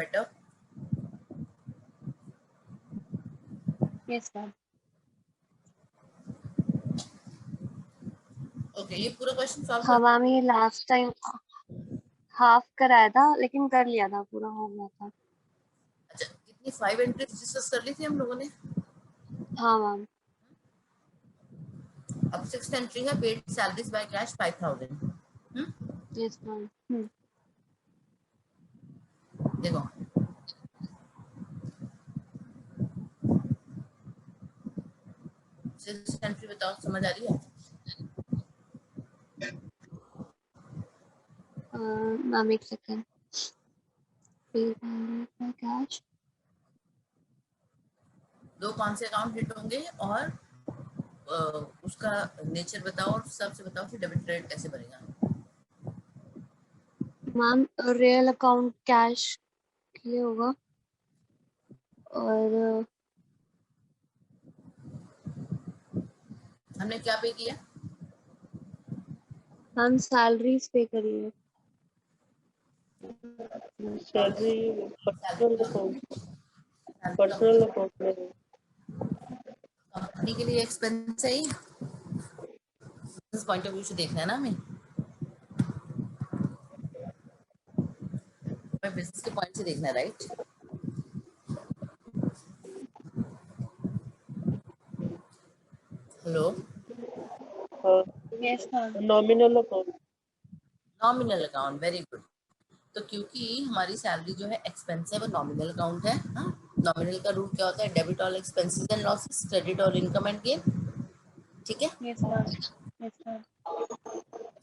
better? Yes, ma'am. Okay, ये पूरा question solve हाँ कर। मैम, ये लास्ट टाइम हाफ कराया था लेकिन कर लिया था, पूरा हो गया था। अच्छा, कितनी 5 एंट्रीज डिस्कस कर ली थी हम लोगों ने? हाँ मैम। अब 6th एंट्री है, paid salaries by cash 5000। Yes ma'am. देखो, 6th एंट्री बताओ, समझ आ रही है? मैम एक सेकेंड। कैश दो कौन से अकाउंट हिट होंगे और उसका नेचर बताओ और सबसे बताओ कि डेबिट क्रेडिट कैसे बनेगा। मैम, रियल अकाउंट कैश के लिए होगा और हमने क्या पे किया? मैम सैलरीज पे करिए। सैलरी पर्सनल अकाउंट में कंपनी के लिए एक्सपेंस है, बिजनेस पॉइंट ऑफ व्यू से देखना है ना हमें बिजनेस के पॉइंट से देखना है, right? Hello, yes ma'am. Nominal account. Nominal account, very good. तो क्योंकि हमारी सैलरी जो है एक्सपेंस है, वो नॉमिनल अकाउंट है। हाँ, नॉमिनल का रूल क्या होता है? Debit all expenses and losses, credit all income and gain. ठीक है, yes ma'am. Yes ma'am.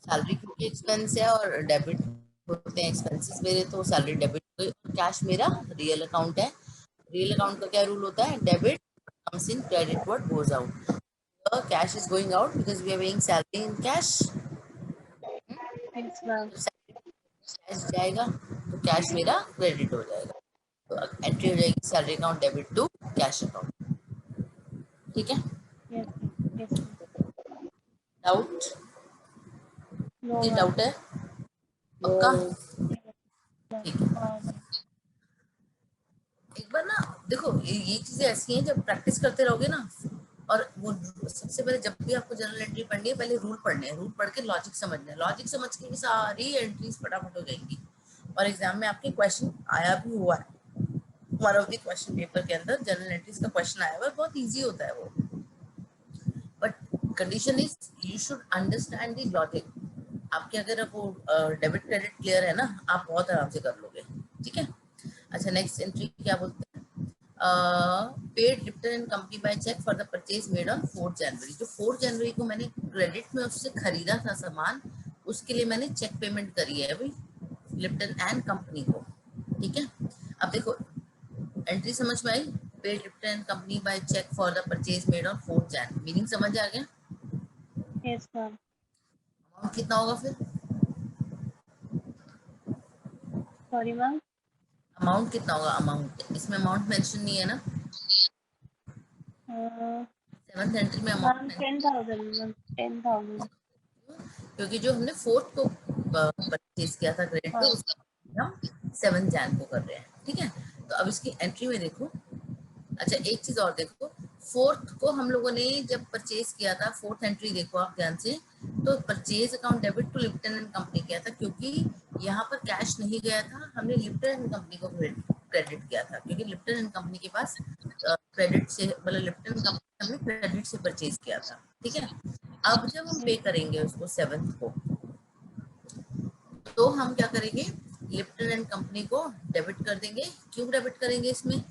Salary क्योंकि एक्सपेंस है और डेबिट होते हैं एक्सपेंसेस मेरे, तो सैलरी डेबिट हो गई। कैश मेरा रियल अकाउंट है। रियल अकाउंट का क्या रूल होता है? Debit comes in, credit what goes out. Cash is going out because we are paying salary in cash. Yes ma'am. Cash जाएगा तो कैश मेरा क्रेडिट हो जाएगा, तो एंट्री हो जाएगी salary account debit to cash account. ठीक है, yes ma'am. Yes ma'am. Doubt? No ये मैम। डाउट है? पक्का? ठीक है, हाँ। एक बार ना देखो, ये चीजें ऐसी हैं, जब प्रैक्टिस करते रहोगे ना, और वो सबसे पहले जब भी आपको जनरल एंट्री पढ़नी है, पहले रूल पढ़ने हैं, रूल पढ़ के लॉजिक समझना है, लॉजिक समझ के सारी एंट्रीज फटाफट हो जाएंगी। और एग्जाम में आपके क्वेश्चन आया भी हुआ है, one of the question paper के अंदर जनरल एंट्रीज का क्वेश्चन आया हुआ है, बहुत ईजी होता है वो। But condition is you should understand the logic. आपके अगर वो डेबिट क्रेडिट क्लियर है ना, आप बहुत आराम से कर लोगे। ठीक है, अच्छा नेक्स्ट एंट्री क्या बोलते हैं? Paid Lipton and company by cheque for the purchase made on 4 January. जो 4 जनवरी को मैंने क्रेडिट में उससे खरीदा था सामान, उसके लिए मैंने चेक पेमेंट करी है अभी लिप्टन एंड कंपनी को। ठीक है, अब देखो एंट्री समझ में आई? Paid Lipton and company by cheque for the purchase made on 4 Jan, meaning समझ आ गया? Yes ma'am. अमाउंट कितना होगा फिर? Sorry ma'am. अमाउंट कितना होगा? अमाउंट, इसमें अमाउंट मेंशन नहीं है ना? 7th एंट्री में मैम अमाउंट 10,000 मैम, 10,000। क्योंकि जो हमने 4th को परचेज किया था क्रेडिट पे, हाँ। उसका हम 7 जन को कर रहे हैं। ठीक है, तो अब इसकी एंट्री में देखो। अच्छा एक चीज और देखो, 4th को हम लोगों ने जब परचेज किया था, 4th एंट्री देखो आप ध्यान से, तो purchase account debit to Lipton and company किया था, क्योंकि यहाँ पर कैश नहीं गया था, हमने लिप्टन एंड कंपनी को क्रेडिट किया था, क्योंकि लिप्टन एंड कंपनी के पास क्रेडिट से, मतलब लिप्टन कंपनी हमने क्रेडिट से परचेज किया था। ठीक है, अब जब हम पे करेंगे उसको 7th को, तो हम क्या करेंगे? लिप्टन एंड कंपनी को डेबिट कर देंगे। क्यों डेबिट करेंगे इसमें?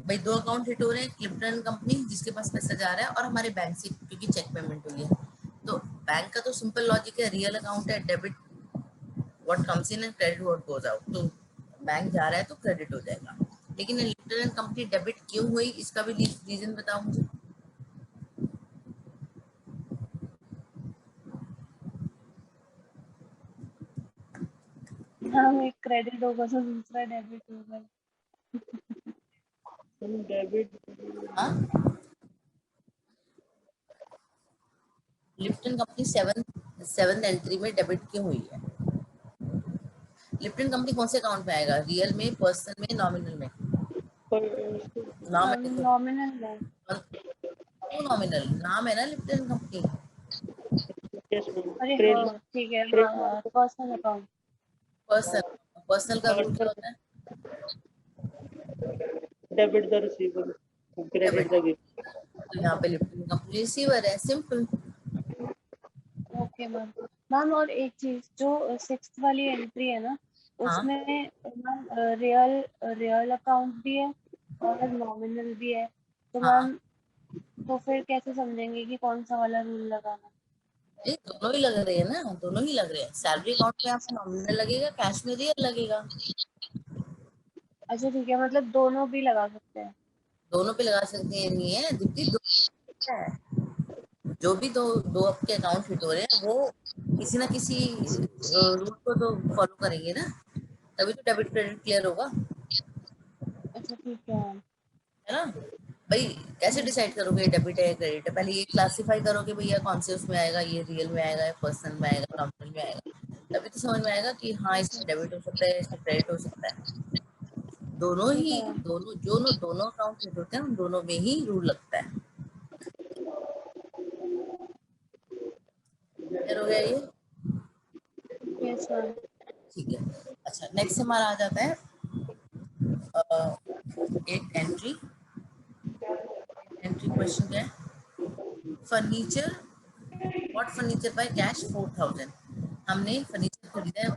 भाई दो अकाउंट हिट हो रहे हैं, लिप्टन कंपनी जिसके पास पैसा जा रहा है, और हमारे बैंक से, क्योंकि चेक पेमेंट हुई है। तो बैंक का तो सिंपल लॉजिक है, रियल अकाउंट है, debit what comes in and credit what goes out. तो बैंक जा रहा है तो क्रेडिट हो जाएगा। लेकिन लिप्टन कंपनी डेबिट क्यों हुई, इसका भी रीजन बताओ मुझे। हाँ, एक क्रेडिट होगा तो दूसरा डेबिट होगा। डेबिट हाँ, लिप्टन कंपनी 7th एंट्री में डेबिट क्यों हुई है? लिप्टन कंपनी कौन से अकाउंट में आएगा? रियल में, पर्सनल में, नॉमिनल में? नाम है तो नॉमिनल है। क्यों नॉमिनल? नाम है ना लिप्टन कंपनी। अरे हाँ ठीक है, हाँ पर्सनल अकाउंट। पर्सनल, पर्सनल का रूल क्या होता है? Debit the receivable, credit the gift. तो यहाँ पे लिप्टन कंपनी रिसीवर है, सिंपल। Okay ma'am. मैम और एक चीज, जो 6th वाली एंट्री है ना, हाँ, उसमें मैम रियल रियल अकाउंट भी है और नॉमिनल भी है, तो हाँ, मैम तो फिर कैसे समझेंगे कि कौन सा वाला रूल लगाना? ये दोनों ही लग रहे हैं ना, दोनों ही लग रहे हैं। सैलरी अकाउंट में आपका नॉमिनल लगेगा, कैश में रियल लगेगा। अच्छा ठीक है, मतलब दोनों भी लगा सकते हैं। दोनों पे लगा सकते हैं, नहीं है दीप्ति, दो है। जो भी दो दो आपके अकाउंट हिट हो रहे हैं वो किसी ना किसी रूल को तो फॉलो करेंगे ना, तभी तो डेबिट क्रेडिट क्लियर होगा, अच्छा ठीक है मैम। है ना। भाई कैसे डिसाइड करोगे डेबिट है क्रेडिट है? पहले ये क्लासिफाई करोगे भैया कौन से उसमें आएगा, ये रियल में आएगा या पर्सनल में आएगा, नॉमिनल में आएगा, तभी तो समझ में आएगा कि हाँ इसमें डेबिट हो सकता है, इसमें क्रेडिट हो सकता है। दोनों ठीक ही, है मैम। दोनों अकाउंट हिट होते हैं, उन दोनों में ही रूल लगता है। क्लियर हो गया ये? Yes ma'am. ठीक है। अच्छा, नेक्स्ट हमारा आ जाता है एक एंट्री। एंट्री क्वेश्चन क्या है? Furniture, what furniture by cash 4000। हमने फर्नीचर खरीदा है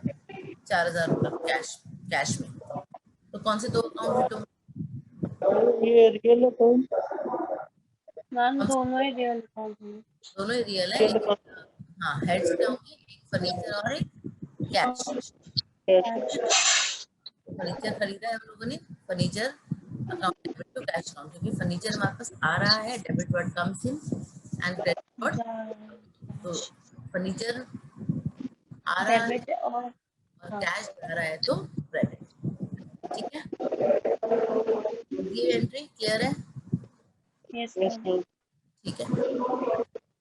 4000 रुपये कैश, कैश में। तो कौन से दो अकाउंट हिट होंगे? ये रियल अकाउंट, मैम कौन से? दोनों ही रियल अकाउंट हैं। दोनों ही रियल है, रियल लेकिन अकाउंट हाँ हेड्स क्या होंगे? एक फर्नीचर और एक कैश। कैश। अच्छा। फर्नीचर खरीदा है हम लोगों ने, furniture account debit to cash account, क्योंकि फर्नीचर हमारे पास आ रहा है, debit word comes in and credit word. तो फर्नीचर आ रहा है डेबिट और और हाँ। कैश जा रहा है तो क्रेडिट। ठीक है, ये एंट्री क्लियर है? Yes yes ma'am. मैम। ठीक है,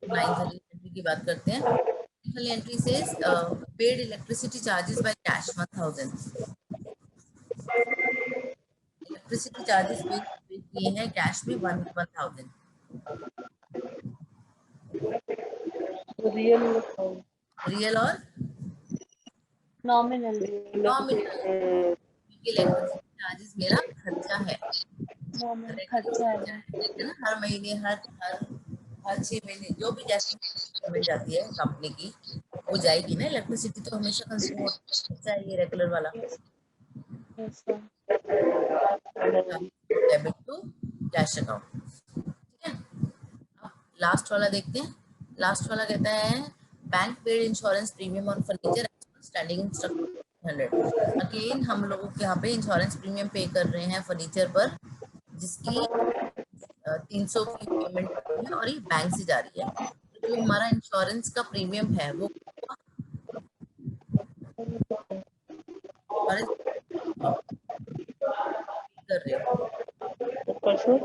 9th वाली एंट्री की बात करते हैं। वाली entry says paid electricity charges by cash 1000। Electricity charges पे किए हैं कैश में 1000। रियल अकाउंट, रियल और नॉमिनल। नॉमिनल, क्योंकि इलेक्ट्रिसिटी चार्जेस मेरा खर्चा है, नॉमिनल डायरेक्टली खर्चा है खर्चा मैम। है ना। हर महीने, हर हर हर 6 महीने जो भी जैसे पेमेंट जाती है कंपनी की, वो जाएगी ना। इलेक्ट्रिसिटी तो हमेशा कंज्यूम होता है, खर्चा है ये रेगुलर वाला। Yes yes ma'am. Debit to cash account. ठीक है, अब लास्ट वाला देखते हैं। लास्ट वाला कहता है bank paid insurance premium on furniture standing instruction 100। Again हम लोगों के यहाँ पे इंश्योरेंस प्रीमियम पे कर रहे हैं फर्नीचर पर, जिसकी 300 की पेमेंट है और ये बैंक से जा रही है। तो जो हमारा इंश्योरेंस का प्रीमियम है वो इंश्योरेंस कर रहे हो। पर्सनल।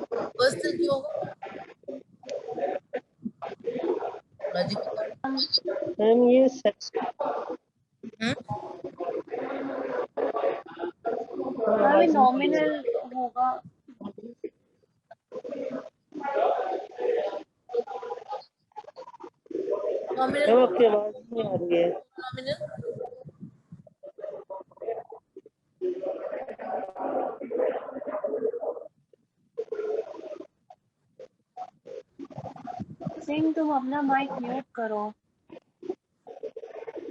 पर्सनल क्यों होगा? लॉजिक बताओ। मैम ये सेक्स हम्म, मैम ये आवाज नहीं आ रही नॉमिनल होगा। नॉमिनल, मैम, आपकी आवाज नहीं आ रही है। नॉमिनल। सिंह तुम अपना माइक म्यूट करो।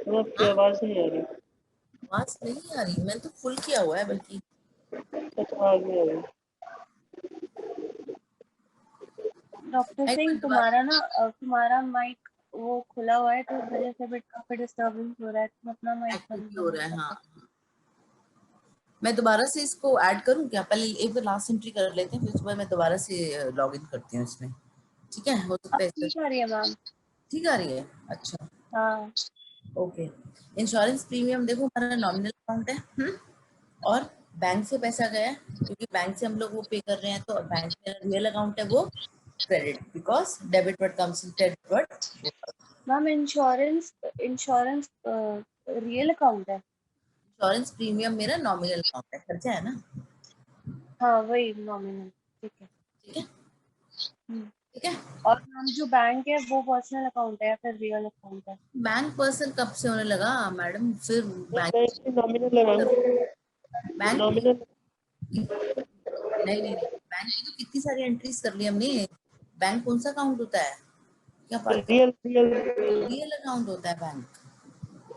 मैम आपकी हाँ, आवाज नहीं आ रही। आवाज नहीं आ रही, मैंने तो फुल किया हुआ है बल्कि। तो आ गई अभी। डॉक्टर एक सिंह मिनट दोबारा, तुम्हारा ना तुम्हारा माइक वो खुला हुआ है, तो इस वजह से भी काफी डिस्टरबेंस हो रहा है, तुम अपना माइक बंद एक्टिविटी हो कर रहा है, लो। हाँ। मैं दोबारा से इसको ऐड करूं क्या? पहले एक बार लास्ट एंट्री कर लेते हैं, फिर उसके बाद मैं दोबारा से लॉग इन करती हूँ इसमें। ठीक है, हो अब सकता है ठीक आ रही है मैम। ठीक आ रही है। अच्छा, हाँ। ओके। इंश्योरेंस प्रीमियम देखो हमारा नॉमिनल अमाउंट है, और बैंक से पैसा गया है, क्योंकि बैंक से हम लोग वो पे कर रहे हैं, तो बैंक में रियल अकाउंट है वो credit, because debit word comes in credit word. Ma'am insurance insurance real account है। इंश्योरेंस प्रीमियम मेरा नॉमिनल अमाउंट है, खर्चा है ना, हाँ वही नॉमिनल। ठीक है। ठीक है हम्म। ठीक है। और मैम जो बैंक है वो पर्सनल अकाउंट है या फिर रियल अकाउंट है? बैंक पर्सन कब से होने लगा मैडम, फिर बैंक बैंक की नॉमिनल है मैम, बैंक नॉमिनल। नहीं नहीं नहीं, बैंक की तो कितनी सारी एंट्रीज कर ली हमने। बैंक कौन सा अकाउंट होता है, क्या बात कर, रियल रियल। रियल अकाउंट होता है बैंक।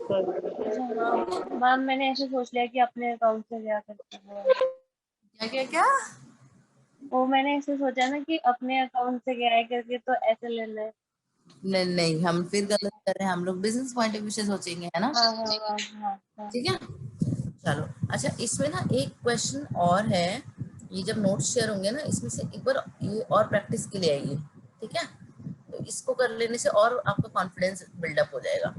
अच्छा हाँ मैम, मैंने ऐसे सोच लिया कि अपने अकाउंट से गया करके वो। क्या क्या क्या, वो मैंने ऐसे सोचा ना कि अपने अकाउंट से गया है करके तो ऐसे लेना है। नहीं नहीं, हम फिर गलत कर रहे हैं, हम लोग बिजनेस पॉइंट ऑफ व्यू से सोचेंगे, है ना, हाँ हाँ हाँ हाँ हाँ। ठीक है। चलो अच्छा, इसमें ना एक क्वेश्चन और है, ये जब नोट्स शेयर होंगे ना इसमें से एक बार ये और प्रैक्टिस के लिए आइए, ठीक है, तो इसको कर लेने से और आपका कॉन्फिडेंस बिल्डअप हो जाएगा।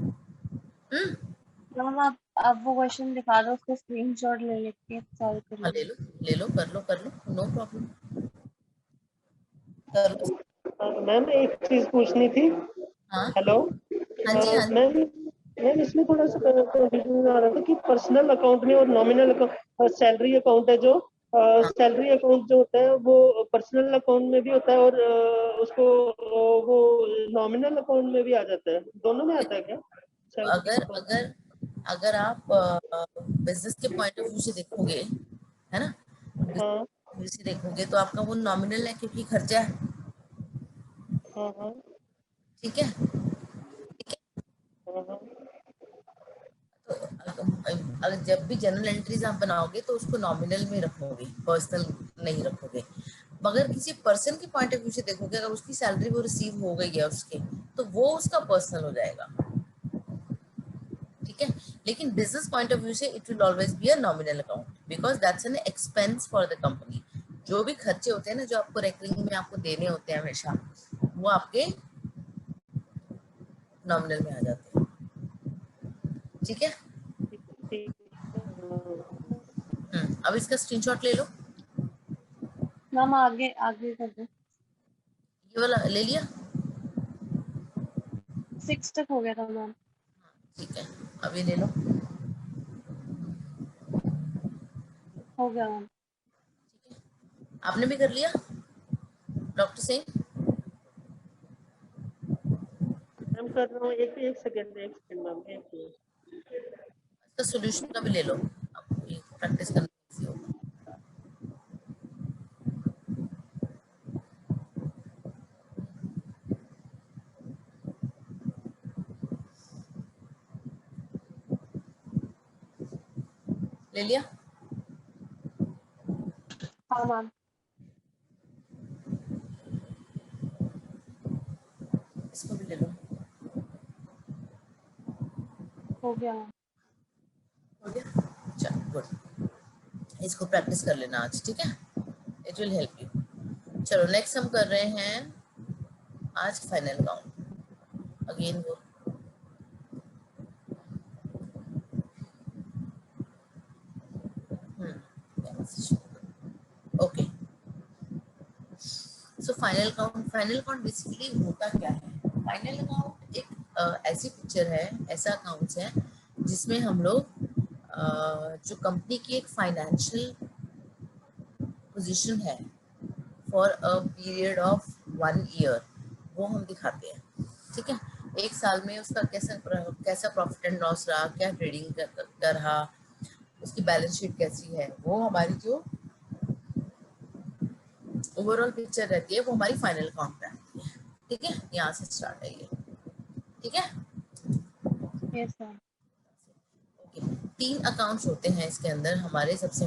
तो हम आप वो क्वेश्चन दिखा दो, उसको स्क्रीनशॉट ले लेके सॉल्व कर हाँ ले लेंगे। लो ले लो, कर लो, नो प्रॉब्लम, कर लो। मैम एक चीज पूछनी थी। हाँ हेलो हाँ जी हाँ जी। मैम, मैम इसमें थोड़ा सा कंफ्यूजन आ रहा था कि पर्सनल अकाउंट में और नॉमिनल अकाउंट, सैलरी अकाउंट है जो, हाँ सैलरी अकाउंट जो होता है वो पर्सनल अकाउंट में भी होता है और उसको वो नॉमिनल अकाउंट में भी आ जाता है, दोनों में आता है क्या सैलरी अगर अकाउंट? अगर अगर आप बिजनेस के पॉइंट ऑफ व्यू से देखोगे, है ना, हाँ व्यू से देखोगे तो आपका वो नॉमिनल है क्योंकि खर्चा है, हाँ हाँ ठीक है। हाँ हाँ। तो अगर जब भी जनरल एंट्रीज आप बनाओगे तो उसको नॉमिनल में रखोगे, पर्सनल नहीं रखोगे। मगर किसी पर्सन के पॉइंट ऑफ व्यू से देखोगे, अगर उसकी सैलरी वो रिसीव हो गई है उसके, तो वो उसका पर्सनल हो जाएगा, ठीक है। लेकिन बिजनेस पॉइंट ऑफ व्यू से it will always be a nominal account, because that's an expense for the company. जो भी खर्चे होते हैं ना, जो आपको रेकरिंग में आपको देने होते हैं हमेशा, वो आपके नॉमिनल में आ जाते हैं, ठीक है। ठीक है। अब इसका स्क्रीनशॉट ले लो, मैम आगे आगे कर दो। ये वाला ले लिया, 6 तक हो गया था मैम। ठीक है, अब ये ले लो, हो गया मैम। आपने भी कर लिया डॉक्टर सिंह, मैम कर रहा हूँ, एक सेकंड, एक सेकंड मैम, एक मिनट। इसका सोल्यूशन का भी ले लो, आपको ये प्रैक्टिस करना इजी होगा। ले लिया, हाँ मैम इसको भी ले लो, हो गया मैम। हो गया, चलो गुड, इसको प्रैक्टिस कर लेना आज, ठीक है, इट विल हेल्प यू। चलो नेक्स्ट हम कर रहे हैं आज फाइनल काउंट, अगेन वो okay. So final count basically होता क्या है? फाइनल अकाउंट एक ऐसी पिक्चर है, ऐसा अकाउंट्स है जिसमें हम लोग जो कंपनी की एक फाइनेंशियल पोजीशन है for a period of 1 year, वो हम दिखाते हैं, ठीक है। एक साल में उसका कैसा प्रॉफिट एंड लॉस रहा, क्या ट्रेडिंग कर रहा, उसकी बैलेंस शीट कैसी है, वो हमारी जो ओवरऑल पिक्चर रहती है वो हमारी फाइनल अकाउंट में आती है, ठीक है। यहाँ से स्टार्ट है ये, ठीक है। Yes ma'am. ओके, 3 अकाउंट्स होते हैं इसके अंदर हमारे, सबसे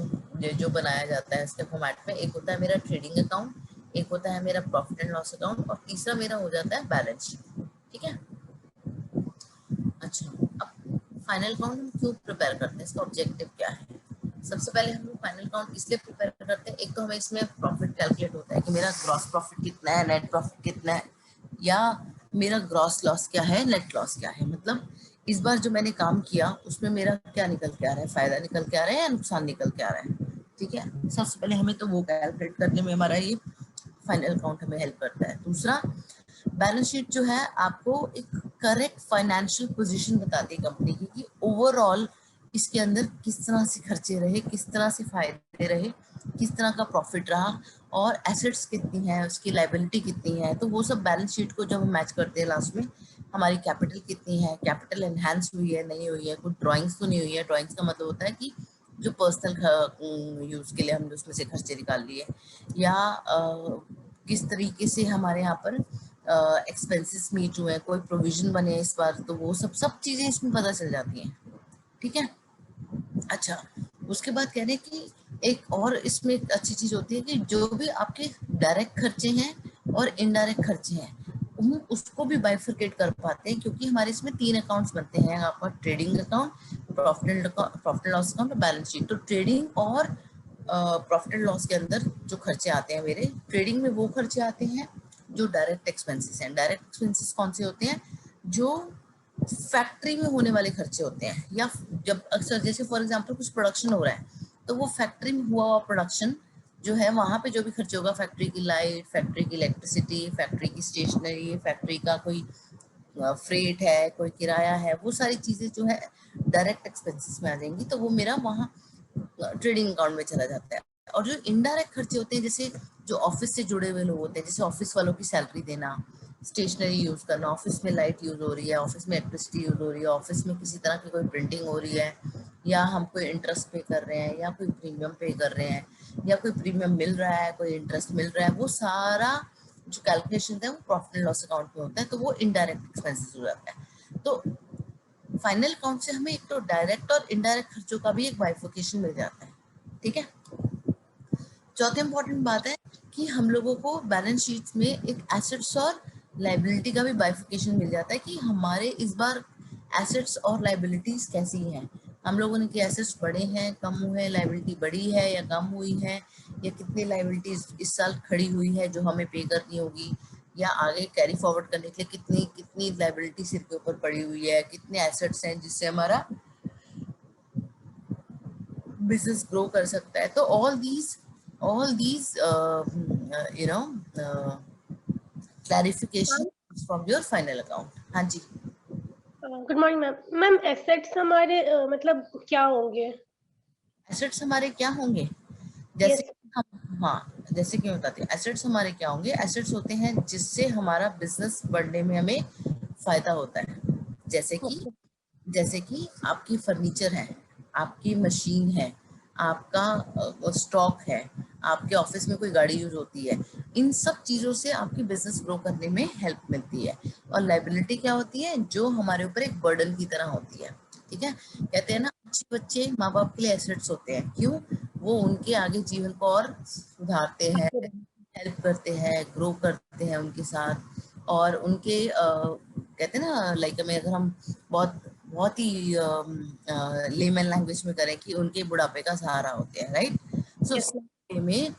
जो बनाया जाता है इसके फॉर्मेट में, एक होता है मेरा ट्रेडिंग अकाउंट, एक होता है मेरा प्रॉफिट एंड लॉस अकाउंट, और तीसरा मेरा हो जाता है बैलेंस शीट, ठीक है। अच्छा, अब फाइनल अकाउंट हम क्यों प्रिपेयर करते हैं, इसका ऑब्जेक्टिव क्या है? सबसे पहले हम लोग फाइनल अकाउंट इसलिए प्रिपेयर करते हैं, एक तो हमें इसमें प्रॉफिट कैलकुलेट होता है कि मेरा ग्रॉस प्रॉफिट कितना है, नेट प्रॉफिट कितना है, या मेरा ग्रॉस लॉस क्या है, नेट लॉस क्या है, मतलब इस बार जो मैंने काम किया उसमें मेरा क्या निकल के आ रहा है, फायदा निकल के आ रहा है या नुकसान निकल के आ रहा है, ठीक है। सबसे पहले हमें तो वो कैलकुलेट करने में हमारा ये फाइनल अकाउंट हमें हेल्प करता है। दूसरा, बैलेंस शीट जो है आपको एक करेक्ट फाइनेंशियल पोजीशन बताती है कंपनी की कि ओवरऑल इसके अंदर किस तरह से खर्चे रहे, किस तरह से फायदे रहे, किस तरह का प्रॉफिट रहा, और एसेट्स कितनी है, उसकी लाइबिलिटी कितनी है। तो वो सब बैलेंस शीट को जब हम मैच करते हैं लास्ट में, हमारी कैपिटल कितनी है, कैपिटल एनहांस हुई है नहीं हुई है, कुछ ड्राइंग्स तो नहीं हुई है। ड्राइंग्स का मतलब होता है कि जो पर्सनल यूज के लिए हमने उसमें से खर्चे निकाल लिए, या किस तरीके से हमारे यहाँ पर एक्सपेंसेस मीट हुए हैं, कोई प्रोविजन बने इस बार, तो वो सब चीजें इसमें पता चल जाती हैं। ठीक है। अच्छा, उसके बाद कह रहे हैं कि एक और इसमें एक अच्छी चीज होती है कि जो भी आपके डायरेक्ट खर्चे हैं और इनडायरेक्ट खर्चे हैं, हम उसको भी बाइफरकेट कर पाते हैं, क्योंकि हमारे इसमें 3 अकाउंट्स बनते हैं, आपका trading account, profit and loss account और बैलेंस शीट। तो ट्रेडिंग और प्रॉफिट एंड लॉस के अंदर जो खर्चे आते हैं मेरे, ट्रेडिंग में वो खर्चे आते हैं जो डायरेक्ट एक्सपेंसेस हैं। डायरेक्ट एक्सपेंसेस कौन से होते हैं? जो फैक्ट्री में होने वाले खर्चे होते हैं, या जब अक्सर जैसे फॉर एग्जांपल कुछ प्रोडक्शन हो रहा है, तो वो फैक्ट्री में हुआ हुआ प्रोडक्शन जो है, वहां पे जो भी खर्चे होगा, फैक्ट्री की लाइट, फैक्ट्री की इलेक्ट्रिसिटी, फैक्ट्री की स्टेशनरी, फैक्ट्री का कोई फ्रेट है, कोई किराया है, वो सारी चीजें जो है डायरेक्ट एक्सपेंसेस में आ जाएंगी। तो वो मेरा वहाँ ट्रेडिंग अकाउंट में चला जाता है। और जो इनडायरेक्ट खर्चे होते हैं, जैसे जो ऑफिस से जुड़े हुए लोग होते हैं, जैसे ऑफिस वालों की सैलरी देना, स्टेशनरी यूज करना, ऑफिस में लाइट यूज हो रही है, ऑफिस में इलेक्ट्रिसिटी यूज हो रही है, ऑफिस में किसी तरह की कोई प्रिंटिंग हो रही है, या हम कोई इंटरेस्ट पे कर रहे हैं, या कोई प्रीमियम पे कर रहे हैं, या कोई प्रीमियम मिल रहा है, कोई इंटरेस्ट मिल रहा है, वो सारा जो कैलकुलेशन है वो प्रॉफिट एंड लॉस अकाउंट में होता है, तो वो इनडायरेक्ट एक्सपेंसेस हो जाता है। तो फाइनल अकाउंट से हमें एक तो डायरेक्ट और इनडायरेक्ट खर्चों का भी एक बाइफिकेशन मिल जाता है। ठीक है। चौथी इंपॉर्टेंट बात है कि हम लोगों को बैलेंस शीट में एक एसेट्स और लाइबिलिटी का भी बाइफिकेशन मिल जाता है, कि हमारे इस बार एसेट्स और लाइबिलिटीज कैसी हैं, हम लोगों ने कि एसेट्स बढ़े हैं, कम हुए हैं, लाइबिलिटी बढ़ी है या कम हुई है, या कितनी लाइबिलिटीज इस साल खड़ी हुई है जो हमें पे करनी होगी, या आगे कैरी फॉरवर्ड करने के लिए कितनी कितनी लाइबिलिटी सिर के ऊपर पड़ी हुई है, कितने एसेट्स हैं जिससे हमारा बिजनेस ग्रो कर सकता है। तो all these you know clarification from your final account. हाँ जी, good morning ma'am. Ma'am assets हमारे मतलब क्या होंगे? एसेट्स हमारे क्या होंगे, जैसे यस। हम, हाँ जैसे क्यों बताते हैं, एसेट्स हमारे क्या होंगे। एसेट्स होते हैं जिससे हमारा बिजनेस बढ़ने में हमें फायदा होता है। जैसे कि आपकी फर्नीचर है, आपकी मशीन है, आपका स्टॉक है, आपके ऑफिस में कोई गाड़ी यूज होती है, इन सब चीजों से आपकी बिजनेस ग्रो करने में हेल्प मिलती है। और लाइबिलिटी क्या होती है? जो हमारे ऊपर एक बर्डन की तरह होती है। ठीक है। कहते हैं ना, अच्छे बच्चे माँ बाप के लिए एसेट्स होते हैं। क्यों? वो उनके आगे जीवन को और सुधारते हैं, हेल्प करते हैं, ग्रो करते हैं उनके साथ, और उनके कहते हैं ना, लाइक में अगर हम बहुत ही लेमन लैंग्वेज में करें कि उनके बुढ़ापे का सहारा होते हैं, राइट। सो में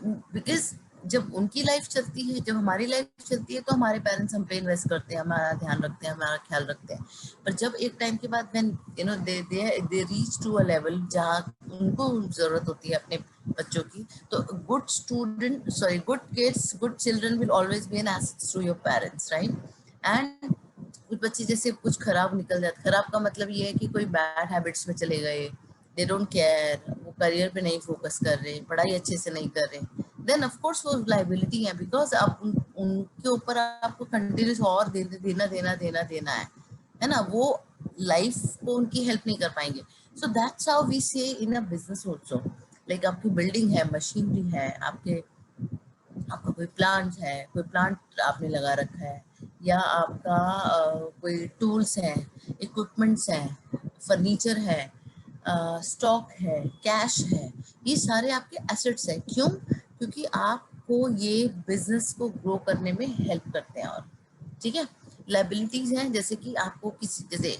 बिकॉज जब उनकी लाइफ चलती है, जब हमारी लाइफ चलती है, तो हमारे पेरेंट्स हम पे इन्वेस्ट करते हैं, हमारा ध्यान रखते हैं, हमारा ख्याल रखते हैं। पर जब एक टाइम के बाद when you know they reach to a level जहाँ उनको जरूरत होती है अपने बच्चों की, तो good kids, good children will always be an asset to your parents, right. And कुछ बच्चे जैसे कुछ खराब निकल जाते, खराब का मतलब ये है कि कोई बैड हैबिट्स में चले गए, दे डोंट केयर, वो करियर पे नहीं फोकस कर रहे, पढ़ाई अच्छे से नहीं कर रहे, देन ऑफ कोर्स वो लाइबिलिटी है, बिकॉज आप उनके ऊपर आपको कंटिन्यूस और देना है ना, वो लाइफ को उनकी हेल्प नहीं कर पाएंगे। सो दैट्स हाउ वी से इन अ बिजनेस आल्सो, लाइक आपकी बिल्डिंग है, मशीनरी है, आपका कोई प्लांट है, कोई प्लांट आपने लगा रखा है, या आपका कोई टूल्स हैं, इक्विपमेंट्स हैं, फर्नीचर है, स्टॉक है, कैश है, ये सारे आपके एसेट्स हैं। क्यों? क्योंकि आपको ये बिजनेस को ग्रो करने में हेल्प करते हैं। और ठीक है, लाइबिलिटीज हैं जैसे कि आपको किसी, जैसे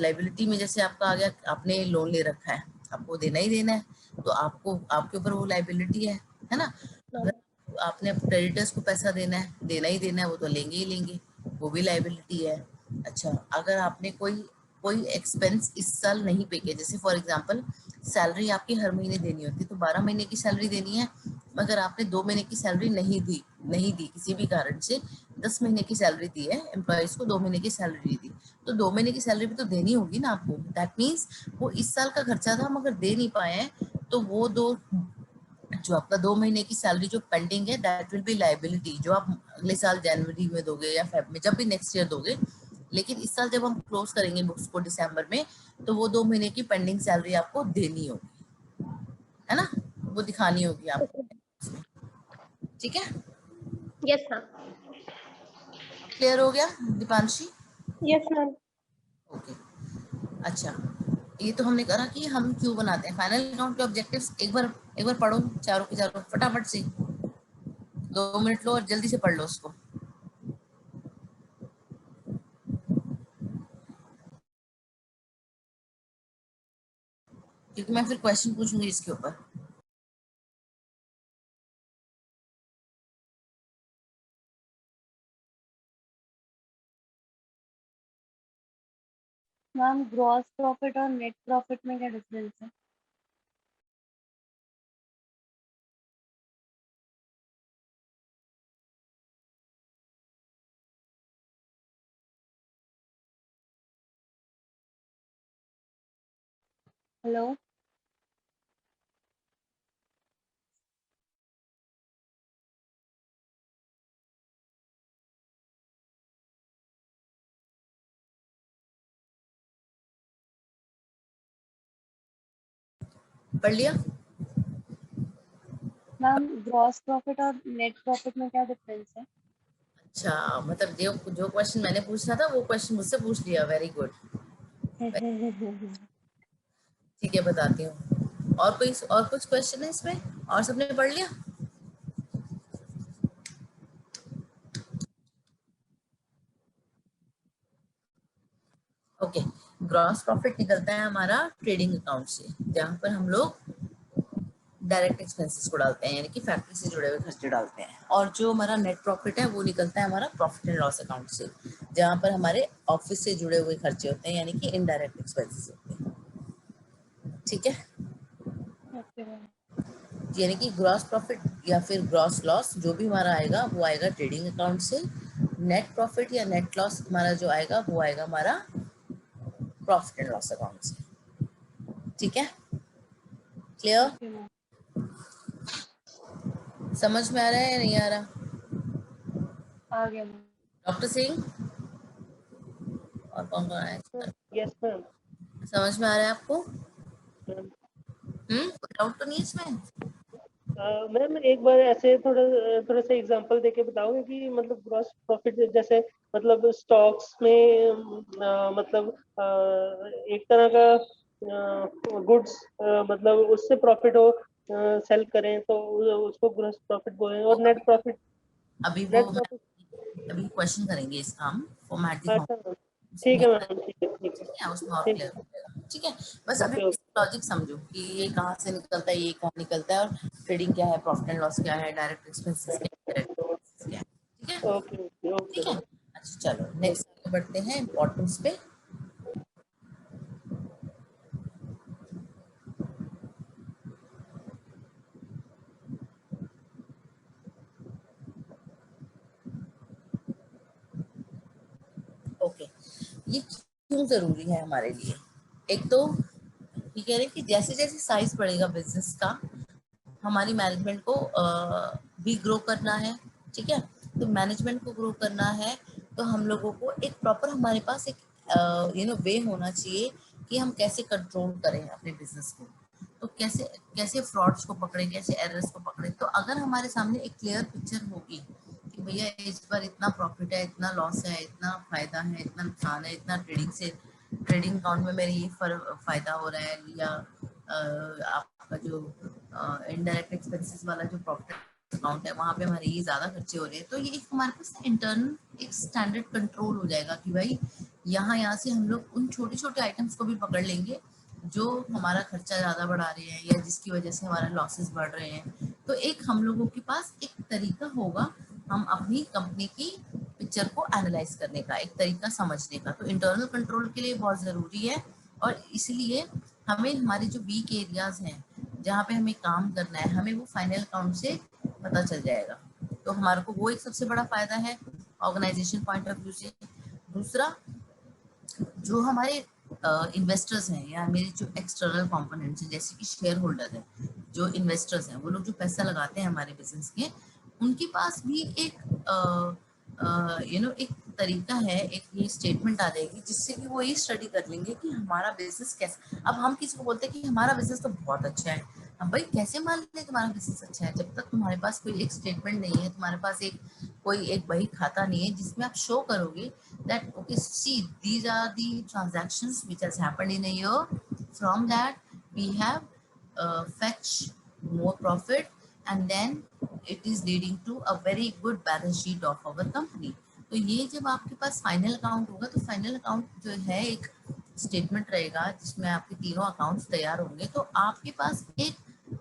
लाइबिलिटी में जैसे आपका आ गया, आपने लोन ले रखा है, आपको देना ही देना है, तो आपको आपके ऊपर वो लाइबिलिटी है ना। अगर आपने अपने क्रेडिटर्स को पैसा देना ही देना है, वो तो लेंगे ही लेंगे, वो भी लाइबिलिटी है। अच्छा, अगर आपने कोई एक्सपेंस इस साल नहीं पे किया, जैसे फॉर एग्जांपल सैलरी आपकी हर महीने देनी होती है, तो 12 महीने की सैलरी देनी है, मगर आपने 2 महीने की सैलरी नहीं दी किसी भी कारण से, 10 महीने की सैलरी दी है एम्प्लॉइज को, 2 महीने की सैलरी दी, तो 2 महीने की सैलरी भी तो देनी होगी ना आपको। दैट मीन्स वो इस साल का खर्चा था, हम अगर दे नहीं पाए हैं तो वो जो आपका 2 महीने की सैलरी जो पेंडिंग है, दैट विल बी लाइबिलिटी, जो आप अगले साल जनवरी में दोगे या फेब में, जब भी नेक्स्ट ईयर दोगे। लेकिन इस साल जब हम क्लोज करेंगे बुक्स को दिसंबर में, तो वो 2 महीने की पेंडिंग सैलरी आपको देनी होगी, है ना, वो दिखानी होगी आपको। ठीक है, यस मैम। क्लियर हो गया दीपांशी? Yes ma'am. ओके, अच्छा, ये तो हमने करा कि हम क्यों बनाते हैं फाइनल अकाउंट के ऑब्जेक्टिव्स। एक बार पढ़ो चारों के चारों फटाफट से, 2 मिनट लो और जल्दी से पढ़ लो उसको। क्योंकि मैं फिर क्वेश्चन पूछूंगी इसके ऊपर। मैम ग्रॉस प्रॉफिट और नेट प्रॉफिट में क्या डिफरेंस है? हेलो। पढ़ लिया? मैम ग्रॉस प्रॉफिट और नेट प्रॉफिट में क्या डिफरेंस है? अच्छा, मतलब जो क्वेश्चन मैंने पूछना था वो क्वेश्चन मुझसे पूछ लिया, वेरी गुड। ठीक है, बताती हूँ। और कुछ क्वेश्चन है इसमें? और सबने पढ़ लिया? ओके, ग्रॉस प्रॉफिट निकलता है हमारा ट्रेडिंग अकाउंट से, जहाँ पर हम लोग डायरेक्ट एक्सपेंसेस को डालते हैं, यानी कि फैक्ट्री से जुड़े हुए खर्चे डालते हैं। और जो हमारा नेट प्रॉफिट है वो निकलता है हमारा प्रॉफिट एंड लॉस अकाउंट से, जहाँ पर हमारे ऑफिस से जुड़े हुए खर्चे होते हैं, यानी कि इनडायरेक्ट एक्सपेंसेस होते हैं। ठीक है, ओके मैम। यानी कि ग्रॉस प्रॉफिट या फिर ग्रॉस लॉस जो भी हमारा आएगा वो आएगा ट्रेडिंग अकाउंट से। नेट प्रॉफिट या नेट लॉस हमारा जो आएगा वो आएगा हमारा प्रॉफिट एंड लॉस अकाउंट से। ठीक है, क्लियर? Okay ma'am. समझ में आ रहा है या नहीं आ रहा? आ गया मैम। डॉक्टर सिंह और कौन कौन आया? Yes ma'am. समझ में आ रहा है आपको? मैम कोई डाउट तो नहीं है इसमें? मैम एक बार ऐसे थोड़ा थोड़ा सा एग्जांपल देके बताओगे कि मतलब ग्रॉस प्रॉफिट जैसे मतलब स्टॉक्स में मतलब एक तरह का गुड्स मतलब उससे प्रॉफिट हो सेल करें तो उसको ग्रॉस प्रॉफिट बोलेंगे, और नेट प्रॉफिट अभी वो नेट प्रॉफिट। अभी क्वेश्चन करेंगे इसका हम, फॉर्मेट अच्छा दिखाऊंगे, मैम, उसमें ठीक है बहुत मैम, ठीक है ठीक है ठीक है, उसमें और ठीक क्लियर हो जाएगा। ठीक है, बस है। अभी ओके ओके। लॉजिक समझो कि ये कहाँ से निकलता है, ये कहाँ निकलता है, और ट्रेडिंग क्या है, प्रॉफिट एंड लॉस क्या है, डायरेक्ट एक्सपेंसेस क्या है, डायरेक्ट एक्सपेंसेस क्या है। ठीक है, ओके ओके ओके ठीक है। अच्छा चलो नेक्स्ट आगे बढ़ते हैं इम्पोर्टेंस पे। ओके, ये क्यों जरूरी है हमारे लिए? एक तो ये कह रहे हैं कि जैसे जैसे साइज बढ़ेगा बिजनेस का, हमारी मैनेजमेंट को भी ग्रो करना है। ठीक है, तो मैनेजमेंट को ग्रो करना है तो हम लोगों को एक प्रॉपर, हमारे पास एक वे होना चाहिए कि हम कैसे कंट्रोल करें अपने बिजनेस को। तो कैसे कैसे फ्रॉड्स को पकड़े, कैसे एरर्स को पकड़े। तो अगर हमारे सामने एक क्लियर पिक्चर होगी कि भैया इस बार इतना प्रॉफिट है, इतना लॉस है, इतना फायदा है, इतना नुकसान है, इतना ट्रेडिंग अकाउंट में मेरे ये फायदा हो रहा है, या आपका जो इनडायरेक्ट एक्सपेंसेस वाला जो प्रॉफिट अकाउंट है वहाँ पे हमारे ये ज़्यादा खर्चे हो रहे हैं, तो ये एक हमारे पास इंटरनल एक स्टैंडर्ड कंट्रोल हो जाएगा कि भाई यहाँ से हम लोग उन छोटे छोटे आइटम्स को भी पकड़ लेंगे जो हमारा खर्चा ज़्यादा बढ़ा रहे हैं या जिसकी वजह से हमारे लॉसेस बढ़ रहे हैं। तो एक हम लोगों के पास एक तरीका होगा हम अपनी कंपनी की पिक्चर को एनालाइज करने का, एक तरीका समझने का। तो इंटरनल कंट्रोल के लिए बहुत ज़रूरी है, और इसलिए हमें हमारे जो वीक एरियाज हैं जहाँ पे हमें काम करना है, हमें वो फाइनल अकाउंट से पता चल जाएगा। तो हमारे को वो एक सबसे बड़ा फायदा है ऑर्गेनाइजेशन पॉइंट ऑफ व्यू से। दूसरा, जो हमारे इन्वेस्टर्स हैं या मेरे जो एक्सटर्नल कंपोनेंट्स हैं, जैसे कि शेयर होल्डर है, जो इन्वेस्टर्स हैं, वो लोग जो पैसा लगाते हैं हमारे बिजनेस के, उनके पास भी एक एक तरीका है, एक ये स्टेटमेंट आ जाएगी जिससे कि वो ये स्टडी कर लेंगे कि हमारा बिजनेस कैसा। अब हम किसी को बोलते हैं कि हमारा बिजनेस तो बहुत अच्छा है, हम भाई कैसे मान लेते हैं तुम्हारा बिजनेस अच्छा है, जब तक तुम्हारे पास कोई एक स्टेटमेंट नहीं है, तुम्हारे पास कोई एक बही खाता नहीं है जिसमें आप शो करोगे that okay, see, these are the transactions which has happened in a year, from that we have fetched more profit, and then it is leading to a very good balance sheet of our company. तो ये जब आपके पास final account होगा, तो final account जो है एक statement रहेगा जिसमें आपके तीनों अकाउंट्स तैयार होंगे। तो आपके पास एक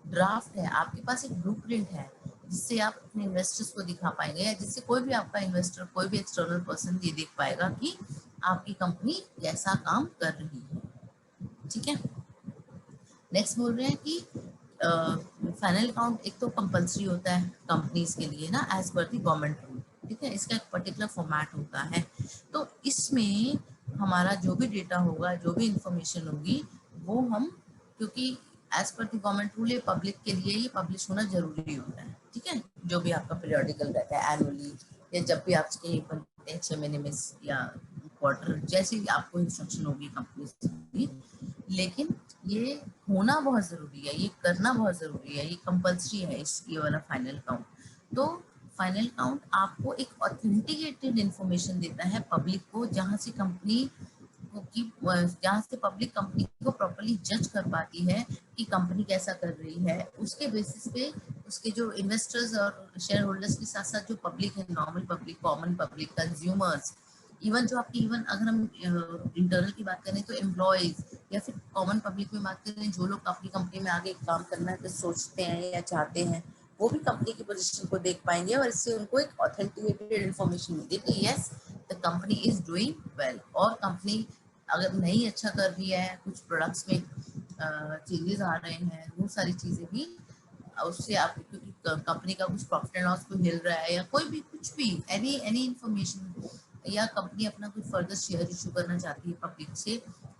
ड्राफ्ट है, आपके पास एक ब्लूप्रिंट है जिससे आप अपने इन्वेस्टर्स को दिखा पाएंगे, या जिससे कोई भी आपका इन्वेस्टर, कोई भी एक्सटर्नल पर्सन ये देख पाएगा कि आपकी कंपनी कैसा काम कर रही है। ठीक है, नेक्स्ट बोल रहे हैं कि फाइनल अकाउंट एक तो कंपल्सरी होता है कंपनीज के लिए ना, as per the government rule. ठीक है, इसका एक पर्टिकुलर फॉर्मेट होता है। तो इसमें हमारा जो भी डेटा होगा, जो भी इंफॉर्मेशन होगी, वो हम, क्योंकि as per the government rule ये पब्लिक के लिए ये पब्लिश होना जरूरी होता है। ठीक है, जो भी आपका पीरियोडिकल रहता है, एनुअली, या जब भी आपके बनते हैं 6 महीने में या क्वार्टर, जैसे भी आपको इंस्ट्रक्शन होगी कंपनी की, लेकिन ये होना बहुत जरूरी है, ये करना बहुत जरूरी है, ये कंपल्सरी है इस ये वाला फाइनल काउंट। तो फाइनल काउंट आपको एक ऑथेंटिकेटेड इंफॉर्मेशन देता है पब्लिक को, जहाँ से पब्लिक कंपनी को प्रॉपर्ली जज कर पाती है कि कंपनी कैसा कर रही है। उसके बेसिस पे उसके जो इन्वेस्टर्स और शेयर होल्डर्स के साथ साथ जो पब्लिक है, normal public, common public, consumers, even जो आपकी, इवन अगर हम इंटरनल की बात करें तो एम्प्लॉयज, या फिर कॉमन पब्लिक में बात करें, जो लोग अपनी कंपनी में आगे काम करना है सोचते हैं या चाहते हैं, वो भी कंपनी की पोजीशन को देख पाएंगे, और इससे उनको एक ऑथेंटिकेटेड इन्फॉर्मेशन मिलेगी कि yes, the company is doing well. और कंपनी अगर नहीं अच्छा कर रही है, कुछ प्रोडक्ट्स में चेंजेस आ रहे हैं, वो सारी चीजें भी उससे आप, क्योंकि कंपनी का कुछ प्रॉफिट एंड लॉस को हिल रहा है, या कोई भी कुछ भी एनी इंफॉर्मेशन, या कंपनी अपना कुछ फर्दर शेयर इशू करना चाहती है पब्लिक से,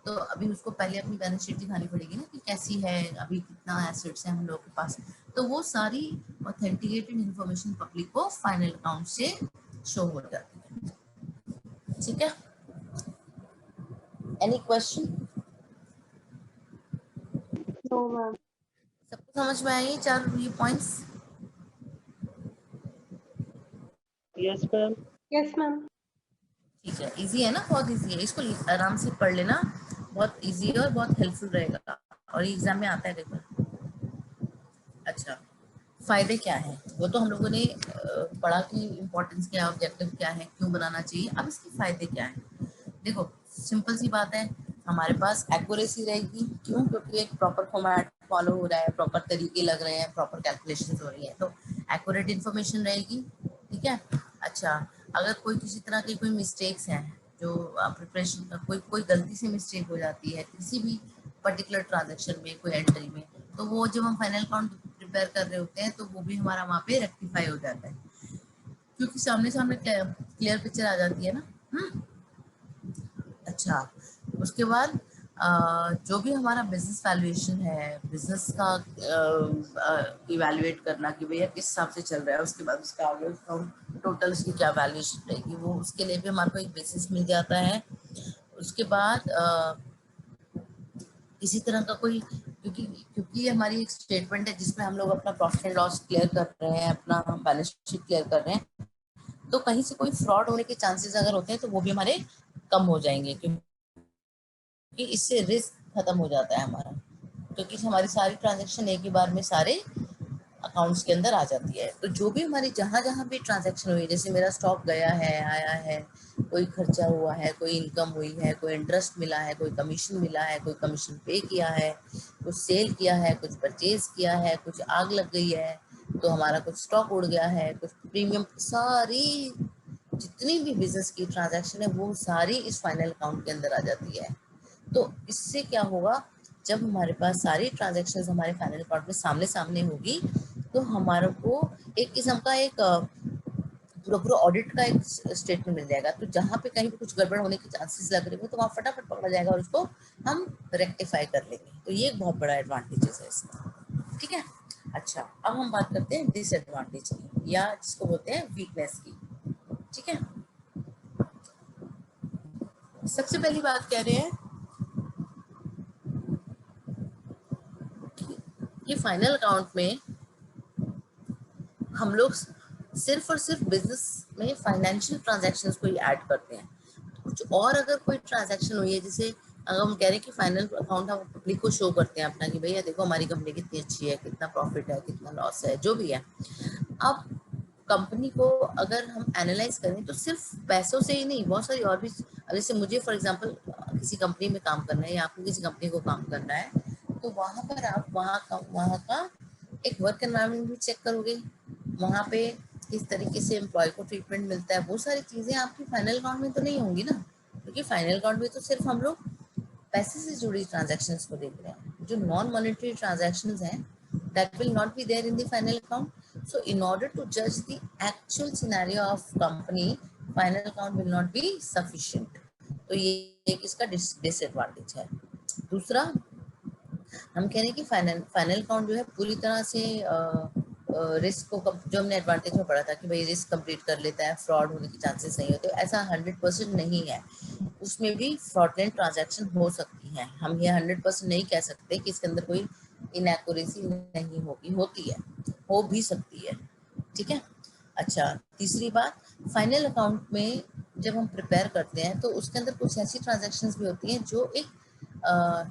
तो अभी उसको पहले अपनी बैलेंस शीट दिखानी पड़ेगी ना कि कैसी है, अभी कितना एसेट्स है हम लोगों के पास। तो वो सारी ऑथेंटिकेटेड इंफॉर्मेशन पब्लिक को फाइनल अकाउंट से शो हो जाती है। ठीक है, एनी क्वेश्चन? No ma'am. सबको समझ में आई चार ये points? Yes ma'am. Yes ma'am. ठीक है, इजी है ना, बहुत इजी है, इसको आराम से पढ़ लेना, बहुत इजी है और बहुत हेल्पफुल रहेगा, और ये एग्जाम में आता है देखो। अच्छा, फायदे क्या है वो तो हम लोगों ने पढ़ा कि इम्पोर्टेंस क्या है, ऑब्जेक्टिव क्या है, क्यों बनाना चाहिए। अब इसके फायदे क्या है, देखो सिंपल सी बात है, हमारे पास एक्यूरेसी रहेगी। क्यों? क्योंकि एक प्रॉपर फॉर्मेट फॉलो हो रहा है, प्रॉपर तरीके लग रहे हैं, प्रॉपर कैलकुलेशन हो रही है, तो एक्यूरेट इन्फॉर्मेशन रहेगी। ठीक है, अच्छा, अगर कोई किसी तरह की कोई मिस्टेक्स हैं, जो प्रिपरेशन का कोई गलती से मिस्टेक हो जाती है किसी भी पर्टिकुलर ट्रांजेक्शन में, कोई एंट्री में, तो वो जब हम फाइनल अकाउंट प्रिपेयर कर रहे होते हैं तो वो भी हमारा वहाँ पे रेक्टिफाई हो जाता है, क्योंकि सामने सामने क्लियर पिक्चर आ जाती है ना। अच्छा, उसके बाद जो भी हमारा बिजनेस वैल्यूएशन है, बिजनेस का इवैल्यूएट करना कि भैया किस हिसाब से चल रहा है, उसके बाद उसका आगे टोटल उसकी क्या वैल्यूएशन रहेगी, वो उसके लिए भी हमारे को एक बेसिस मिल जाता है। उसके बाद इसी तरह का कोई, क्योंकि ये हमारी एक स्टेटमेंट है जिसमें हम लोग अपना प्रॉफिट एंड लॉस क्लियर कर रहे हैं, अपना बैलेंस शीट क्लियर कर रहे हैं, तो कहीं से कोई फ्रॉड होने के चांसेस अगर होते हैं तो वो भी हमारे कम हो जाएंगे, क्योंकि इससे रिस्क खत्म हो जाता है हमारा, क्योंकि हमारी सारी ट्रांजैक्शन एक ही बार में सारे अकाउंट्स के अंदर आ जाती है। तो जो भी हमारी जहाँ जहाँ भी ट्रांजैक्शन हुई, जैसे मेरा स्टॉक गया है, आया है, कोई खर्चा हुआ है, कोई इनकम हुई है, कोई इंटरेस्ट मिला है, कोई कमीशन मिला है, कोई कमीशन पे किया है, कुछ सेल किया है, कुछ परचेज किया है, कुछ आग लग गई है तो हमारा कुछ स्टॉक उड़ गया है, कुछ प्रीमियम, सारी जितनी भी बिजनेस की ट्रांजैक्शन है वो सारी इस फाइनल अकाउंट के अंदर आ जाती है। तो इससे क्या होगा, जब हमारे पास सारी ट्रांजैक्शंस हमारे फाइनल अकाउंट में सामने सामने होगी, तो हमारे को एक किस्म का एक पूरा पूरा ऑडिट का एक स्टेटमेंट मिल जाएगा। तो जहाँ पे कहीं भी कुछ गड़बड़ होने के चांसेस लग रहे हो तो वहाँ फटाफट पकड़ा जाएगा और उसको हम रेक्टिफाई कर लेंगे। तो ये एक बहुत बड़ा एडवांटेजेस है इसका, ठीक है। अच्छा, अब हम बात करते हैं डिसएडवांटेज की, या जिसको बोलते हैं वीकनेस की, ठीक है। सबसे पहली बात कह रहे हैं कि फाइनल अकाउंट में हम लोग सिर्फ और सिर्फ बिजनेस में फाइनेंशियल ट्रांजैक्शंस को ही ऐड करते हैं। कुछ और अगर कोई ट्रांजैक्शन हुई है, जैसे अगर हम कह रहे हैं कि फाइनल अकाउंट हम पब्लिक को शो करते हैं अपना कि भैया देखो हमारी कंपनी कितनी अच्छी है, कितना प्रॉफिट है, कितना लॉस है, जो भी है। अब कंपनी को अगर हम एनालाइज करें तो सिर्फ पैसों से ही नहीं, बहुत सारी और भी, जैसे मुझे फॉर एग्जांपल किसी कंपनी में काम करना है या आपको किसी कंपनी को काम करना है, तो वहाँ पर आप वहाँ का एक वर्क एनवायरनमेंट भी चेक करोगे, वहाँ पे किस तरीके से एम्प्लॉय को ट्रीटमेंट मिलता है, वो सारी चीजें आपकी फाइनल अकाउंट में तो नहीं होंगी ना, क्योंकि फाइनल अकाउंट में तो सिर्फ हम लोग पैसे से जुड़ी ट्रांजैक्शंस को देख रहे हैं। जो नॉन मॉनेटरी ट्रांजैक्शंस हैं that will not be there in the final account. So in order to judge the actual scenario of company, final account will not be sufficient. तो ये एक इसका डिसएडवांटेज है। दूसरा, हम कह रहे हैं कि फाइनल अकाउंट जो है पूरी तरह से रिस्क को, जो हमने एडवांटेज में पढ़ा था कि भाई रिस्क कंप्लीट कर लेता है, फ्रॉड होने के चांसेस नहीं होते, ऐसा 100% नहीं है। उसमें भी फ्रॉडलेंट ट्रांजैक्शन हो सकती हैं। हम ये 100% नहीं कह सकते कि इसके अंदर कोई इनएक्यूरेसी नहीं होगी, होती है, हो भी सकती है, ठीक है। अच्छा, तीसरी बात, फाइनल अकाउंट में जब हम प्रिपेयर करते हैं तो उसके अंदर कुछ ऐसी ट्रांजैक्शंस भी होती हैं जो एक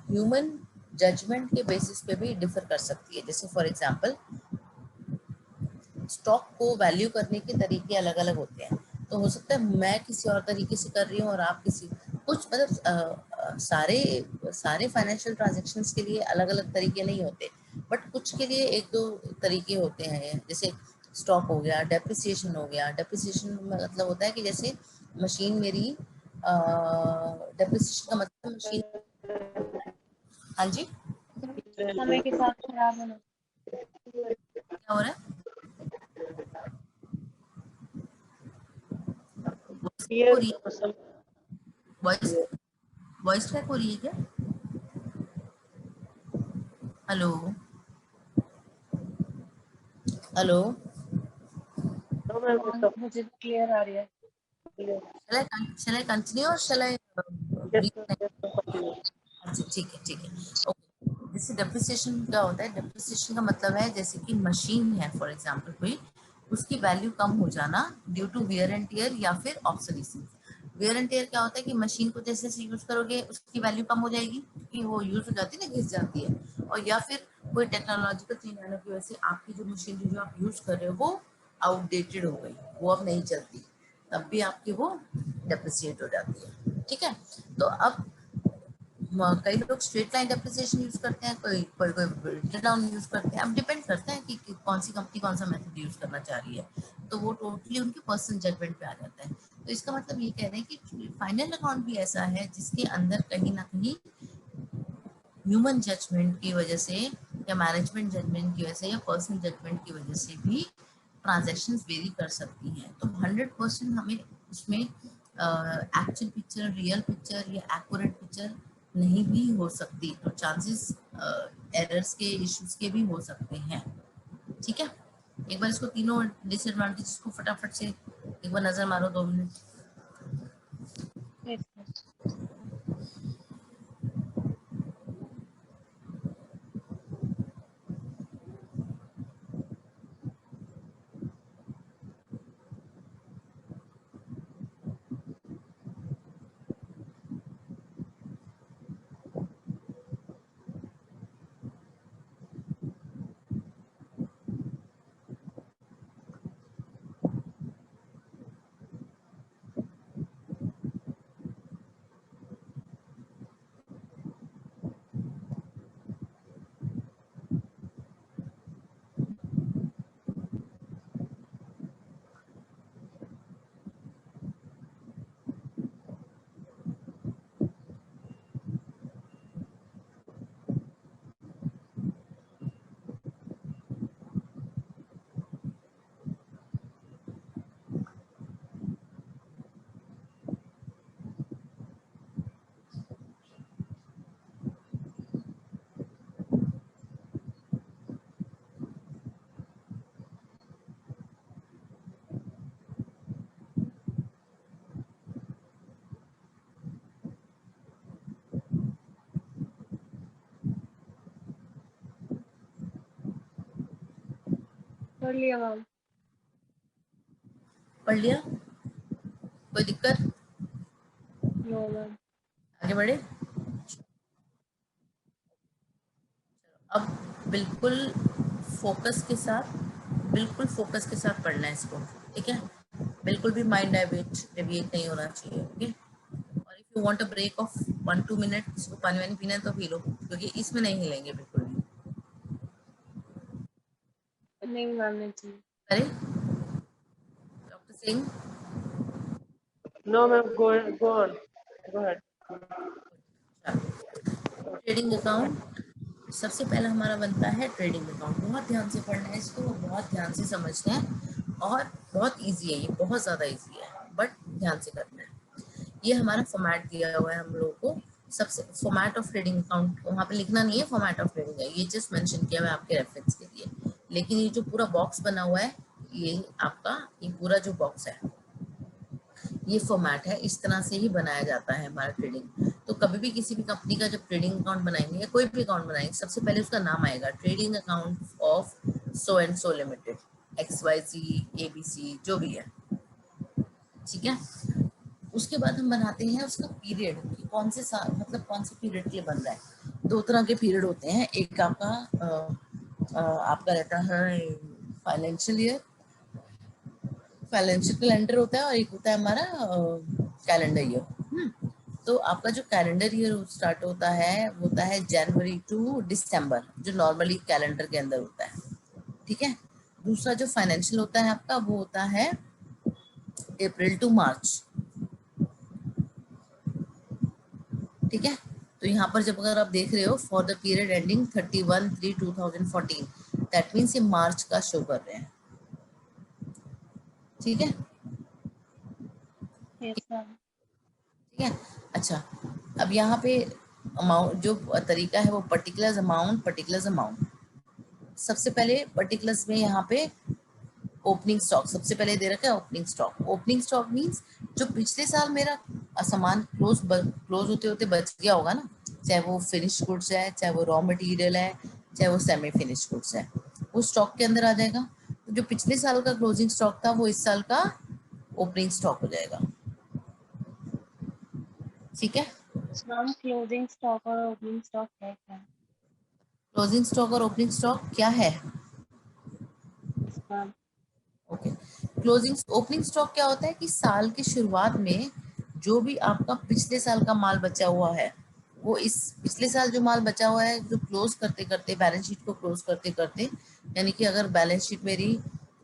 ह्यूमन जजमेंट के बेसिस पे भी डिफर कर सकती है। जैसे फॉर एग्जांपल, स्टॉक को वैल्यू करने के तरीके अलग अलग होते हैं। तो हो सकता है मैं किसी और तरीके से कर रही हूँ और आप किसी, कुछ मतलब सारे फाइनेंशियल ट्रांजैक्शंस के लिए अलग अलग तरीके नहीं होते, बट कुछ के लिए एक दो तरीके होते हैं। जैसे स्टॉक हो गया, डेप्रिसिएशन हो गया। डेप्रिसिएशन मतलब होता है कि जैसे मशीन मेरी, डेप्रिसिएशन का मतलब मशीन, हाँ जी समय के साथ खराब होना। क्या हो रहा है? हो रही है वॉइस, वॉइस ट्रैक हो रही है क्या? हेलो हेलो, मुझे क्लियर आ रही है। shall I continue or shall I अच्छा, ठीक है, ठीक है, ओके। जैसे डेप्रिसिएशन क्या होता है? डेप्रिसिएशन का मतलब है जैसे कि मशीन है फॉर एग्जांपल कोई, उसकी वैल्यू कम हो जाना due to wear and tear या फिर ऑब्सोलीसेंस। वियर एंड टियर क्या होता है कि मशीन को जैसे जैसे यूज करोगे उसकी वैल्यू कम हो जाएगी क्योंकि वो यूज हो जाती है ना, घिस जाती है। और या फिर कोई टेक्नोलॉजिकल चेंज आने की वजह से आपकी जो मशीन जो आप यूज कर रहे हो वो आउटडेटेड हो गई, वो अब नहीं चलती, तब भी आपकी वो डेप्रिसिएट हो जाती है, ठीक है। तो अब कई लोग स्ट्रेट लाइन डेप्रिसिएशन यूज करते हैं, कोई कोई कोई ब्रेक डाउन यूज करते हैं। अब डिपेंड करता है कि कौन सी कंपनी कौन सा मेथड यूज करना चाह रही है, तो वो टोटली उनके पर्सनल जजमेंट पे आ जाता है। तो इसका मतलब ये कह रहे हैं कि फाइनल अकाउंट भी ऐसा है जिसके अंदर कहीं ना कहीं ह्यूमन जजमेंट की वजह से या मैनेजमेंट जजमेंट की वजह से या पर्सनल जजमेंट की वजह से भी ट्रांजैक्शंस वेरी कर सकती हैं। तो 100% हमें उसमें एक्चुअल पिक्चर, रियल पिक्चर या एक्यूरेट पिक्चर नहीं भी हो सकती, तो चांसेस एरर्स के, इश्यूज के भी हो सकते हैं, ठीक है। एक बार इसको तीनों डिसएडवांटेजेस को फटाफट से एक बार नजर मारो, 2 मिनट। कर लिया मैम। पढ़ लिया? कोई दिक्कत? No ma'am. आगे बढ़े। अब बिल्कुल फोकस के साथ, बिल्कुल फोकस के साथ पढ़ना है इसको, ठीक है? बिल्कुल भी माइंड डेविएट नहीं होना चाहिए, ओके? और if you want a break of 1-2 minutes, को पानी वानी पीना है तो पी लो, क्योंकि इसमें नहीं हिलेंगे बिल्कुल भी। नहीं मैम, नहीं चाहिए। अरे doctor Singh, No, ma'am. Go on. Go ahead. Trading account सबसे पहला हमारा बनता है ट्रेडिंग अकाउंट। बहुत ध्यान से पढ़ना है इसको, बहुत ध्यान से समझना है, और बहुत इजी है ये, बहुत ज़्यादा इजी है, बट ध्यान से करना है। ये हमारा फॉर्मेट दिया हुआ है हम लोगों को। सबसे फॉर्मेट ऑफ ट्रेडिंग अकाउंट वहाँ पे लिखना नहीं है, फॉर्मेट ऑफ ट्रेडिंग है, ये जस्ट मेंशन किया हुआ है आपके रेफरेंस के लिए। लेकिन ये जो पूरा बॉक्स बना हुआ है, ये आपका ये पूरा जो बॉक्स है, ये फॉर्मेट है, इस तरह से ही बनाया जाता है हमारा ट्रेडिंग। तो कभी भी किसी भी कंपनी का जब ट्रेडिंग अकाउंट बनाएंगे या कोई भी अकाउंट बनाएंगे, सबसे पहले उसका नाम आएगा trading account of so and so limited, XYZ ABC जो भी है, ठीक है? उसके बाद हम बनाते हैं उसका पीरियड, कि कौन से साल, मतलब कौन से पीरियड के लिए बन रहा है। दो तरह के पीरियड होते हैं, एक आपका रहता है फाइनेंशियल ईयर, फाइनेंशियल कैलेंडर होता है, और एक होता है हमारा कैलेंडर ईयर। तो आपका जो कैलेंडर ईयर स्टार्ट होता है वो होता है जनवरी टू दिसंबर, जो नॉर्मली कैलेंडर के अंदर होता है, ठीक है? दूसरा जो फाइनेंशियल होता है आपका, वो होता है अप्रैल टू मार्च, ठीक है? तो यहाँ पर जब अगर आप देख रहे हो for the period ending 31/3/2014, that means ये मार्च का शो कर रहे हैं, ठीक है? Yes ma'am. ठीक है, अच्छा। अब यहाँ पे अमाउंट जो तरीका है वो पर्टिकुलर्स अमाउंट। सबसे पहले पर्टिकुलर्स में यहाँ पे ओपनिंग स्टॉक सबसे पहले दे रखा है। ओपनिंग स्टॉक मींस जो पिछले साल मेरा सामान क्लोज होते होते बच गया होगा ना, चाहे वो फिनिश गुड्स है, चाहे वो रॉ मटेरियल है, चाहे वो सेमी फिनिश गुड्स है, वो स्टॉक के अंदर आ जाएगा। तो जो पिछले साल का क्लोजिंग स्टॉक था वो इस साल का ओपनिंग स्टॉक हो जाएगा, ठीक है? मैम क्लोजिंग स्टॉक और ओपनिंग स्टॉक है क्या? क्लोजिंग स्टॉक और ओपनिंग स्टॉक क्या है? Yes ma'am. Okay, closing opening stock क्या होता है कि साल की शुरुआत में जो भी आपका पिछले साल का माल बचा हुआ है, वो इस पिछले साल जो माल बचा हुआ है, जो क्लोज करते करते बैलेंस शीट को क्लोज करते करते, यानी कि अगर बैलेंस शीट मेरी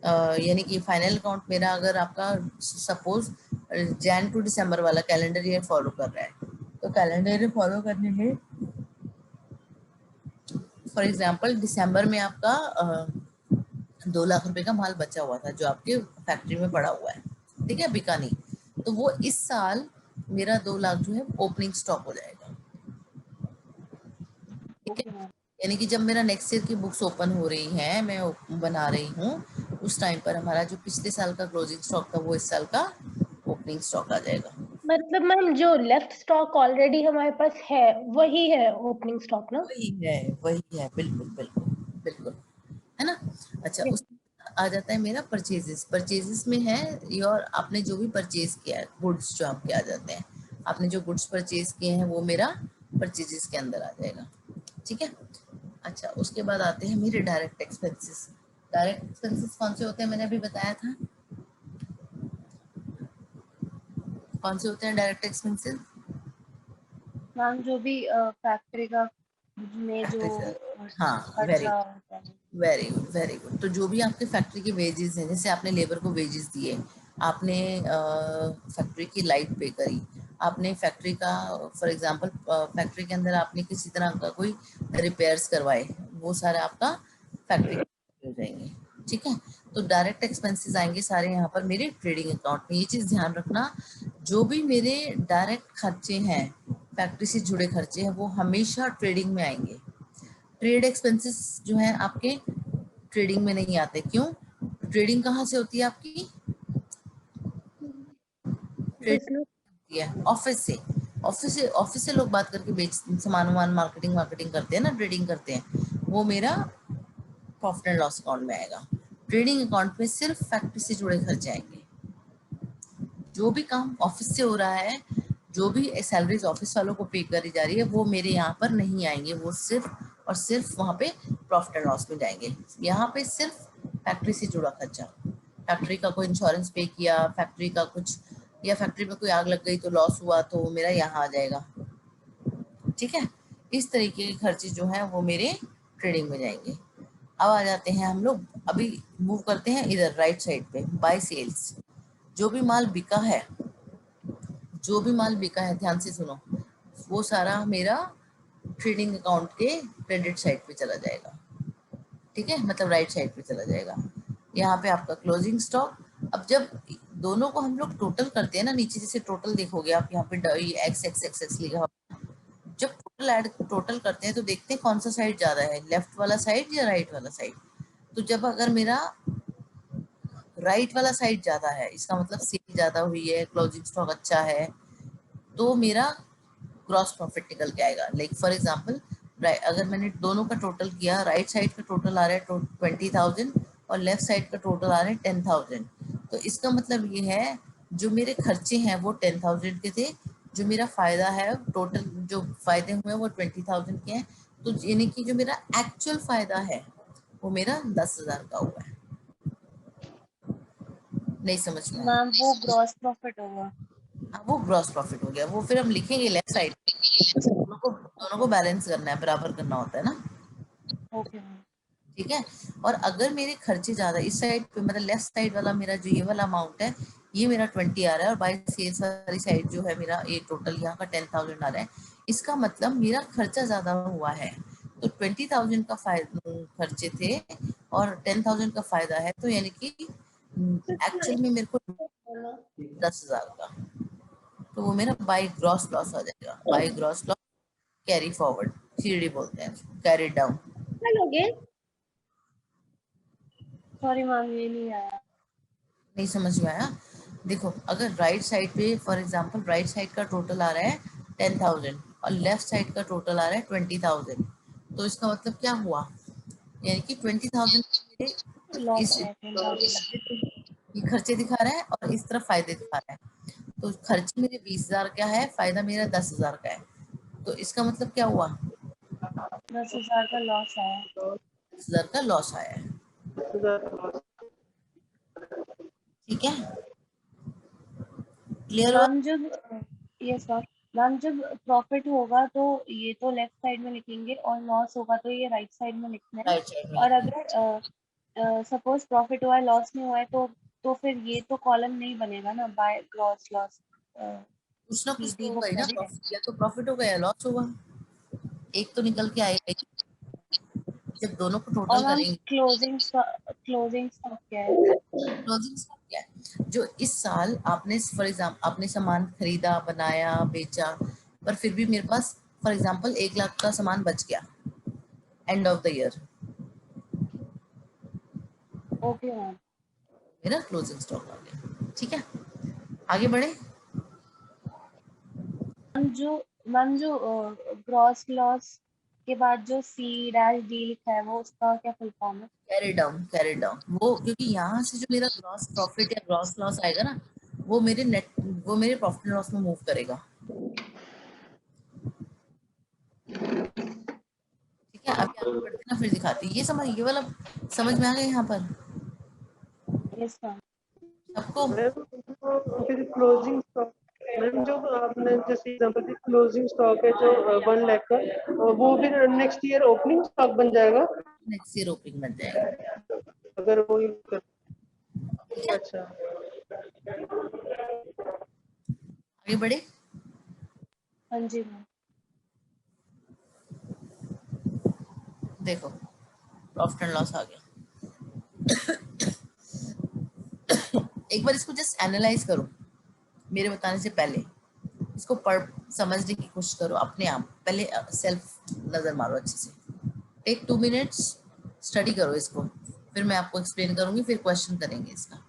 यानी कि फाइनल अकाउंट मेरा अगर आपका सपोज जैन टू दिसंबर वाला कैलेंडर ईयर फॉलो कर रहा है, तो कैलेंडर ईयर फॉलो करने में फॉर एग्जांपल दिसंबर में आपका 2 लाख रुपए का माल बचा हुआ था जो आपके फैक्ट्री में पड़ा हुआ है, ठीक है, बिका नहीं, तो वो इस साल मेरा 2 लाख जो है ओपनिंग स्टॉक हो जाएगा, ठीक ओके है? मैम। यानी कि जब मेरा नेक्स्ट ईयर की बुक्स ओपन हो रही हैं, मैं बना रही हूँ, उस टाइम पर हमारा जो पिछले साल का क्लोजिंग स्टॉक था वो इस साल का ओपनिंग स्टॉक आ जाएगा। मतलब मैम जो लेफ्ट स्टॉक ऑलरेडी हमारे पास है वही है ओपनिंग स्टॉक ना? वही है, बिल्कुल बिल्कुल बिल्कुल, है ना? अच्छा, Yes. उस आ जाता है मेरा परचेजेस में है योर, आपने जो भी परचेज किया है, गुड्स जो आपके आ जाते हैं, आपने जो गुड्स परचेज किए हैं वो मेरा परचेजेस के अंदर आ जाएगा, ठीक है? अच्छा, उसके बाद आते हैं मेरे डायरेक्ट एक्सपेंसेस। डायरेक्ट एक्सपेंसेस कौन से होते हैं, मैंने अभी बताया था, कौन से होते हैं डायरेक्ट एक्सपेंसेस? मैम जो भी फैक्ट्री का में जो हाँ, वेरी खर्चा होता है। Very good very good. तो जो भी आपके फैक्ट्री के वेजेस हैं, जैसे आपने लेबर को वेजेस दिए, आपने फैक्ट्री की लाइट पे करी, आपने फैक्ट्री का फॉर एग्जांपल फैक्ट्री के अंदर आपने किसी तरह का कोई रिपेयर्स करवाए, वो सारा आपका फैक्ट्री हो जाएंगे, ठीक है? तो डायरेक्ट एक्सपेंसेस आएंगे सारे यहाँ पर मेरे ट्रेडिंग अकाउंट में। ये चीज़ ध्यान रखना, जो भी मेरे डायरेक्ट खर्चे हैं, फैक्ट्री से जुड़े खर्चे हैं, वो हमेशा ट्रेडिंग में आएंगे। ट्रेड एक्सपेंसेस जो है आपके ट्रेडिंग में नहीं आते, क्यों? ट्रेडिंग कहाँ से होती है आपकी? Trade business. होती है ऑफिस से लोग बात करके बेच सामान वामान मार्केटिंग करते हैं ना, ट्रेडिंग करते हैं, वो मेरा प्रॉफिट एंड लॉस अकाउंट में आएगा। ट्रेडिंग अकाउंट में सिर्फ फैक्ट्री से जुड़े खर्चे आएंगे। जो भी काम ऑफिस से हो रहा है, जो भी सैलरीज ऑफिस वालों को पे करी जा रही है, वो मेरे यहाँ पर नहीं आएंगे, वो सिर्फ और सिर्फ वहाँ पे प्रॉफिट एंड लॉस में जाएंगे। यहाँ पे सिर्फ फैक्ट्री से जुड़ा खर्चा, फैक्ट्री का कोई इंश्योरेंस पे किया, फैक्ट्री का कुछ, या फैक्ट्री में कोई आग लग गई तो लॉस हुआ तो वो मेरा यहाँ आ जाएगा। ठीक है, इस तरीके के खर्चे जो हैं वो मेरे ट्रेडिंग में जाएंगे। अब आ जाते हैं हम लोग, अभी मूव करते हैं इधर राइट साइड पे, बाय सेल्स। जो भी माल बिका है, जो भी माल बिका है, ध्यान से सुनो, वो सारा मेरा ट्रेडिंग अकाउंट के क्रेडिट साइड पे चला जाएगा। ठीक है, मतलब राइट साइड पे चला जाएगा। यहाँ पे आपका क्लोजिंग स्टॉक। अब जब दोनों को हम लोग टोटल करते हैं ना, नीचे जैसे टोटल देखोगे आप, यहाँ पे एक्स एक्स एक्स एक्स लिखा, जब टोटल करते हैं तो देखते हैं कौन सा साइड ज्यादा है, लेफ्ट वाला साइड या राइट वाला साइड। तो जब अगर मेरा राइट वाला साइड ज्यादा है, इसका मतलब सेल ज्यादा हुई है, क्लोजिंग स्टॉक अच्छा है, तो मेरा ग्रॉस प्रॉफिट निकल के आएगा। लाइक फॉर एग्जांपल, अगर मैंने दोनों का टोटल किया, राइट साइड का टोटल आ रहा है 20,000 और लेफ्ट साइड का टोटल आ रहा है 10,000, तो इसका मतलब ये है जो मेरे खर्चे हैं वो 10,000 के थे, जो मेरा फायदा है, टोटल जो फायदे हुए हैं वो 20,000 के हैं, तो यानी कि जो मेरा एक्चुअल फायदा है वो मेरा 10,000 का हुआ है। नहीं समझ में आया? मैम वो ग्रॉस प्रॉफिट होगा। हाँ, वो ग्रॉस प्रॉफिट हो गया, वो फिर हम लिखेंगे लेफ्ट साइड, दोनों को बैलेंस करना है, बराबर करना होता है ना। Okay ma'am. ठीक है, और अगर मेरे खर्चे ज्यादा इस साइड पे, मतलब लेफ्ट साइड वाला मेरा जो ये वाला अमाउंट है, ये मेरा 20 आ रहा है, और बाई सेल्स वाली साइड जो है मेरा ये टोटल यहाँ का 10,000 आ रहा है, इसका मतलब मेरा खर्चा ज्यादा हुआ है। तो 20,000 का खर्चे थे और 10,000 का फायदा है, तो यानी कि एक्चुअल में मेरे को 10,000 का, तो वो मेरा बाई ग्रॉस लॉस आ जाएगा। By gross loss carry forward, CD बोलते हैं, कैरी डाउन। लोगे सॉरी मैम, ये नहीं आया। नहीं समझ में आया? देखो, अगर राइट साइड पे फॉर एग्जांपल राइट साइड का टोटल आ रहा है 10,000 और लेफ्ट साइड का टोटल आ रहा है 20,000, तो इसका मतलब क्या हुआ, यानी कि 20,000 मेरे लॉस इस है 10,000। ये खर्चे दिखा रहा है और इस तरफ फायदे दिखा रहा है, तो खर्चे मेरे 20,000 का है, फायदा मेरा 10,000 का है, तो इसका मतलब क्या हुआ, 10,000 का लॉस आया। 10,000 का लॉस आया है। ठीक है, क्लियर हुआ? मैम जब यस मैम, मैम जब प्रॉफिट होगा तो ये तो लेफ्ट साइड में लिखेंगे और लॉस होगा तो ये राइट साइड में लिखना है। राइट साइड में और लिखना है। अगर सपोज प्रॉफिट हुआ है लॉस नहीं हुआ है तो फिर ये तो कॉलम नहीं बनेगा ना, बाय ग्रॉस लॉस। कुछ ना कुछ तो सीधी वो होगा ही ना, क्रेडिट है। या तो प्रॉफिट होगा या लॉस होगा, एक तो निकल के आएगा ही। जब दोनों को और टोटल मैम करेंगे, क्लोजिंग स्टॉक क्या है? क्लोजिंग स्टॉक क्या है, जो इस साल आपने फॉर एग्जाम्पल आपने सामान खरीदा, बनाया, बेचा, पर फिर भी मेरे पास फॉर एग्जाम्पल 1 लाख का सामान बच गया end of the year, okay ma'am. मेरा क्लोजिंग स्टॉक आ गया। ठीक है, आगे बढ़े। मैम जो ग्रॉस लॉस के बाद जो सी डैश डी लिखा है वो उसका क्या फुल फॉर्म है? कैरी डाउन, कैरी डाउन, वो क्योंकि यहाँ से जो मेरा ग्रॉस प्रॉफिट या ग्रॉस लॉस आएगा ना, वो मेरे नेट, वो मेरे प्रॉफिट लॉस में मूव करेगा। ठीक है, अभी आगे बढ़ते ना, फिर दिखाती ये समझ, ये वाला समझ में आ गया यहाँ पर यस मैम। सबको? मैम फिर क्लोजिंग स्टॉक, मैम जो आपने जैसे एग्जांपल दी क्लोजिंग स्टॉक है जो 1 लाख का, वो फिर नेक्स्ट ईयर ओपनिंग स्टॉक बन जाएगा नेक्स्ट ईयर ओपनिंग बन जाएगा। अगर वो ठीक है, अच्छा। आगे बढ़े। हाँ जी मैम। देखो, प्रॉफिट एंड लॉस आ गया। एक बार इसको जस्ट एनालाइज करो, मेरे बताने से पहले इसको पढ़ समझने की कोशिश करो अपने आप, पहले सेल्फ नजर मारो अच्छे से, टेक 2 मिनट्स, स्टडी करो इसको, फिर मैं आपको एक्सप्लेन करूंगी, फिर क्वेश्चन करेंगे इसका।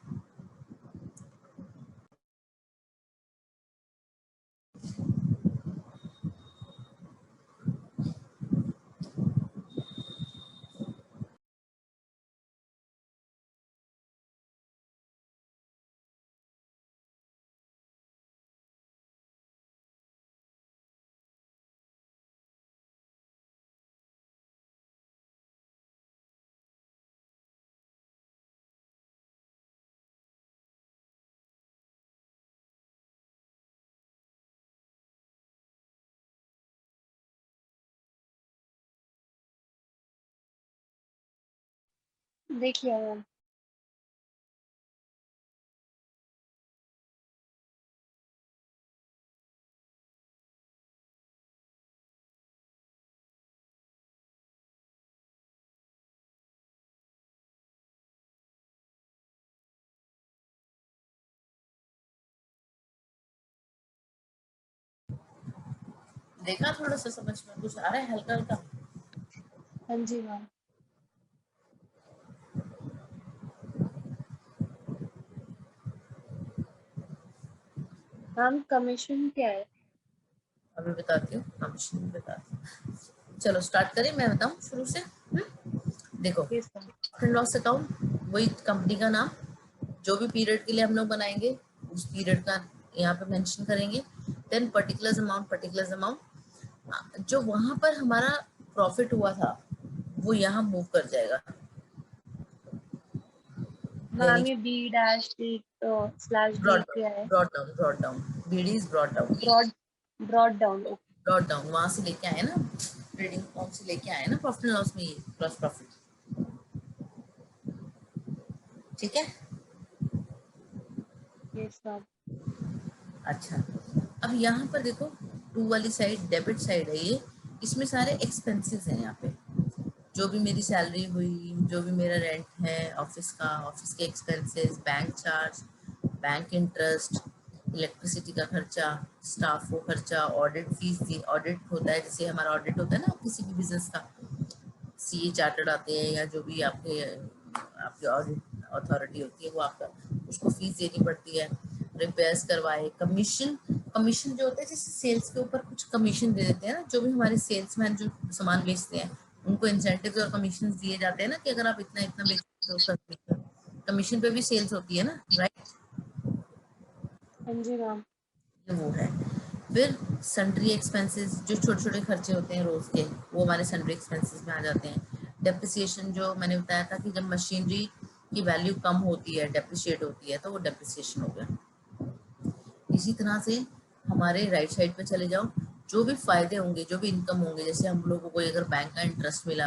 देख लिया मैम। देखा थोड़ा सा समझ में कुछ आ रहा है हल्का हल्का? हाँ जी मैम। मैम कमीशन क्या है? अभी बताती हूँ, कमीशन भी बताती हूँ। चलो स्टार्ट करें, मैं बताऊँ शुरू से। देखो, yes ma'am. Profit and loss account वही कंपनी का नाम, जो भी पीरियड के लिए हम लोग बनाएंगे उस पीरियड का यहाँ पे मेंशन करेंगे। देन पर्टिकुलर अमाउंट जो वहां पर हमारा प्रॉफिट हुआ था वो यहाँ मूव कर जाएगा, यानी मैम ये B dash D slash D broad क्या है? Broad down, BD is broad down, broad down. Okay. Broad down वहां से लेके आए ना, ट्रेडिंग फॉर्म से लेके आए ना प्रॉफिट एंड लॉस में, ये ग्रॉस प्रॉफिट। ठीक है, यस मैम। अच्छा। अब यहाँ पर देखो, टू वाली साइड डेबिट साइड है ये, इसमें सारे एक्सपेंसेस हैं यहाँ पे। जो भी मेरी सैलरी हुई, जो भी मेरा रेंट है ऑफिस का, ऑफिस के expenses, bank charge, bank interest, electricity का खर्चा, स्टाफ को खर्चा, ऑडिट फीस, ऑडिट होता है जैसे हमारा ऑडिट होता है ना किसी भी बिजनेस का, सीए चार्टर्ड आते हैं या जो भी आपके आपकी ऑडिट अथॉरिटी होती है वो आपका, उसको फीस देनी पड़ती है। रिपेयर्स करवाए, कमीशन जो होता है जैसे सेल्स के ऊपर कुछ कमीशन दे देते हैं ना, जो भी हमारे सेल्समैन जो सामान बेचते हैं उनको इंसेंटिव और कमीशन दिए जाते हैं ना, कि अगर आप इतना इतना बेचते हो उसका कमीशन पे भी सेल्स होती है ना, राइट? हाँ जी मैम। ये वो है। फिर सन्ड्री एक्सपेंसेस, जो छोटे छोटे खर्चे होते हैं रोज के, वो हमारे सन्ड्री एक्सपेंसेस में आ जाते हैं। डेप्रिसिएशन, जो मैंने बताया था कि जब मशीनरी की वैल्यू कम होती है, डेप्रिशिएट होती है, तो वो डेप्रिसिएशन हो गया। इसी तरह से हमारे राइट साइड पे चले जाओ, जो भी फायदे होंगे, जो भी इनकम होंगे, जैसे हम लोगों को अगर बैंक का इंटरेस्ट मिला,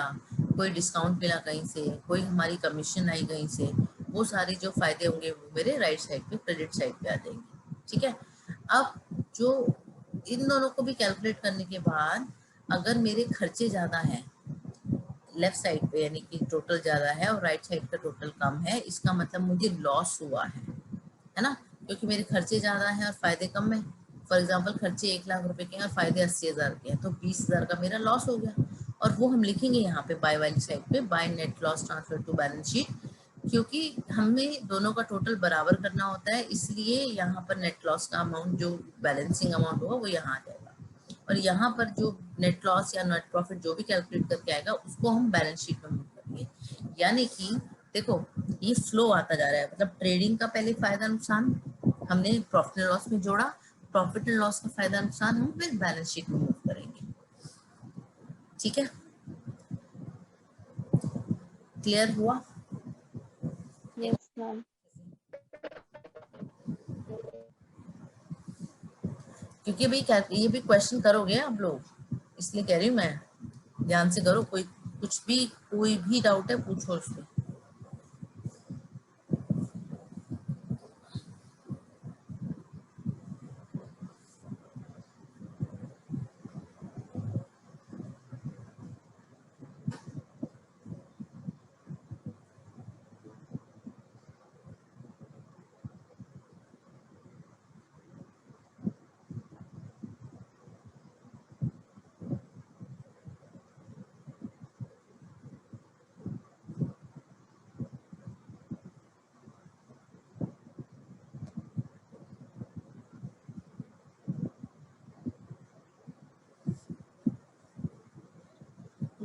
कोई डिस्काउंट मिला कहीं से, कोई हमारी कमीशन आई कहीं से, वो सारे जो फायदे होंगे वो मेरे राइट साइड पे, क्रेडिट साइड पे आ जाएंगे। ठीक है, अब जो इन दोनों को भी कैलकुलेट करने के बाद अगर मेरे खर्चे ज्यादा हैं लेफ्ट साइड पे, यानी कि टोटल ज्यादा है और राइट साइड का टोटल कम है, इसका मतलब मुझे लॉस हुआ है ना, क्योंकि मेरे खर्चे ज्यादा हैं और फायदे कम है। फॉर एग्जाम्पल खर्चे 1 लाख रुपए के हैं और फायदे 80,000 के हैं, तो 20,000 का मेरा लॉस हो गया। और वो हम लिखेंगे यहाँ पे बाय वाली साइड पे, by net loss transfer to balance sheet, क्योंकि हमें दोनों का टोटल बराबर करना होता है, इसलिए यहाँ पर नेट लॉस का अमाउंट जो बैलेंसिंग अमाउंट होगा वो यहाँ आ जाएगा, और यहाँ पर जो नेट लॉस या नेट प्रॉफिट जो भी कैलकुलेट करके आएगा उसको हम बैलेंस शीट में मूव करेंगे। यानी कि देखो, ये फ्लो आता जा रहा है, मतलब ट्रेडिंग का पहले फायदा नुकसान हमने प्रॉफिट एंड लॉस में जोड़ा, प्रॉफिट एंड लॉस का फायदा नुकसान हम फिर बैलेंस शीट में मूव करेंगे। ठीक है, क्लियर हुआ? Yes ma'am. क्योंकि भाई ये भी क्वेश्चन करोगे आप लोग, इसलिए कह रही हूँ मैं, ध्यान से करो, कोई भी डाउट है पूछो उससे।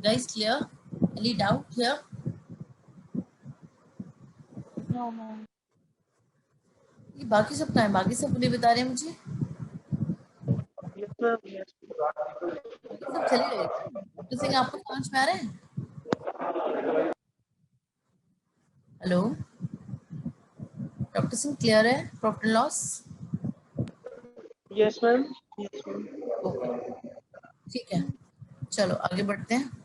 Guys, clear? Any doubt here? No ma'am. ये बाकी सब कहाँ है? बाकी सब नहीं बता रहे मुझे, Yes, ma'am. Yes. बाकी सब चले गए क्या? डॉक्टर सिंह आपको समझ में आ रहा है? हेलो डॉक्टर सिंह, क्लियर है profit and loss? Yes, ma'am. Yes, ma'am. Okay, ठीक है, चलो आगे बढ़ते हैं।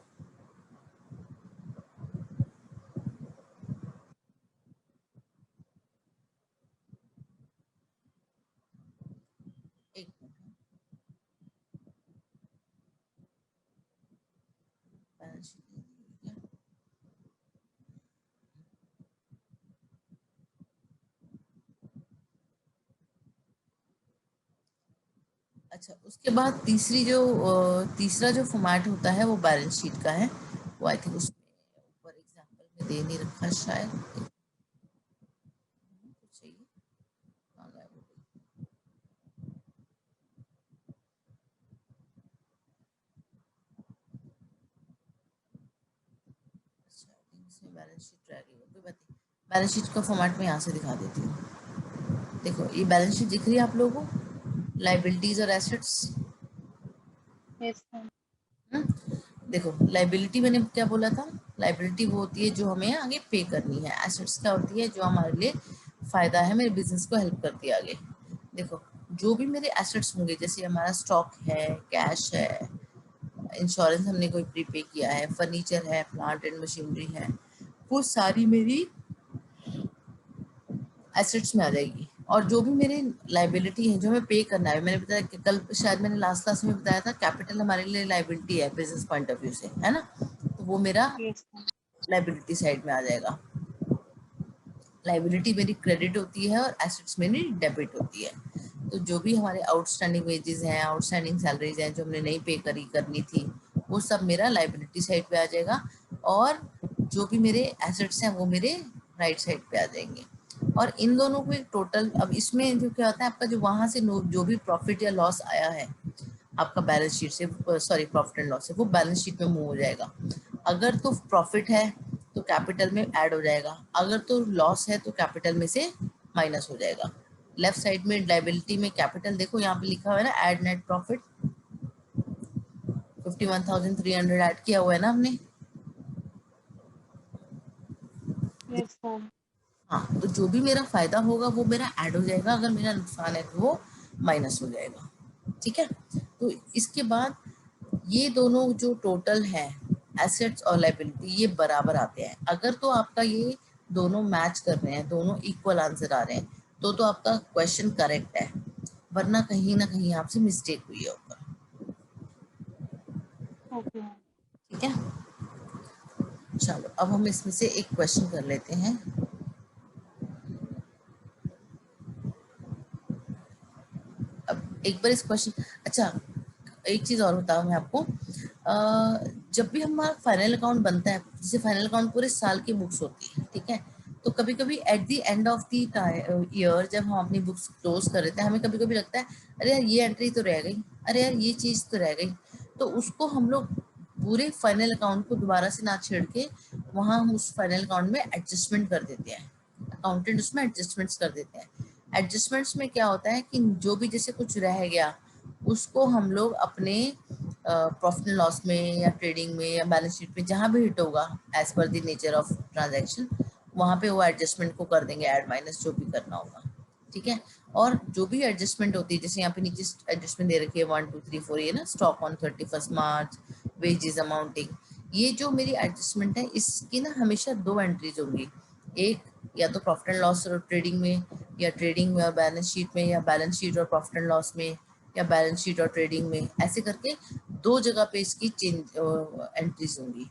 अच्छा, उसके बाद तीसरा जो फॉर्मेट होता है वो बैलेंस शीट का है। वो आई थिंक उसमें ऊपर एग्जांपल में दे नहीं रखा शायद, कुछ चाहिए। हाँ, अच्छा, इसमें बैलेंस शीट रह गई, कोई बात नहीं। बैलेंस शीट का फॉर्मेट मैं यहाँ से दिखा देती हूँ। देखो ये बैलेंस शीट दिख रही है आप लोगों को, लाइबिलिटीज और एसेट्स। Yes ma'am. देखो लाइबिलिटी मैंने क्या बोला था, लाइबिलिटी वो होती है जो हमें आगे पे करनी है। एसेट्स क्या होती है, जो हमारे लिए फायदा है, मेरे बिजनेस को हेल्प करती है आगे। देखो जो भी मेरे एसेट्स होंगे, जैसे हमारा स्टॉक है, कैश है, इंश्योरेंस हमने कोई प्रीपे किया है, फर्नीचर है, प्लांट एंड मशीनरी है, वो सारी मेरी एसेट्स में आ जाएगी। और जो भी मेरे लाइबिलिटी है, जो हमें पे करना है, मैंने बताया कि कल शायद मैंने लास्ट क्लास में बताया था, कैपिटल हमारे लिए लाइबिलिटी है बिजनेस पॉइंट ऑफ व्यू से, है ना। तो वो मेरा यस मैम। लाइबिलिटी साइड में आ जाएगा। लाइबिलिटी मेरी क्रेडिट होती है और एसेट्स मेरी डेबिट होती है। तो जो भी हमारे आउटस्टैंडिंग वेजेस हैं, आउटस्टैंडिंग सैलरीज हैं, जो हमने नहीं पे करनी थी, वो सब मेरा लाइबिलिटी साइड पे आ जाएगा। और जो भी मेरे एसेट्स हैं वो मेरे राइट साइड पे आ जाएंगे। और इन दोनों को एक टोटल, अब इसमें जो क्या होता है, आपका जो वहां से जो भी प्रॉफिट या लॉस आया है आपका बैलेंस शीट से, सॉरी प्रॉफिट एंड लॉस से, वो बैलेंस शीट में मूव हो जाएगा। अगर तो प्रॉफिट है तो कैपिटल में ऐड हो जाएगा, अगर तो लॉस है तो कैपिटल में से माइनस हो जाएगा। लेफ्ट साइड में लायबिलिटी में कैपिटल, देखो यहाँ पे लिखा हुआ है ना, ऐड नेट प्रॉफिट 51,300 ऐड किया हुआ है ना हमने। Yes ma'am. हाँ, तो जो भी मेरा फायदा होगा वो मेरा ऐड हो जाएगा, अगर मेरा नुकसान है तो वो माइनस हो जाएगा। ठीक है, तो इसके बाद ये दोनों जो टोटल है, एसेट्स और लायबिलिटी, ये बराबर आते हैं। अगर तो आपका ये दोनों मैच कर रहे हैं, दोनों इक्वल आंसर आ रहे हैं, तो आपका क्वेश्चन करेक्ट है, वरना कहीं ना कहीं आपसे मिस्टेक हुई है ऊपर। Okay ma'am. ठीक है, चलो अब हम इसमें से एक क्वेश्चन कर लेते हैं। अब एक बार इस क्वेश्चन, अच्छा एक चीज और बताऊं मैं आपको, जब भी हमारा फाइनल अकाउंट बनता है, जैसे फाइनल अकाउंट पूरे साल की बुक्स होती है, ठीक है, तो कभी कभी eight the end of the year जब हम अपनी बुक्स क्लोज कर देते हैं, हमें कभी कभी लगता है अरे यार ये एंट्री तो रह गई, अरे यार ये चीज तो रह गई। तो उसको हम लोग पूरे फाइनल अकाउंट को दोबारा से ना छेड़ के, वहां हम उस फाइनल अकाउंट में एडजस्टमेंट कर देते हैं, अकाउंटेंट उसमें एडजस्टमेंट्स कर देते हैं। एडजस्टमेंट्स में क्या होता है कि जो भी जैसे कुछ रह गया, उसको हम लोग अपने प्रॉफिट एंड लॉस में या ट्रेडिंग में या बैलेंस शीट में जहां भी हिट होगा as per the nature of transaction, वहां पे वो एडजस्टमेंट को कर देंगे, ऐड माइनस जो भी करना होगा। ठीक है, और जो भी एडजस्टमेंट होती है, जैसे यहाँ पे नीचे एडजस्टमेंट दे रखी है 1 2 3 4, ये ना, stock on 31 March, wages amounting, ये जो मेरी एडजस्टमेंट है, इसकी ना हमेशा दो एंट्रीज होंगी। एक या तो प्रॉफिट एंड लॉस और ट्रेडिंग में, या ट्रेडिंग में और बैलेंस शीट में, या बैलेंस शीट और प्रॉफिट एंड लॉस में, या बैलेंस शीट और ट्रेडिंग में, ऐसे करके दो जगह पे इसकी चेंज एंट्रीज होंगी,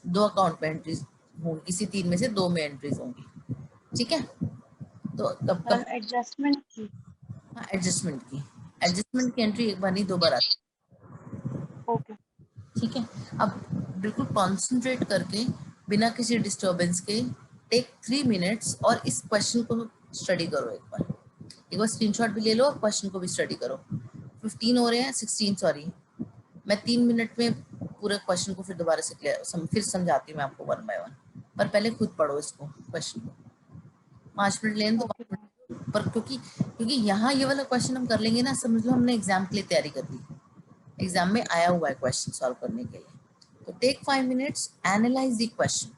दो अकाउंट में एंट्रीज होंगी, किसी तीन में से दो में एंट्रीज होंगी। ठीक है, तो कब मैम कब, एडजस्टमेंट की। हाँ एडजस्टमेंट की एंट्री एक बार नहीं, दो बार आती ओके। है। ठीक है, अब बिल्कुल कॉन्सेंट्रेट करके, बिना किसी डिस्टर्बेंस के, टेक 3 मिनट्स और इस क्वेश्चन को स्टडी करो एक बार स्क्रीनशॉट भी ले लो और क्वेश्चन को भी स्टडी करो। 15 हो रहे हैं, 16 सॉरी। मैं 3 मिनट में पूरे क्वेश्चन को फिर दोबारा से फिर समझाती हूँ मैं आपको वन बाय वन, पर पहले खुद पढ़ो इसको, क्वेश्चन को। 5 मिनट लेने तो ओके 5 मैम। मिनट, पर क्योंकि क्योंकि यहाँ ये वाला क्वेश्चन हम कर लेंगे ना, समझ लो हमने एग्जाम के लिए तैयारी कर ली, एग्जाम में आया हुआ है क्वेश्चन सॉल्व करने के लिए। तो take 5 minutes, analyse the question.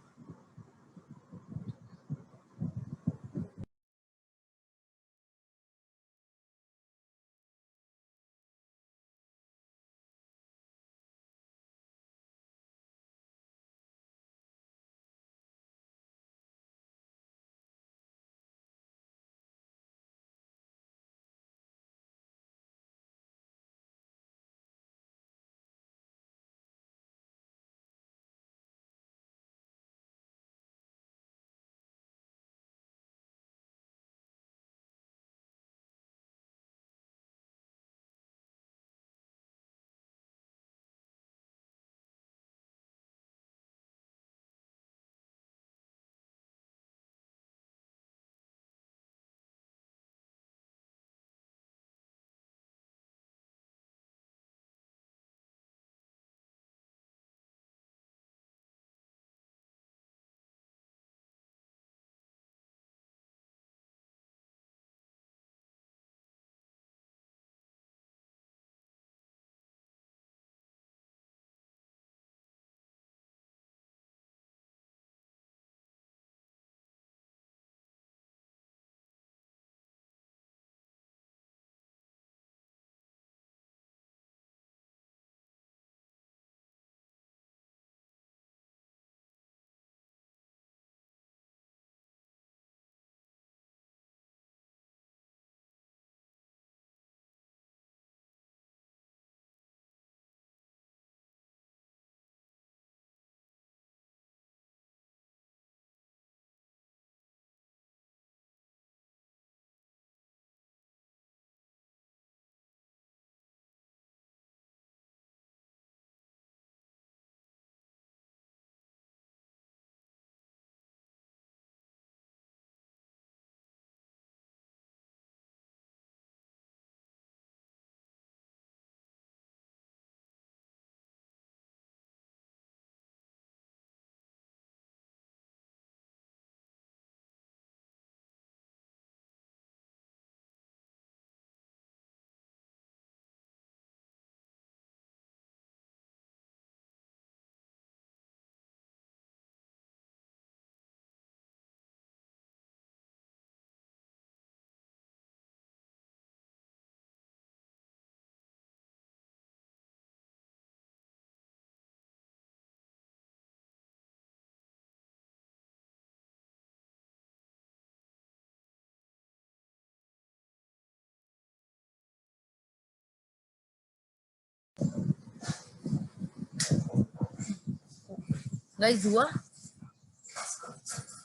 Guys हुआ?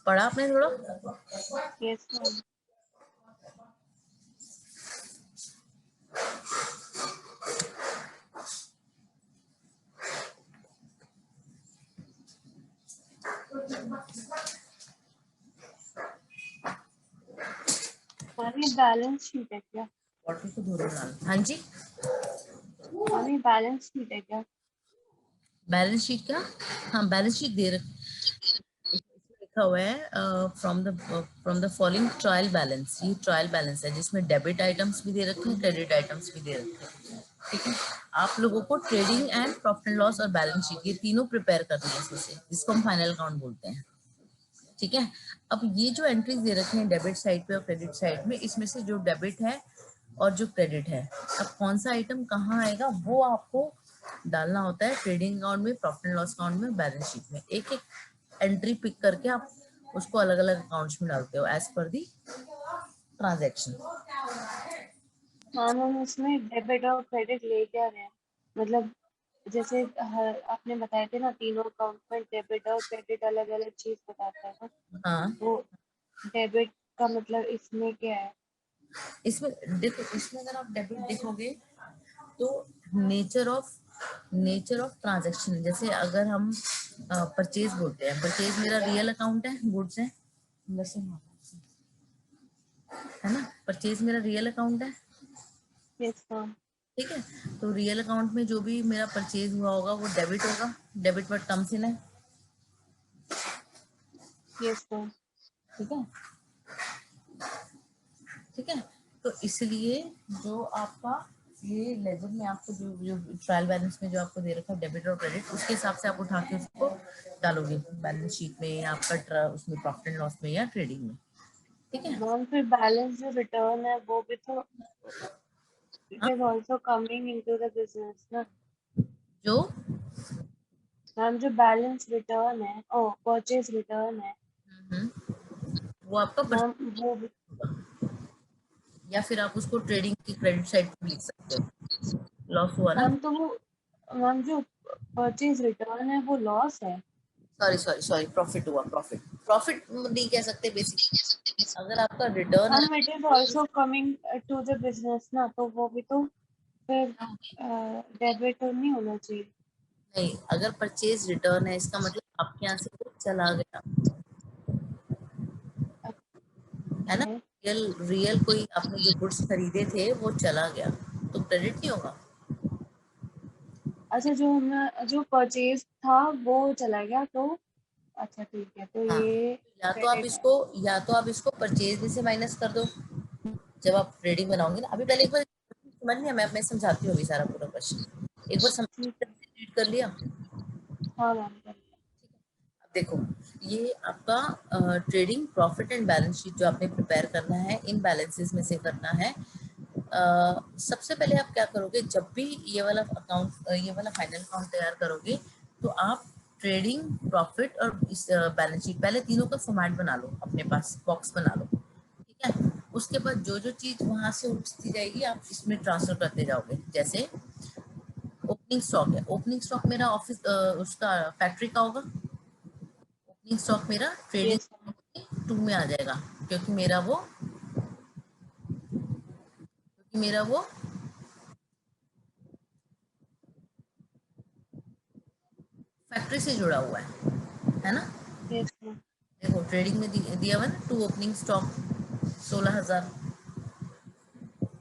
पढ़ा आपने थोड़ा? Yes ma'am. हमारी बैलेंस शीट है क्या? वाटर को धो डाल। हाँ जी, हमारी बैलेंस शीट है क्या? बैलेंस शीट क्या? हाँ बैलेंस शीट दे रखी, लिखा हुआ है from the following trial balance. ये ट्रायल बैलेंस है जिसमें डेबिट आइटम्स भी दे रखे हैं, क्रेडिट आइटम्स भी दे रखे हैं। ठीक है, आप लोगों को trading and profit and loss और बैलेंस शीट ये तीनों प्रिपेयर करनी है इसमें से, जिसको हम फाइनल अकाउंट बोलते हैं। ठीक है, अब ये जो एंट्रीज दे रखे हैं डेबिट साइड पे और क्रेडिट साइड में, इसमें से जो डेबिट है और जो क्रेडिट है, अब कौन सा आइटम कहाँ आएगा वो आपको डालना होता है ट्रेडिंग अकाउंट में, प्रॉफिट एंड लॉस अकाउंट में, बैलेंस शीट में। एक एक एंट्री पिक करके आप उसको अलग अलग अकाउंट्स में डालते हो एज पर दी ट्रांजैक्शन। हाँ मैम, उसमें डेबिट और क्रेडिट ले क्या रहे हैं? मतलब जैसे आपने बताए थे ना, तीनों अकाउंट में डेबिट और क्रेडिट अलग अलग चीज बताता है ना, हाँ, तो डेबिट का मतलब इसमें क्या है? इसमें देखो, इसमें अगर आप डेबिट देखोगे तो नेचर ऑफ ट्रांजैक्शन, जैसे अगर हम परचेज बोलते हैं, परचेज मेरा रियल अकाउंट है, गुड्स है वैसे, है ना, परचेज मेरा रियल अकाउंट है। Yes ma'am. ठीक है, तो रियल अकाउंट में जो भी मेरा परचेज हुआ होगा वो डेबिट होगा, डेबिट बट कम्स इन है। Yes ma'am. ठीक है, ठीक है, तो इसलिए जो आपका ये लेजर में आपको जो ट्रायल बैलेंस में जो आपको दे रखा है डेबिट और क्रेडिट, उसके हिसाब से आप उठा के उसको डालोगे बैलेंस शीट में, या आपका उसमें प्रॉफिट एंड लॉस में या ट्रेडिंग में। ठीक है, मैम फिर बैलेंस जो रिटर्न है वो भी तो, it is also coming into the business ना। जो मैम जो बैलेंस रिटर्न है, ओ परचेज रिटर्न है वो आपका मैम, वो भी, या फिर आप उसको ट्रेडिंग की क्रेडिट साइड पे लिख सकते हो, लॉस हुआ ना। मैम तो वो, मैम जो परचेज रिटर्न है वो लॉस है। सॉरी प्रॉफिट हुआ, प्रॉफिट प्रॉफिट नहीं कह सकते बेसिकली, अगर आपका रिटर्न है। Ma'am it is also coming to the business ना, तो वो भी तो फिर डेबिट नहीं होना चाहिए? नहीं, अगर परचेज रिटर्न है इसका मतलब आपके यहाँ से वो चला गया, है ना। ओके। रियल कोई आपने जो गुड्स खरीदे थे वो चला गया तो क्रेडिट नहीं होगा। अच्छा, जो हमने जो परचेज था वो चला गया तो, अच्छा ठीक है, तो हाँ, ये क्रेडिट है। या तो आप इसको परचेज में से माइनस कर दो जब आप ट्रेडिंग बनाओगे ना। अभी पहले एक बार समझ लिया, मैं समझाती हूँ अभी सारा पूरा क्वेश्चन, एक बार समझ ठीक है। रीड कर लिया। हाँ मैम। अब देखो, ये आपका trading profit and balance sheet जो आपने प्रिपेयर करना है, इन बैलेंसेस में से करना है। सबसे पहले आप क्या करोगे, जब भी ये वाला अकाउंट, ये वाला फाइनल अकाउंट तैयार करोगे, तो आप ट्रेडिंग प्रॉफिट और इस बैलेंस शीट, पहले तीनों का फॉर्मेट बना लो, अपने पास बॉक्स बना लो। ठीक है, उसके बाद जो जो चीज वहां से उठती जाएगी आप इसमें ट्रांसफर करते जाओगे। जैसे ओपनिंग स्टॉक है, ओपनिंग स्टॉक मेरा ऑफिस उसका फैक्ट्री का होगा, ओपनिंग स्टॉक मेरा यस ट्रेडिंग मैम। 2 में आ जाएगा, क्योंकि मेरा वो फैक्ट्री से जुड़ा हुआ है ना। Yes ma'am. देखो ट्रेडिंग में दिया हुआ ना, to opening stock 16,000।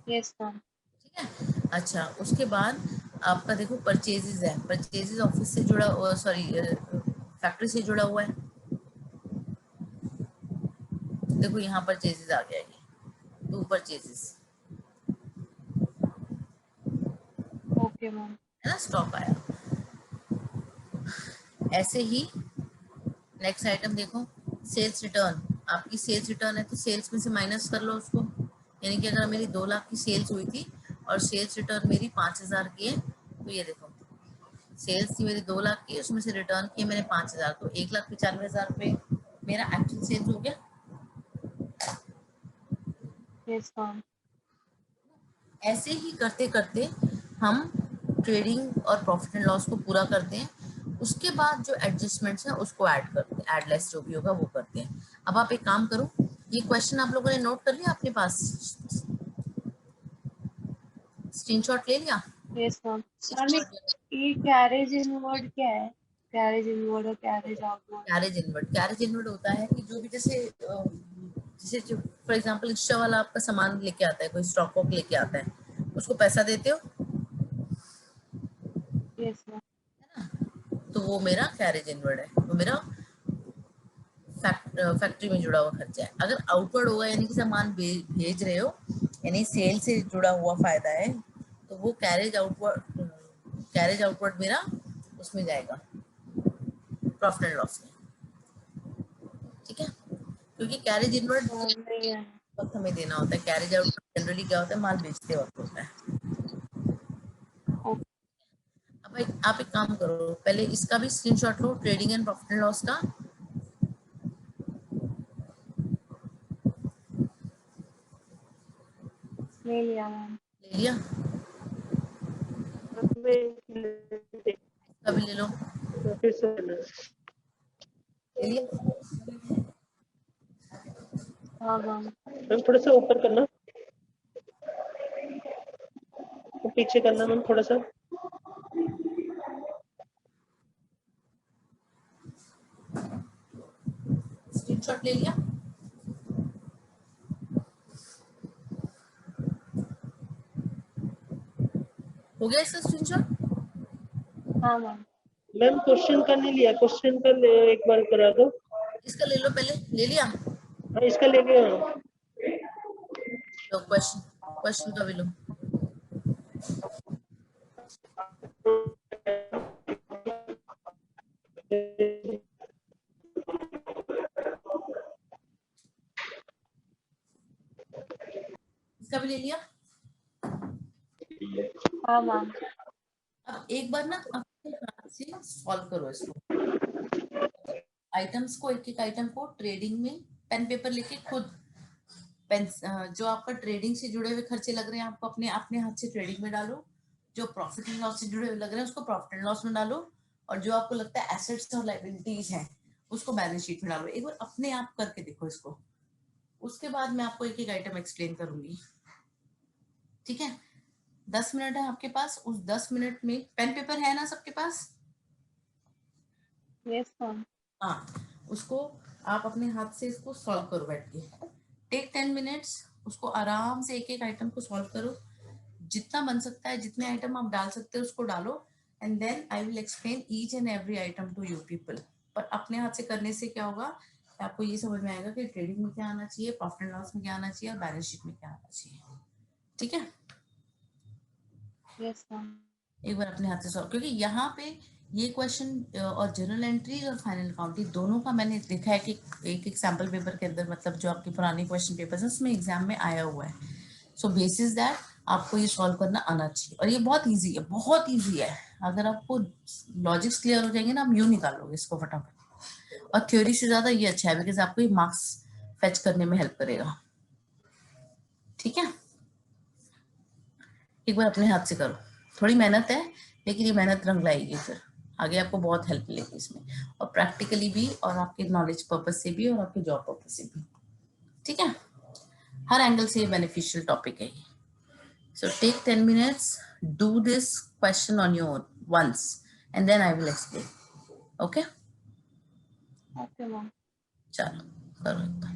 Yes ma'am. ठीक है, अच्छा उसके बाद आपका देखो परचेजेस है, परचेजेस ऑफिस से जुड़ा, सॉरी फैक्ट्री से जुड़ा हुआ है। देखो यहाँ परचेजेस आ गया, ये 2 परचेजेस ओके मैम। है ना, स्टॉक आया। ऐसे ही नेक्स्ट आइटम देखो, सेल्स रिटर्न, आपकी सेल्स रिटर्न है तो सेल्स में से माइनस कर लो उसको। यानी कि अगर मेरी 2 लाख की सेल्स हुई थी और सेल्स रिटर्न मेरी 5,000 की है, तो ये देखो सेल्स थी मेरी 2 लाख की, उसमें से रिटर्न किए मैंने 5,000, तो 1,95,000 रुपये मेरा एक्चुअल सेल्स हो गया। Yes ma'am. ऐसे ही करते करते हम ट्रेडिंग और प्रॉफिट एंड लॉस को पूरा करते हैं। उसके बाद जो एडजस्टमेंट्स हैं उसको ऐड करते हैं, ऐड लेस जो भी होगा वो करते हैं। अब आप एक काम करो, ये क्वेश्चन आप लोगों ने नोट कर लिया अपने पास, स्क्रीनशॉट ले लिया? Yes ma'am. मैम स्क्रीनशॉट, ये कैरेज इनवर्ड क्या है? कैरेज इनवर्ड और कैरेज आउटवर्ड? कैरेज इनवर्ड होता है कि जो भी जैसे जैसे जो फॉर एग्जांपल रिक्शा वाला आपका सामान लेके आता है, कोई स्टॉक वॉक लेके आता है, उसको पैसा देते हो, यस मैम। तो वो मेरा कैरेज इनवर्ड है, वो मेरा फैक्ट्री में जुड़ा हुआ खर्चा है। अगर आउटवर्ड होगा यानी कि सामान भेज रहे हो, यानी सेल से जुड़ा हुआ फायदा है, तो वो कैरेज आउटवर्ड मेरा उसमें जाएगा, प्रॉफिट एंड लॉस में। ठीक है, क्योंकि कैरेज इनवर्ड समझ नहीं आया। वक्त हमें देना होता है, कैरेज आउटवर्ड जनरली क्या होता है, माल बेचते वक्त होता है। ओके अब आप एक काम करो, पहले इसका भी screenshot low, trading and profit and loss का। ले लिया मैम। ले लिया? इसका भी ले लो, फिर से लेना। ले लिया? हाँ मैम। मैम थोड़ा सा ऊपर करना, पीछे करना मैम थोड़ा सा। स्क्रीनशॉट ले लिया? हो गया इसका स्क्रीनशॉट? हाँ मैम। मैम क्वेश्चन का नहीं लिया, क्वेश्चन का एक बार करा दो। इसका ले लो, पहले ले लिया? हाँ, इसका ले लिया। लो क्वेश्चन, क्वेश्चन का भी लो। इसका भी ले लिया? हाँ मैम। अब एक बार ना अपने हाथ से सॉल्व करो इसको, आइटम्स को, एक एक आइटम को ट्रेडिंग में पेन पेपर लेके खुद पेन, जो आपका ट्रेडिंग से जुड़े हुए खर्चे लग रहे हैं आपको अपने अपने हाथ से ट्रेडिंग में डालो, जो प्रॉफिट एंड लॉस से जुड़े हुए लग रहे हैं उसको प्रॉफिट एंड लॉस में डालो, और जो आपको लगता है एसेट्स और लायबिलिटीज हैं उसको बैलेंस शीट में डालो। एक बार अपने आप करके देखो इसको, उसके बाद मैं आपको एक एक आइटम एक्सप्लेन करूंगी। ठीक है, 10 मिनट है आपके पास, उस 10 मिनट में पेन पेपर है ना सबके पास? Yes ma'am. हाँ, उसको आप अपने हाथ से इसको सॉल्व करो बैठ के, टेक 10 मिनट्स, उसको आराम से एक एक आइटम को सॉल्व करो, जितना बन सकता है, जितने आइटम आप डाल सकते हो उसको डालो, and then I will explain each and every item to you people. पर अपने हाथ से करने से क्या होगा, आपको ये समझ में आएगा कि ट्रेडिंग में क्या आना चाहिए, प्रॉफिट एंड लॉस में क्या आना चाहिए, और बैलेंस शीट में क्या आना चाहिए। ठीक है, यस मैम। एक बार अपने हाथ से सॉल्व, क्योंकि यहाँ पे ये क्वेश्चन और जर्नल एंट्रीज और फाइनल अकाउंटिंग दोनों का मैंने देखा है कि एक एक सैम्पल पेपर के अंदर, मतलब जो आपके पुराने क्वेश्चन पेपर है उसमें एग्जाम में आया हुआ है। सो बेसिस दैट आपको ये सॉल्व करना आना चाहिए, और ये बहुत इजी है, बहुत इजी है। अगर आपको लॉजिक्स क्लियर हो जाएंगे ना, आप यूं निकालोगे इसको फटाफट, और थ्योरी से ज्यादा ये अच्छा है बिकॉज आपको ये मार्क्स फेच करने में हेल्प करेगा। ठीक है, एक बार अपने हाथ से करो, थोड़ी मेहनत है लेकिन ये मेहनत रंग लाएगी, फिर आगे आपको बहुत हेल्प मिलेगी इसमें, और प्रैक्टिकली भी, और आपके नॉलेज पर्पज से भी, और आपके जॉब पर्पज से भी। ठीक है, हर एंगल से ये बेनिफिशियल टॉपिक है ये। So take 10 minutes, do this question on your own once, and then I will explain. Okay? Okay ma'am. चलो करो।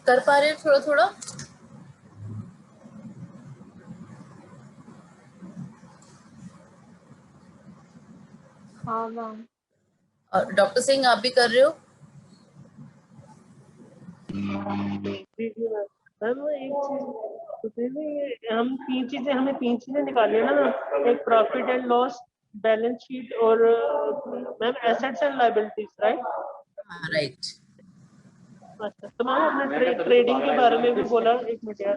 कर पा रहे हो थोड़ा थोड़ा? हाँ मैम। और डॉक्टर सिंह आप भी कर रहे हो? जी जी मैम। मैम एक चीज तो हम तीन चीजें निकालनी है ना, एक profit and loss, balance sheet और ma'am assets and liabilities, right? हाँ राइट। अच्छा, तो मैम आपने ट्रेडिंग के बारे में भी बोला, एक मिनट यार।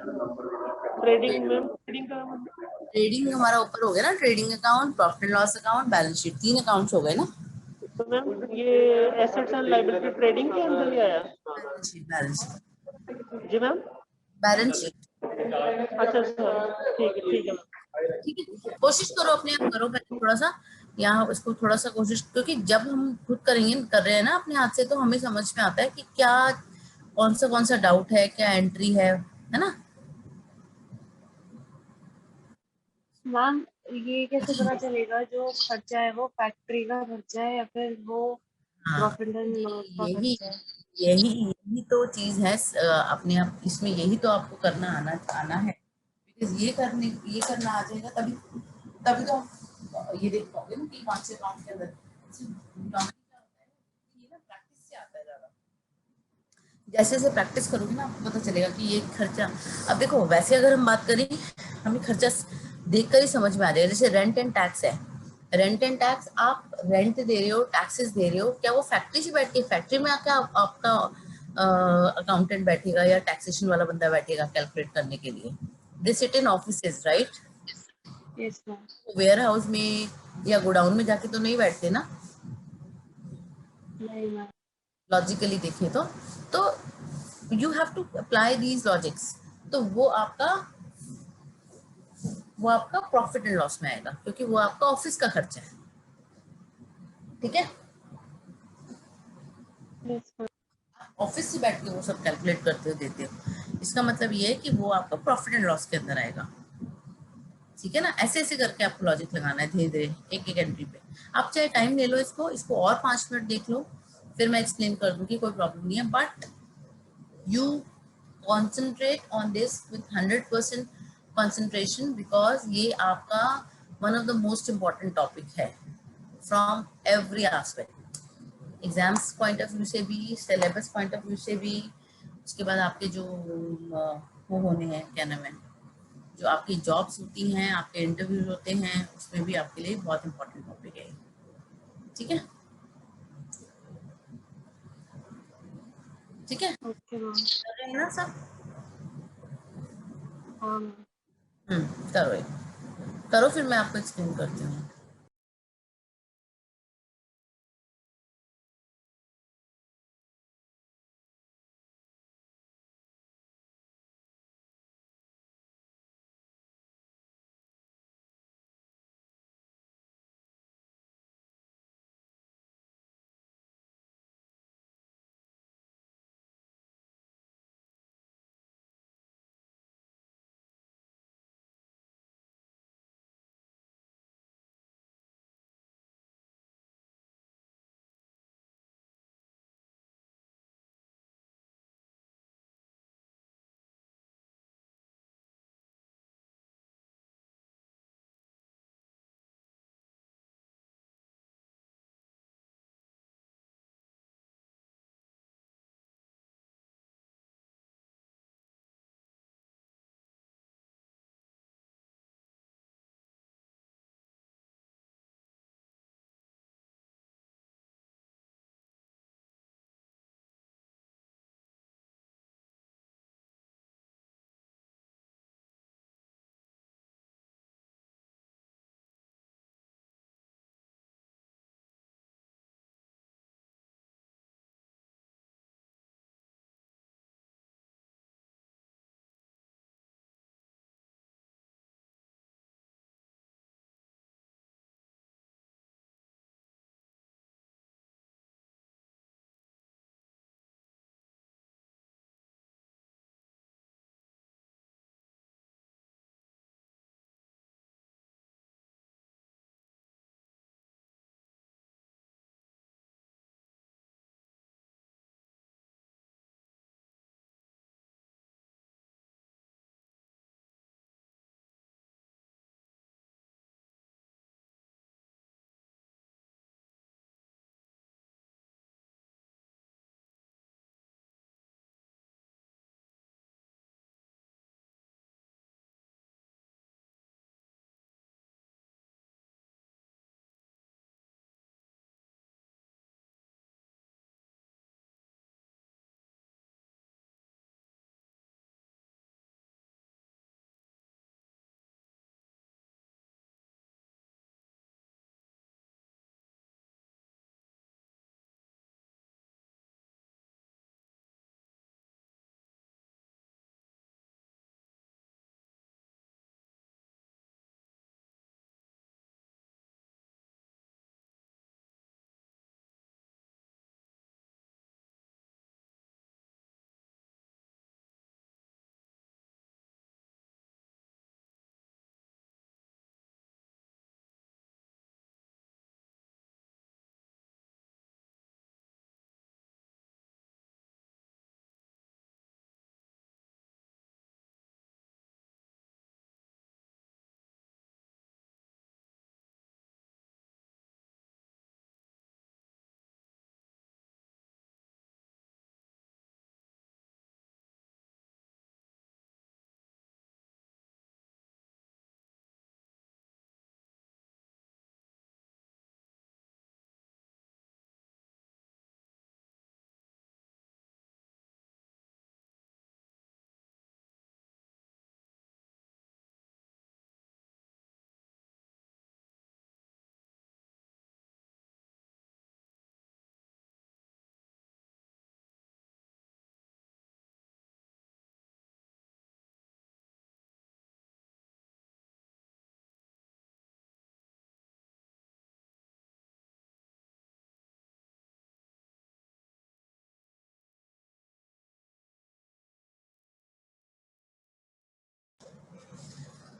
ट्रेडिंग मैम, ट्रेडिंग का ट्रेडिंग हमारा ऊपर हो गया ना, trading account, profit and loss account, balance sheet, 3 accounts हो गए ना। तो मैम ये एसेट्स एंड लायबिलिटी ट्रेडिंग के अंदर ही आया? बैलेंस शीट, बैलेंस शीट, जी मैम। Balance sheet. अच्छा अच्छा, ठीक है मैम। ठीक है, कोशिश करो अपने आप करो पहले थोड़ा सा, यहाँ इसको थोड़ा सा कोशिश, क्योंकि जब हम खुद करेंगे, कर रहे हैं ना अपने हाथ से, तो हमें समझ में आता है कि क्या कौन सा डाउट है, क्या एंट्री है ना। मैम ये कैसे पता चलेगा जो खर्चा है वो फैक्ट्री का खर्चा है या फिर वो हाँ, प्रॉफिट एंड लॉस का यही खर्चा है? यही यही तो चीज है, अपने आप इसमें यही तो आपको करना आना आना है, बिकॉज ये करना आ जाएगा, तभी तभी तो आप ये देख पाओगे ना कि कौन से अकाउंट के अंदर प्रैक्टिस से आता है ज्यादा। जैसे जैसे प्रैक्टिस करोगे ना आपको पता चलेगा कि ये खर्चा, अब देखो वैसे अगर हम बात करें, हमें खर्चा देख कर ही समझ में आ जाएगा। जैसे रेंट एंड टैक्स है, रेंट एंड टैक्स, आप रेंट दे रहे हो, टैक्सेस दे रहे हो, क्या वो फैक्ट्री से बैठ के, फैक्ट्री में आके आपका अकाउंटेंट बैठेगा या टैक्सेशन वाला बंदा बैठेगा कैलकुलेट करने के लिए? They sit in offices, right? Yes ma'am. Warehouse में या गोडाउन में जाके तो नहीं बैठते ना, नहीं मैम। लॉजिकली देखें तो you have to apply these logics. तो वो आपका प्रॉफिट एंड लॉस में आएगा, क्योंकि वो आपका ऑफिस का खर्चा है। ठीक है, यस मैम। ऑफिस से बैठ के वो सब कैलकुलेट करते हो, देते हो, इसका मतलब ये है कि वो आपका प्रॉफिट एंड लॉस के अंदर आएगा। ठीक है ना, ऐसे ऐसे करके आपको लॉजिक लगाना है, धीरे धीरे एक एक एंट्री पे। आप चाहे टाइम ले लो, इसको और 5 मिनट देख लो, फिर मैं एक्सप्लेन कर दूंगी, कोई प्रॉब्लम नहीं है, but you concentrate on this with 100% concentration, because ये आपका one of the most important topic है from every aspect, exams point of view से भी, सिलेबस पॉइंट ऑफ व्यू से भी, उसके बाद आपके जो वो होने हैं, क्या नाम है, जो आपकी जॉब्स होती हैं, आपके इंटरव्यूज होते हैं, उसमें भी आपके लिए बहुत इंपॉर्टेंट टॉपिक है। ठीक है, ठीक है, ओके मैम। कर रहे हैं ना सब? हाँ मैम। करो करो, फिर मैं आपको एक्सप्लेन करती हूँ।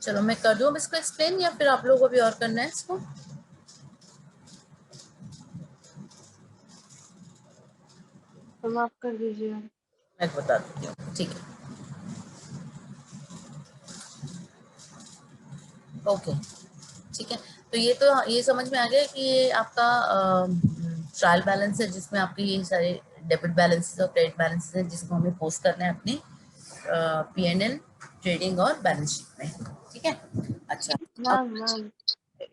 चलो मैं कर दूं अब इसको एक्सप्लेन, या फिर आप लोगों को भी और करना है इसको? तुम आप कर दीजिए। मैं बता देती हूँ, ठीक है। ओके, ठीक है। तो ये समझ में आ गया कि ये आपका ट्रायल बैलेंस है, जिसमें आपके ये सारे डेबिट बैलेंसेस और क्रेडिट बैलेंसेस हैं, जिसको हमें पोस्ट करना है अपनी P&L, ट्रेडिंग और बैलेंस शीट में, ठीक है। अच्छा, अब मैम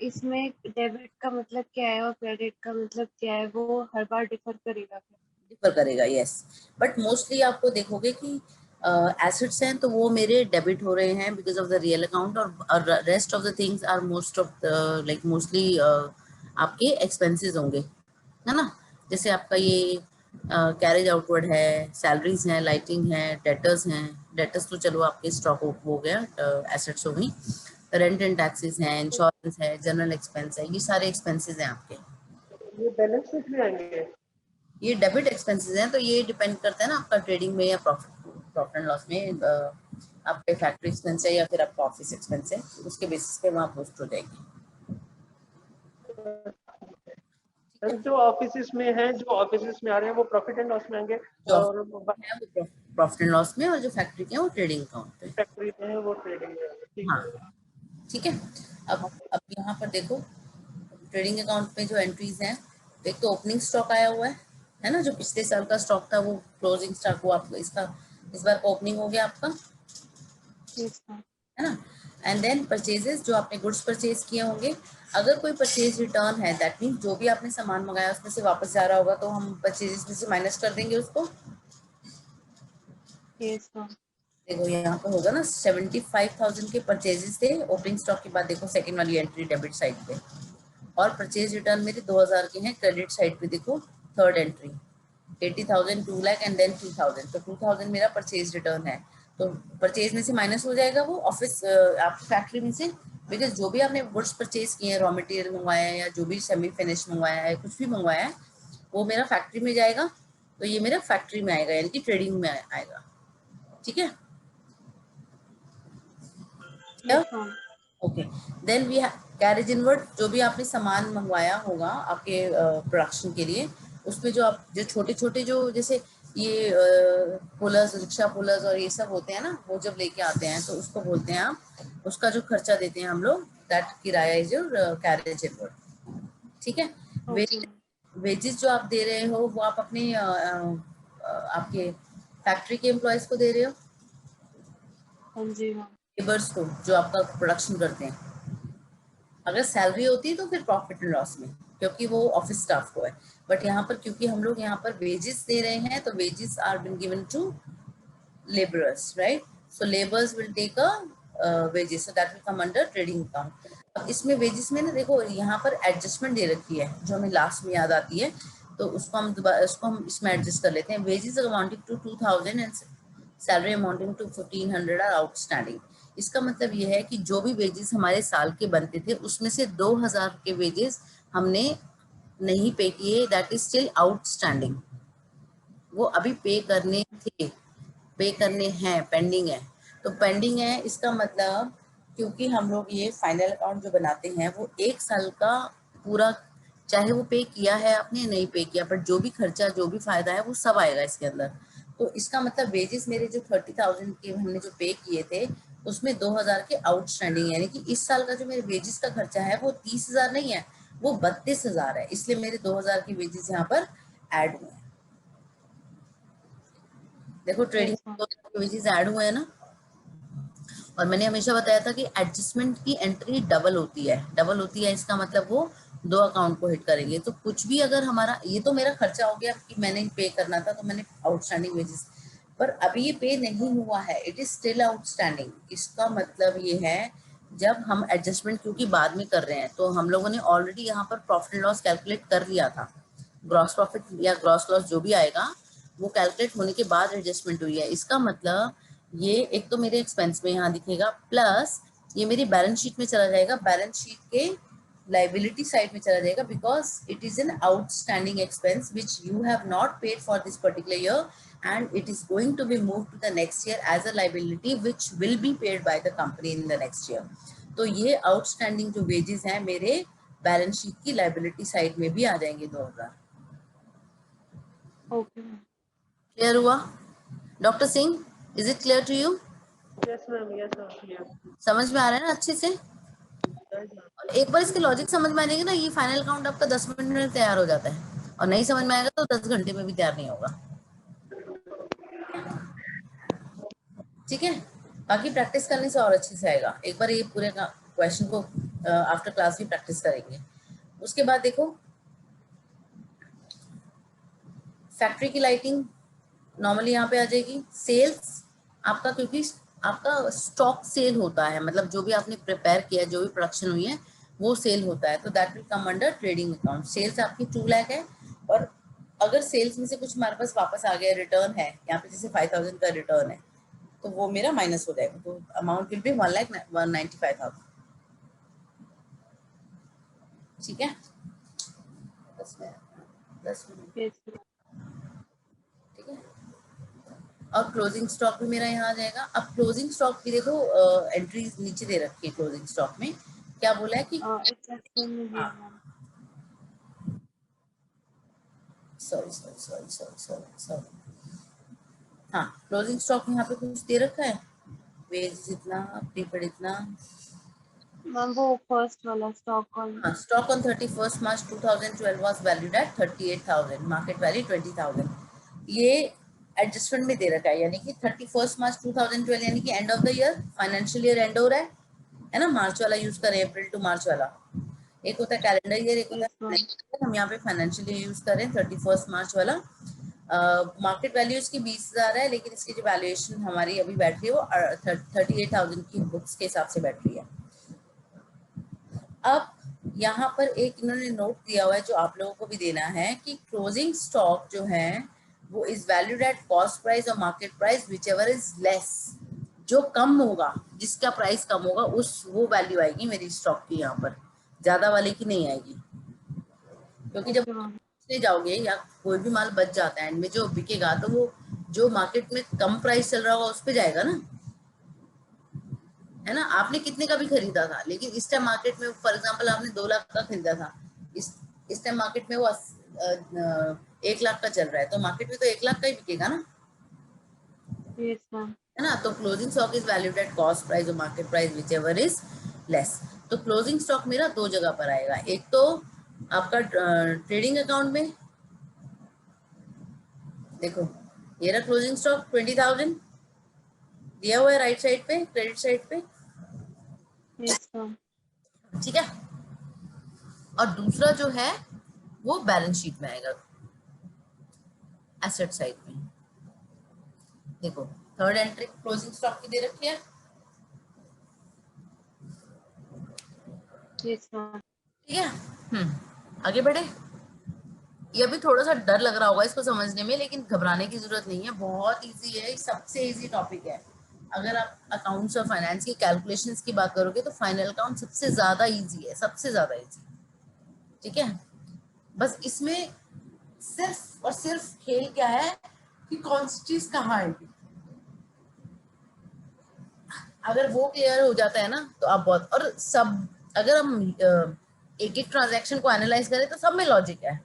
इसमें डेबिट का मतलब क्या है और क्रेडिट का मतलब क्या है, वो हर बार डिफर करेगा क्या? डिफर करेगा, यस। बट मोस्टली आपको देखोगे कि एसेट्स हैं तो वो मेरे डेबिट हो रहे हैं because of the real account, और rest of the things are most of like mostly आपके एक्सपेंसेस होंगे, है ना। जैसे आपका ये कैरेज आउटवर्ड है, सैलरीज हैं, लाइटिंग है, डेटर्स हैं। डेटर्स तो चलो आपके स्टॉक हो गया, एसेट्स हो गई। रेंट एंड टैक्सेस हैं, इंश्योरेंस है, जनरल एक्सपेंस है, ये सारे एक्सपेंसेस हैं आपके। ये बैलेंस शीट में आएंगे। ये डेबिट एक्सपेंसेस हैं, तो ये डिपेंड करता है ना आपका ट्रेडिंग में या प्रॉफिट एंड लॉस में आपके फैक्ट्री एक्सपेंस है या फिर आपका ऑफिस एक्सपेंस है, उसके बेसिस पे वहाँ पोस्ट हो जाएगी। जो ऑफिस में है, जो ऑफिस में आ रहे हैं वो प्रॉफिट एंड लॉस में आएंगे, जो और है वो प्रॉफिट एंड लॉस में, और जो फैक्ट्री के हैं वो ट्रेडिंग अकाउंट पे। फैक्ट्री में है वो ट्रेडिंग में आएंगे। ठीक हाँ, है। ठीक है। अब यहाँ पर देखो, ट्रेडिंग अकाउंट में जो एंट्रीज हैं, एक तो ओपनिंग स्टॉक आया हुआ है ना, जो पिछले साल का स्टॉक था वो क्लोजिंग स्टॉक, वो आपको इसका इस बार का ओपनिंग हो गया आपका, यस मैम। है ना। एंड देन परचेजेस, जो आपने गुड्स परचेज किए होंगे। अगर कोई परचेज रिटर्न है, दैट मीन जो भी आपने सामान मंगाया उसमें से वापस जा रहा होगा, तो हम परचेजेस में से माइनस कर देंगे उसको। Yes ma'am. देखो यहाँ पे होगा ना 75,000 के परचेजेस थे ओपनिंग स्टॉक के बाद, देखो सेकंड वाली एंट्री डेबिट साइड पे, और परचेज रिटर्न मेरे 2,000 के हैं क्रेडिट साइड पे, देखो third entry 80,000, 2 lakh and then 2,000, तो 2,000 मेरा परचेज रिटर्न है। तो परचेज में से माइनस हो जाएगा वो ऑफिस आपकी फैक्ट्री में से, बिकॉज जो भी आपने गुड्स परचेज किए हैं, रॉ मटेरियल मंगवाया है या जो भी सेमी फिनिश मंगवाया है, कुछ भी मंगवाया है, वो मेरा फैक्ट्री में जाएगा। तो ये मेरा फैक्ट्री में आएगा, यानी कि ट्रेडिंग में आएगा, ठीक है। Yes ma'am. Okay, then we carriage inward, जो भी आपने सामान मंगवाया होगा आपके प्रोडक्शन के लिए, उसमें जो आप जो छोटे छोटे जो जैसे ये पुलर्स, रिक्शा पुलर्स और ये सब होते हैं ना, वो जब लेके आते हैं तो उसको बोलते हैं आप, उसका जो खर्चा देते हैं हम लोग, दैट किराया इज योर कैरेज इनवर्ड, ठीक है। ओके। वेजेस जो आप दे रहे हो वो आप अपने आपके फैक्ट्री के एम्प्लॉयज को दे रहे हो, हाँ जी मैम। लेबर्स को जो आपका प्रोडक्शन करते हैं। अगर सैलरी होती तो फिर प्रॉफिट एंड लॉस में, क्योंकि वो ऑफिस स्टाफ को है। बट यहाँ पर क्योंकि हम लोग यहाँ पर वेजेस दे रहे हैं, तो wages are been given to labourers, right. So labours will take a wages, so that will come under trading account. अब इसमें वेजेस में ना देखो, यहाँ पर एडजस्टमेंट दे रखी है जो हमें लास्ट में याद आती है, तो उसको हम दोबारा इसमें एडजस्ट कर लेते हैं। Wages amounting to 2,000 and salary amounting to 1,500 are outstanding. इसका मतलब ये है कि जो भी वेजेस हमारे साल के बनते थे, उसमें से 2,000 के वेजेस हमने नहीं पे किए, दैट इज स्टिल आउटस्टैंडिंग। वो अभी पे करने थे, पे करने हैं, पेंडिंग है। तो पेंडिंग है इसका मतलब, क्योंकि हम लोग ये फाइनल अकाउंट जो बनाते हैं वो एक साल का पूरा, चाहे वो पे किया है आपने नहीं पे किया, बट जो भी खर्चा जो भी फायदा है वो सब आएगा इसके अंदर। तो इसका मतलब वेजेस मेरे जो 30,000 के हमने जो पे किए थे, उसमें 2,000 के आउटस्टैंडिंग, यानी कि इस साल का जो मेरे वेजेस का खर्चा है वो 30,000 नहीं है, वो 32,000 है। इसलिए मेरे 2,000 के वेजेस यहाँ पर ऐड हुए हैं। देखो ट्रेडिंग यस मैम। के वेजेस ऐड हुए हैं ना। और मैंने हमेशा बताया था कि एडजस्टमेंट की एंट्री डबल होती है, डबल होती है, इसका मतलब वो दो अकाउंट को हिट करेंगे। तो कुछ भी अगर हमारा, ये तो मेरा खर्चा हो गया कि मैंने पे करना था, तो मैंने आउटस्टैंडिंग वेजेस, पर अभी ये पे नहीं हुआ है, इट इज स्टिल आउटस्टैंडिंग। इसका मतलब ये है, जब हम एडजस्टमेंट क्योंकि बाद में कर रहे हैं, तो हम लोगों ने ऑलरेडी यहाँ पर प्रॉफिट एंड लॉस कैलकुलेट कर लिया था। ग्रॉस प्रॉफिट या ग्रॉस लॉस जो भी आएगा वो कैलकुलेट होने के बाद एडजस्टमेंट हुई है। इसका मतलब ये एक तो मेरे एक्सपेंस में यहाँ दिखेगा, प्लस ये मेरी बैलेंस शीट में चला जाएगा। बैलेंस शीट के लाइबिलिटी साइड में चला जाएगा, because it is an outstanding expense which you have not paid for this particular year and it is going to be moved to the next year as a liability which will be paid by the company in the next year. तो ये outstanding जो wages हैं मेरे balance sheet की liability side में भी आ जाएंगे 2000. ओके क्लियर हुआ doctor Singh? Is it clear to you? Yes ma'am, yes ma'am, clear. समझ में आ रहा है ना अच्छे से? और एक बार इसके लॉजिक समझ में आ जाएंगे ना, ये फाइनल अकाउंट आपका 10 मिनट में तैयार हो जाता है, और नहीं समझ में आएगा तो 10 घंटे में भी तैयार नहीं होगा. ठीक है, बाकी प्रैक्टिस करने से और अच्छे से आएगा. एक बार ये पूरे क्वेश्चन को आफ्टर क्लास भी प्रैक्टिस करेंगे. उसके बाद देखो फैक्ट्री की लाइटिंग नॉर्मली यहाँ पे आ जाएगी. सेल्स आपका, क्योंकि आपका स्टॉक सेल होता है, मतलब जो भी आपने प्रिपेयर किया, जो भी प्रोडक्शन हुई है वो सेल होता है, तो that will come under trading account. Sales आपकी 2 लाख है, और अगर सेल्स में से कुछ हमारे पास वापस आ गया, रिटर्न है यहाँ पे, जैसे 5000 का रिटर्न है, तो वो मेरा माइनस हो जाएगा. तो अमाउंट विल बी 1,195,000. ठीक है, 10 मिनट. ठीक है, और क्लोजिंग स्टॉक भी मेरा यहाँ आ जाएगा. अब क्लोजिंग स्टॉक की देखो एंट्रीज नीचे दे रखी है. क्लोजिंग स्टॉक में क्या बोला है कि सॉरी हाँ, क्लोजिंग स्टॉक में यहाँ पे कुछ दे रखा है, वेज इतना, प्रीपेड इतना. मैम वो फर्स्ट वाला स्टॉक हाँ, stock on 31st March 2012 was valued at 38,000, market value 20,000. ये एडजस्टमेंट में दे रखा है, यानी कि 31st March 2012 यानी कि end of the year, financial year and हो रहा है ना. मार्च वाला यूज करें, अप्रैल टू मार्च वाला. एक होता है कैलेंडर ईयर, एक होता है, हम यहाँ पे फाइनेंशियल ईयर यूज करें 31st March वाला. मार्केट वैल्यू इसकी 20,000 है, लेकिन इसकी जो वैल्यूएशन हमारी अभी बैठ रही है वो 38,000 की बुक्स के हिसाब से बैठ रही है. अब यहाँ पर एक इन्होंने नोट दिया हुआ है जो आप लोगों को भी देना है, कि क्लोजिंग स्टॉक जो है वो is valued at cost price और market price whichever is less. जो कम होगा, जिसका प्राइस कम होगा, उस वो वैल्यू आएगी मेरी स्टॉक की यहाँ पर, ज्यादा वाले की नहीं आएगी. क्योंकि जब ले जाओगे या कोई भी माल बच जाता है, एंड में जो बिकेगा तो वो जो मार्केट में कम प्राइस चल रहा होगा उस पे जाएगा ना, है ना. आपने कितने का भी खरीदा था, लेकिन इस टाइम मार्केट में, फॉर एग्जांपल आपने 2 लाख का खरीदा था, इस टाइम मार्केट में वो 1 लाख का चल रहा है, तो मार्केट में तो 1 लाख का ही बिकेगा ना, है ना. तो closing stock is valued at cost price और market price whichever is less. तो क्लोजिंग स्टॉक मेरा 2 जगह पर आएगा. एक तो आपका ट्रेडिंग अकाउंट में, देखो ये रहा क्लोजिंग स्टॉक 20,000 दिया हुआ है राइट साइड पे, क्रेडिट साइड पे. ठीक है, और दूसरा जो है वो बैलेंस शीट में आएगा एसेट साइड में. देखो थर्ड एंट्री क्लोजिंग स्टॉक की दे रखी है. ठीक है, आगे बढ़े. ये अभी थोड़ा सा डर लग रहा होगा इसको समझने में, लेकिन घबराने की जरूरत नहीं है, बहुत इजी है, सबसे इजी टॉपिक है. अगर आप अकाउंट्स और फाइनेंस की कैलकुलेशंस की बात करोगे तो फाइनल अकाउंट सबसे ज्यादा इजी है, सबसे ज्यादा इजी. ठीक है, बस इसमें सिर्फ और सिर्फ खेल क्या है कि कौन सी चीज कहाँ आएगी. अगर वो क्लियर हो जाता है ना तो आप बहुत, और सब अगर हम एक एक ट्रांजैक्शन को एनालाइज करें तो सब में लॉजिक है.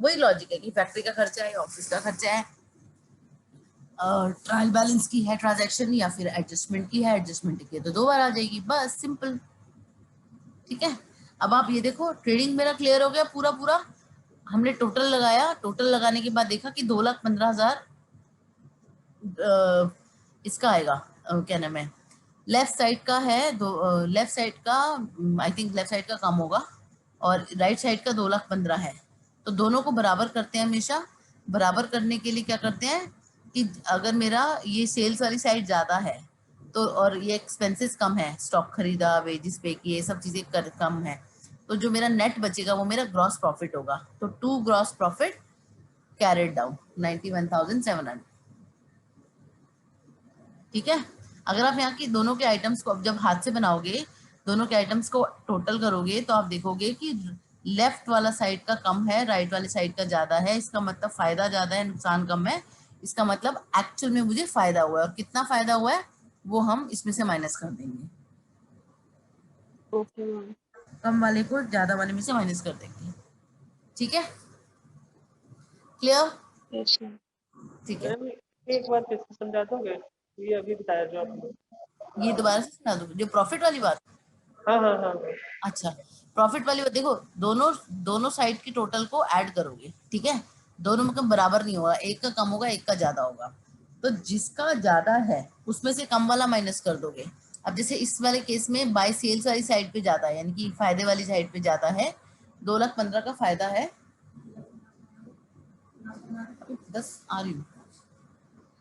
वही लॉजिक है कि फैक्ट्री का खर्चा है, ऑफिस का खर्चा है, ट्रायल बैलेंस की है ट्रांजैक्शन, या फिर एडजस्टमेंट की है, एडजस्टमेंट की है तो 2 बार आ जाएगी, बस सिंपल. ठीक है, अब आप ये देखो ट्रेडिंग मेरा क्लियर हो गया पूरा पूरा. हमने टोटल लगाया, टोटल लगाने के बाद देखा कि 2,15,000 इसका आएगा, क्या नाम है, लेफ्ट साइड का है. लेफ्ट साइड का आई थिंक लेफ्ट साइड का कम होगा, और राइट साइड का 2,15,000 है. तो दोनों को बराबर करते हैं हमेशा. बराबर करने के लिए क्या करते हैं कि अगर मेरा ये सेल्स वाली साइड ज्यादा है तो, और ये एक्सपेंसेस कम है, स्टॉक खरीदा, वेजेस पे किए, सब चीजें कम है, तो जो मेरा नेट बचेगा वो मेरा ग्रॉस प्रॉफिट होगा. तो 2 ग्रॉस प्रॉफिट कैरिड डाउन 91,700. ठीक है, अगर आप यहाँ की दोनों के आइटम्स को अब जब हाथ से बनाओगे दोनों के आइटम्स को टोटल करोगे तो आप देखोगे कि लेफ्ट वाला साइड का कम है, राइट वाले साइड का ज्यादा है। इसका मतलब फायदा ज्यादा है, नुकसान कम है। इसका मतलब एक्चुअल में मुझे फायदा हुआ है, और कितना फायदा हुआ है वो हम इसमें से माइनस कर देंगे। Okay ma'am. कम वाले को ज्यादा वाले में से माइनस कर देंगे। ठीक है, क्लियर? Yes ma'am. ठीक है, मैम एक बार फिर से समझा दोगे, ये अभी बताया जो आपने? ये दोबारा से सुना दो जो प्रॉफिट वाली बात। हाँ हाँ हाँ। अच्छा, प्रॉफिट वाली बात देखो, दोनों दोनों साइड की टोटल को ऐड करोगे, ठीक है? दोनों में बराबर नहीं होगा, एक का कम होगा एक का ज्यादा होगा। तो जिसका ज्यादा है उसमें से कम वाला माइनस कर दोगे। अब जैसे इस वाले केस में बाय सेल्स वाली साइड पे ज्यादा है, यानी कि फायदे वाली साइड पे ज्यादा है। 2,15,000 का फायदा है, 10 आ रही हूँ,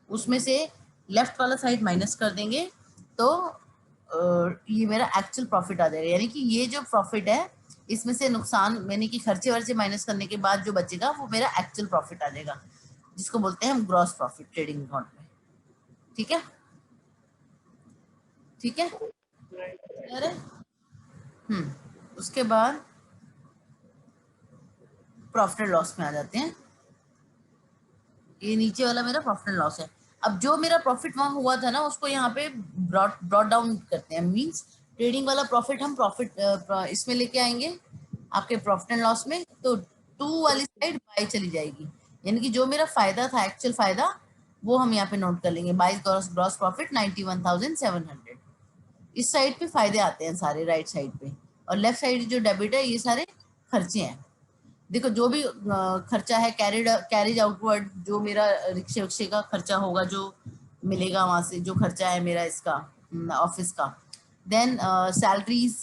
उसमें से लेफ्ट वाला साइड माइनस कर देंगे तो ये मेरा एक्चुअल प्रॉफिट आ जाएगा। यानी कि ये जो प्रॉफिट है इसमें से नुकसान यानी कि खर्चे वर्चे माइनस करने के बाद जो बचेगा वो मेरा एक्चुअल प्रॉफिट आ जाएगा, जिसको बोलते हैं हम ग्रॉस प्रॉफिट ट्रेडिंग अकाउंट में। ठीक है, ठीक है, क्लियर है? उसके बाद प्रॉफिट एंड लॉस में आ जाते हैं। ये नीचे वाला मेरा प्रॉफिट एंड लॉस है। अब जो मेरा प्रॉफिट वहां हुआ था ना उसको यहाँ पे ब्रॉट डाउन करते हैं, मींस ट्रेडिंग वाला प्रॉफिट हम प्रॉफिट इसमें लेके आएंगे आपके प्रॉफिट एंड लॉस में। तो 2 वाली साइड बाय चली जाएगी, यानी कि जो मेरा फायदा था एक्चुअल फायदा वो हम यहाँ पे नोट कर लेंगे, बाय ग्रॉस प्रॉफिट 91,700। इस साइड पे फायदे आते हैं सारे राइट साइड पे, और लेफ्ट साइड जो डेबिट है ये सारे खर्चे हैं। देखो जो भी खर्चा है कैरिज आउटवर्ड, जो मेरा रिक्शे विक्शे का खर्चा होगा जो मिलेगा वहां से, जो खर्चा है मेरा इसका ऑफिस का। देन सैलरीज,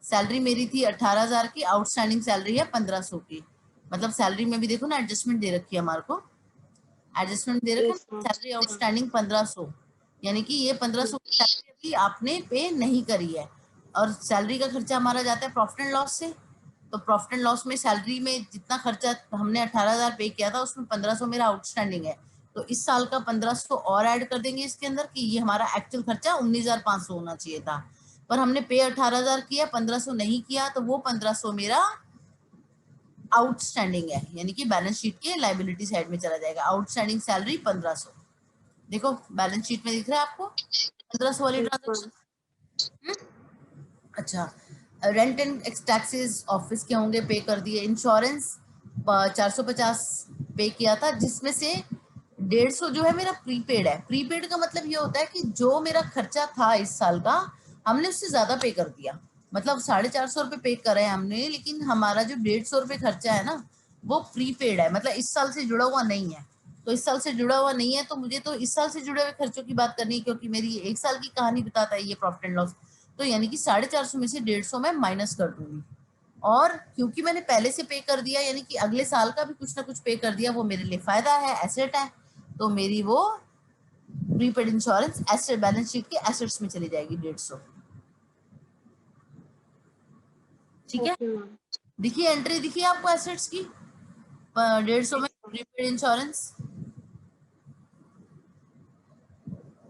सैलरी मेरी थी 18,000 की, आउटस्टैंडिंग सैलरी है 1,500 की। मतलब सैलरी में भी देखो ना एडजस्टमेंट दे रखी है हमारे को, एडजस्टमेंट दे रखा यस मैम। सैलरी आउटस्टैंडिंग 1,500, यानी कि ये 1,500 की सैलरी अभी आपने पे नहीं करी है। और सैलरी का खर्चा हमारा जाता है प्रॉफिट एंड लॉस से। तो प्रॉफिट एंड लॉस में सैलरी में जितना खर्चा हमने 18,000 पे किया था उसमें 1,500 मेरा आउटस्टैंडिंग है। तो इस साल का 1,500 और ऐड कर देंगे इसके अंदर, कि ये हमारा एक्चुअल खर्चा 19,500 होना चाहिए था, पर हमने पे 18,000 किया, 1,500 नहीं किया, तो वो 1,500 मेरा आउटस्टैंडिंग है, यानी कि बैलेंस शीट के लाइबिलिटी साइड में चला जाएगा। आउटस्टैंडिंग सैलरी 1,500, देखो बैलेंस शीट में दिख रहा है आपको 1,500 वाली यस ट्रांजेक्शन। मैम। अच्छा, रेंट एंड टैक्सेस ऑफिस के होंगे, पे कर दिए। इंश्योरेंस 450 पे किया था, जिसमें से 150 जो है मेरा प्रीपेड है। प्रीपेड का मतलब ये होता है कि जो मेरा खर्चा था इस साल का हमने उससे ज्यादा पे कर दिया, मतलब 450 रुपये पे करे हमने, लेकिन हमारा जो 150 रुपये खर्चा है ना वो प्रीपेड है, मतलब इस साल से जुड़ा हुआ नहीं है। तो इस साल से जुड़ा हुआ नहीं है तो मुझे तो इस साल से जुड़े हुए खर्चों की बात करनी है, क्योंकि मेरी एक साल की कहानी बताता है ये प्रॉफिट एंड लॉस। तो यानी कि 450 में से 150 में माइनस कर दूंगी, और क्योंकि मैंने पहले से पे कर दिया यानी कि अगले साल का भी कुछ ना कुछ पे कर दिया, वो मेरे लिए फायदा है, एसेट है। तो मेरी वो prepaid insurance asset balance sheet के एसेट्स में चली जाएगी 150। ठीक है, ओके मैम। दिखिए एंट्री दिखिए आपको एसेट्स की 150 में यस मैम। प्रीपेड इंश्योरेंस,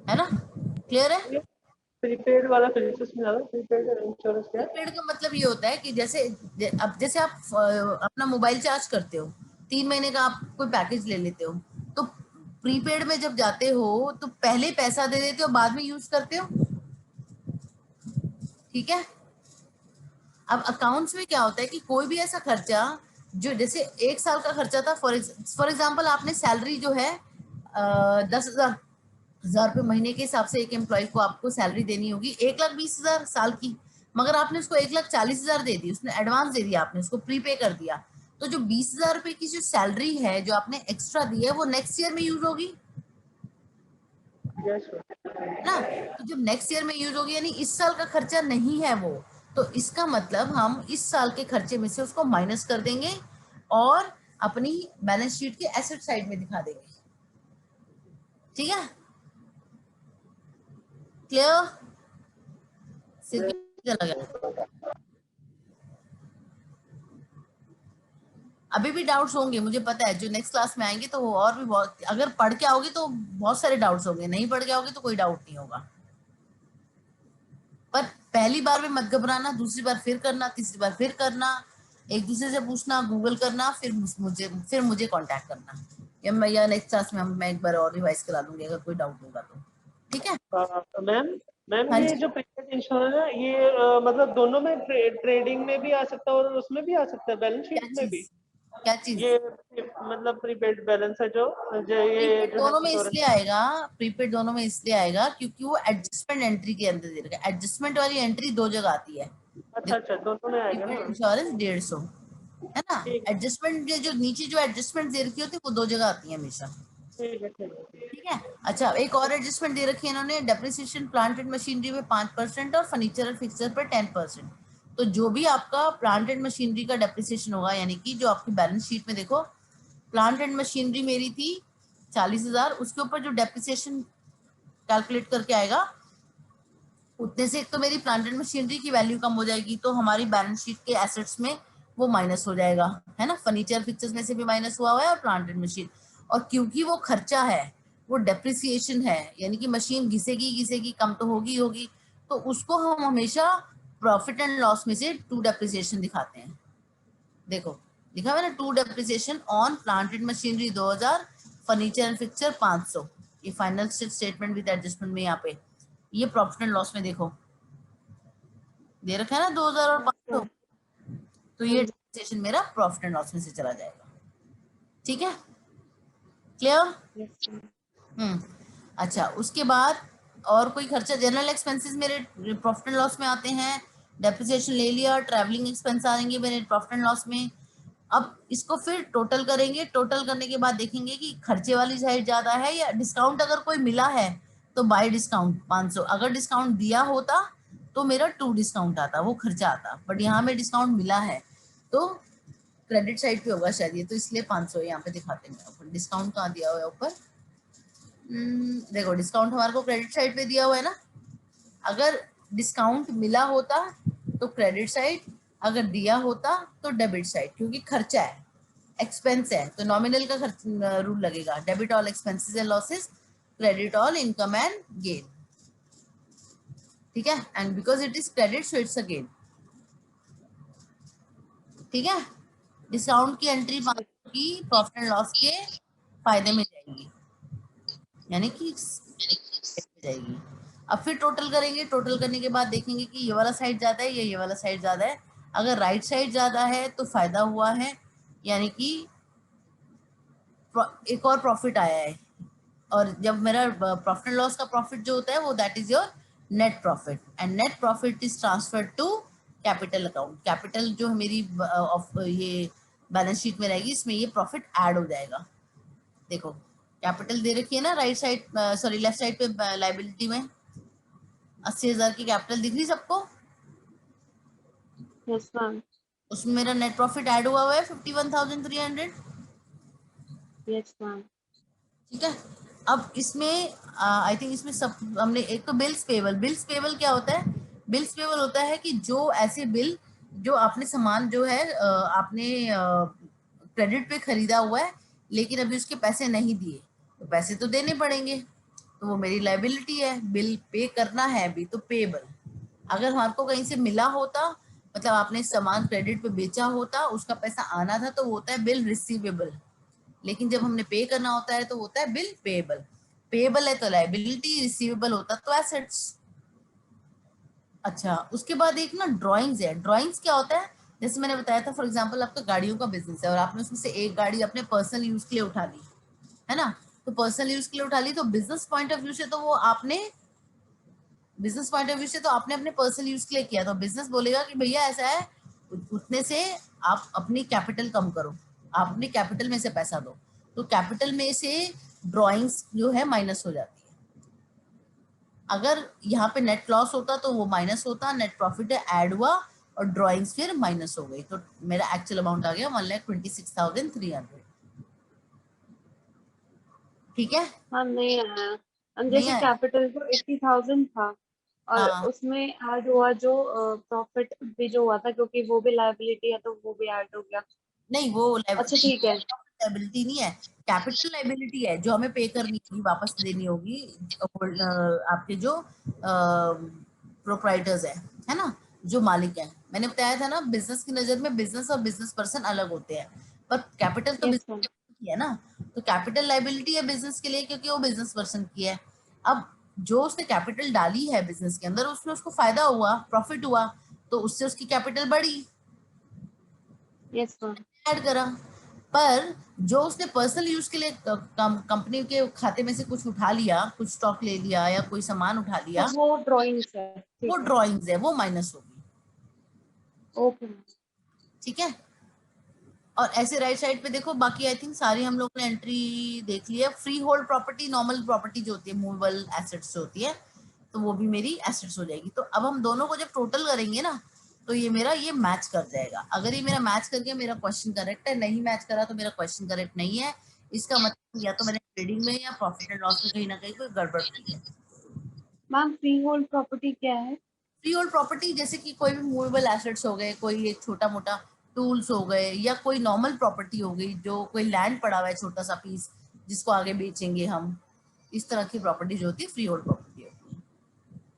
है ना? क्लियर है? प्रीपेड वाला फिर से समझा दो, प्रीपेड इंश्योरेंस क्या है? प्रीपेड का मतलब ये होता है कि जैसे अब जैसे आप अपना मोबाइल चार्ज करते हो, 3 महीने का आप कोई पैकेज ले लेते हो, तो प्रीपेड में जब जाते हो तो पहले पैसा दे देते हो, बाद में यूज करते हो। ठीक है, अब अकाउंट्स में क्या होता है कि कोई भी ऐसा खर्चा जो जैसे 1 साल का खर्चा था, फॉर एग्जाम्पल आपने सैलरी जो है 10,000 रुपये महीने के हिसाब से एक एम्प्लॉय को आपको सैलरी देनी होगी, 1,20,000 साल की, मगर आपने उसको 1,40,000 दे दी, उसने एडवांस दे दिया, आपने उसको प्रीपे कर दिया। तो जो 20,000 रुपये की जो सैलरी है जो आपने एक्स्ट्रा दी है वो नेक्स्ट ईयर में यूज होगी, यस है ना? तो जब नेक्स्ट ईयर में यूज होगी यानी इस साल का खर्चा नहीं है वो, तो इसका मतलब हम इस साल के खर्चे में से उसको माइनस कर देंगे और अपनी बैलेंस शीट के एसेट साइड में दिखा देंगे। ठीक है, क्लियर? सिर्फ चला गया? अभी भी डाउट्स होंगे मुझे पता है, जो नेक्स्ट क्लास में आएंगे तो वो और भी बहुत, अगर पढ़ के आओगे तो बहुत सारे डाउट्स होंगे, नहीं पढ़ के आओगे तो कोई डाउट नहीं होगा। पर पहली बार में मत घबराना, दूसरी बार फिर करना, तीसरी बार फिर करना, एक दूसरे से पूछना, गूगल करना, फिर मुझे कांटेक्ट करना, या नेक्स्ट क्लास में मैं एक बार और रिवाइज करा दूंगी अगर कोई डाउट होगा तो। ठीक है मैम मैम हाँ ये जी, जो प्रीपेड इंश्योरेंस है ये मतलब दोनों में ट्रेडिंग में भी आ सकता है और उसमें भी आ सकता है, बैलेंस क्या शीट में भी। चीज क्या चीज ये मतलब प्रीपेड बैलेंस है जो ये प्रीपेड जो है दोनों में इंश्योरेंस। इसलिए आएगा, प्रीपेड दोनों में इसलिए आएगा क्योंकि वो एडजस्टमेंट एंट्री के अंदर दे रखा है। एडजस्टमेंट वाली एंट्री दो जगह आती है, अच्छा दोनों में आएगा प्रीपेड ना। इंश्योरेंस 150 है ना। ठीक एडजस्टमेंट जो नीचे जो एडजस्टमेंट दे रखी होती है वो दो जगह आती है हमेशा। ठीक है ठीक है। ठीक है अच्छा, एक और एडजस्टमेंट दे रखी है इन्होंने, डेप्रिसिएशन प्लांट एंड मशीनरी पे 5% और फर्नीचर और फिक्सचर पर 10%। तो जो भी आपका प्लांट एंड मशीनरी का डेप्रिसिएशन होगा, यानी कि जो आपकी बैलेंस शीट में देखो प्लांट एंड मशीनरी मेरी थी 40,000, उसके ऊपर जो डेप्रिसिएशन कैलकुलेट करके आएगा उतने से एक तो मेरी प्लांट एंड मशीनरी की वैल्यू कम हो जाएगी, तो हमारी बैलेंस शीट के एसेट्स में वो माइनस हो जाएगा, है ना। फर्नीचर फिक्चर्स में से भी माइनस हुआ है और प्लांट एंड मशीन, और क्योंकि वो खर्चा है, वो डेप्रिसिएशन है, यानी कि मशीन घिसेगी घिसेगी कम तो होगी होगी, तो उसको हम हमेशा प्रॉफिट एंड लॉस में से टू डेप्रिसिएशन दिखाते हैं। देखो लिखा हुआ है ना, to depreciation on plant and machinery 2000, furniture and fixture 500। ये फाइनल स्टेटमेंट विद एडजस्टमेंट में यहाँ पे ये प्रॉफिट एंड लॉस में देखो दे रखा है ना 2000 और 500, तो ये डेप्रिसिएशन मेरा प्रॉफिट एंड लॉस में से चला जाएगा। ठीक है क्लियर। अच्छा उसके बाद और कोई खर्चा, जनरल एक्सपेंसेस मेरे प्रॉफिट एंड लॉस में आते हैं, डेप्रिसिएशन ले लिया, ट्रैवलिंग एक्सपेंस आएंगे मेरे प्रॉफिट एंड लॉस में। अब इसको फिर टोटल करेंगे, टोटल करने के बाद देखेंगे कि खर्चे वाली साइड ज्यादा है या डिस्काउंट अगर कोई मिला है तो बाय डिस्काउंट 500, अगर डिस्काउंट दिया होता तो मेरा 2 डिस्काउंट आता, वो खर्चा आता, बट यहाँ में डिस्काउंट मिला है तो क्रेडिट साइड पे होगा शायद ये, तो इसलिए 500 यहाँ पे दिखाते हैं। डिस्काउंट कहाँ दिया हुआ है ऊपर, देखो डिस्काउंट हमारे को क्रेडिट साइड पे दिया हुआ है ना, अगर डिस्काउंट मिला होता तो क्रेडिट साइड, अगर दिया होता तो डेबिट साइड, क्योंकि खर्चा है एक्सपेंस है तो नॉमिनल का खर्च रूल लगेगा, debit all expenses and losses, credit all income and gain. ठीक है, and because it is credit so it's a gain. ठीक है, डिस्काउंट की एंट्री की प्रॉफिट एंड लॉस के फायदे में जाएगी, यानी कि जाएगी। अब फिर टोटल करेंगे, टोटल करने के बाद देखेंगे कि ये वाला साइड ज्यादा है या ये वाला साइड ज्यादा है। अगर राइट साइड ज्यादा है तो फायदा हुआ है, यानी कि एक और प्रॉफिट आया है, और जब मेरा प्रॉफिट एंड लॉस का प्रॉफिट जो होता है वो that is your net profit, and net profit is transfer to capital account. Capital जो मेरी ये बैलेंस शीट में रहेगी इसमें ये प्रॉफिट ऐड हो जाएगा। देखो कैपिटल दे रखी है ना right side, sorry left side पे लाइबिलिटी में 80,000 की कैपिटल दिख रही सबको, यस मैम। उसमें मेरा नेट प्रॉफिट ऐड हुआ है 51,300। Yes ma'am. ठीक है, अब इसमें आई थिंक इसमें सब हमने, एक तो बिल्स पेबल, बिल्स पेबल क्या होता है, बिल्स पेबल होता है कि जो ऐसे बिल जो आपने सामान जो है आपने क्रेडिट पे खरीदा हुआ है लेकिन अभी उसके पैसे नहीं दिए, तो पैसे तो देने पड़ेंगे, तो वो मेरी लाइबिलिटी है, बिल पे करना है अभी तो पेबल। अगर हमारे को कहीं से मिला होता, मतलब आपने सामान क्रेडिट पे बेचा होता, उसका पैसा आना था, तो वो होता है बिल रिसीवेबल, लेकिन जब हमने पे करना होता है तो होता है बिल पेएबल। पेएबल है तो लाइबिलिटी, रिसीवेबल होता तो एसेट्स। अच्छा उसके बाद एक ना ड्राइंग्स है, ड्राइंग्स क्या होता है, जैसे मैंने बताया था फॉर एग्जांपल आपका गाड़ियों का बिजनेस है और आपने उसमें से एक गाड़ी अपने पर्सनल यूज के लिए उठा ली, है ना, तो पर्सनल यूज के लिए उठा ली, तो बिजनेस पॉइंट ऑफ व्यू से तो वो आपने, बिजनेस पॉइंट ऑफ व्यू से तो आपने अपने पर्सनल यूज के लिए किया, तो बिजनेस बोलेगा कि भैया ऐसा है उतने से आप अपनी कैपिटल कम करो, आप अपने कैपिटल में से पैसा दो, तो कैपिटल में से ड्राइंग्स जो है माइनस हो जाती है। अगर यहाँ पे नेट लॉस होता तो वो माइनस होता, नेट प्रॉफिट है ऐड हुआ और ड्राइंग्स फिर माइनस हो गई, तो मेरा एक्चुअल अमाउंट आ गया 1,26,300। ठीक है, हाँ नहीं आया। हम नहीं जैसे आया, कैपिटल तो 80,000 था और हाँ उसमें ऐड हुआ जो प्रॉफिट भी जो हुआ था, क्योंकि वो भी लायबिलिटी है तो वो भी ऐड हो गया। नहीं वो अच्छा ठीक है। लाइबिलिटी नहीं है, कैपिटल लाइबिलिटी है जो हमें पे करनी होगी, वापस देनी होगी आपके जो प्रोप्राइटर्स है है ना, जो मालिक है। मैंने बताया था ना, बिजनेस की नजर में बिजनेस और बिजनेस पर्सन अलग होते हैं, पर कैपिटल तो यस मैम। बिजनेस की है ना, तो कैपिटल लाइबिलिटी है बिजनेस के लिए, क्योंकि वो बिजनेस पर्सन की है। अब जो उसने कैपिटल डाली है बिजनेस के अंदर, उसमें उसको फायदा हुआ, प्रॉफिट हुआ, तो उससे उसकी कैपिटल बढ़ी, यस मैम। ऐड करा। पर जो उसने पर्सनल यूज के लिए कंपनी के खाते में से कुछ उठा लिया, कुछ स्टॉक ले लिया या कोई सामान उठा तो लिया, वो ड्राइंग्स है, वो ठीक है। ड्रॉइंग्स है, वो माइनस होगी। Okay ma'am. ठीक है। और ऐसे राइट साइड पे देखो, बाकी आई थिंक सारी हम लोग ने एंट्री देख ली है। Free hold property, normal property जो होती है, मूवेबल एसेट्स जो होती है, तो वो भी मेरी एसेट्स हो जाएगी। तो अब हम दोनों को जब टोटल करेंगे ना, तो ये मेरा ये मैच कर जाएगा। अगर ये मेरा मैच करके मेरा क्वेश्चन करेक्ट है, नहीं मैच करा तो मेरा क्वेश्चन करेक्ट नहीं है। इसका मतलब या तो मैंने ट्रेडिंग में या प्रॉफिट एंड लॉस में कहीं ना कहीं कोई गड़बड़ की है। मैम फ्री होल्ड प्रॉपर्टी क्या है? फ्री होल्ड प्रॉपर्टी जैसे कि कोई भी मूवेबल एसेट्स हो गए, कोई एक छोटा मोटा टूल्स हो गए, या कोई नॉर्मल प्रॉपर्टी हो गई, जो कोई लैंड पड़ा हुआ है छोटा सा पीस, जिसको आगे बेचेंगे हम, इस तरह की प्रॉपर्टी जो होती है फ्री होल्ड प्रॉपर्टी होती है।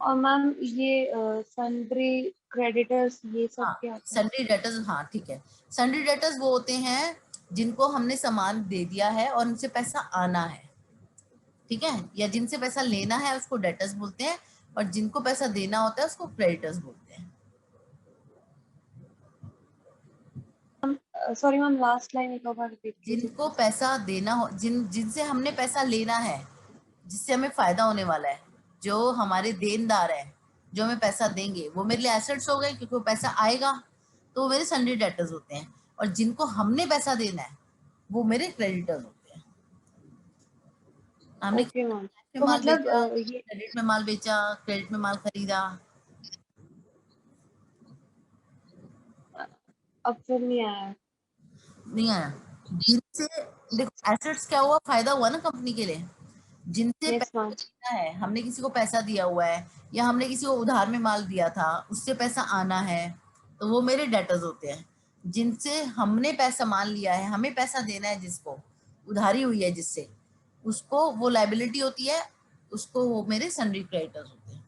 और मैम ये सन्ड्री क्रेडिटर्स ये सब हाँ, क्या होता है? सन्ड्री डेटर्स, हाँ ठीक है। सन्ड्री डेटर्स वो होते हैं जिनको हमने सामान दे दिया है और उनसे पैसा आना है, ठीक है, या जिनसे पैसा लेना है उसको डेटर्स बोलते हैं, और जिनको पैसा देना होता है उसको क्रेडिटर्स बोलते हैं। सॉरी मैम, लास्ट लाइन एक और बार रिपीट कीजिए। जिनको पैसा देना हो, जिनसे हमने पैसा लेना है, जिससे हमें फायदा होने वाला है, जो हमारे देनदार है, जो हमें पैसा देंगे, वो मेरे लिए एसेट्स हो गए, क्योंकि वो पैसा आएगा, तो वो मेरे सन्ड्री डेटर्स होते हैं। और जिनको हमने पैसा देना है, वो मेरे क्रेडिटर्स होते हैं। हमने ओके मैम। कैश में तो माल मतलब बेचा, ये क्रेडिट में माल बेचा, क्रेडिट में माल खरीदा। अब फिर नहीं आया। नहीं आया। जिनसे, देखो एसेट्स क्या हुआ, फायदा हुआ ना कंपनी के लिए। जिनसे यस पैसा मैम। लेना है, हमने किसी को पैसा दिया हुआ है, या हमने किसी को उधार में माल दिया था, उससे पैसा आना है, तो वो मेरे डेटर्स होते हैं। जिनसे हमने पैसा मान लिया है, हमें पैसा देना है, जिसको उधारी हुई है जिससे, उसको वो लाइबिलिटी होती है, उसको वो मेरे सन्ड्री क्रेडिटर्स होते हैं।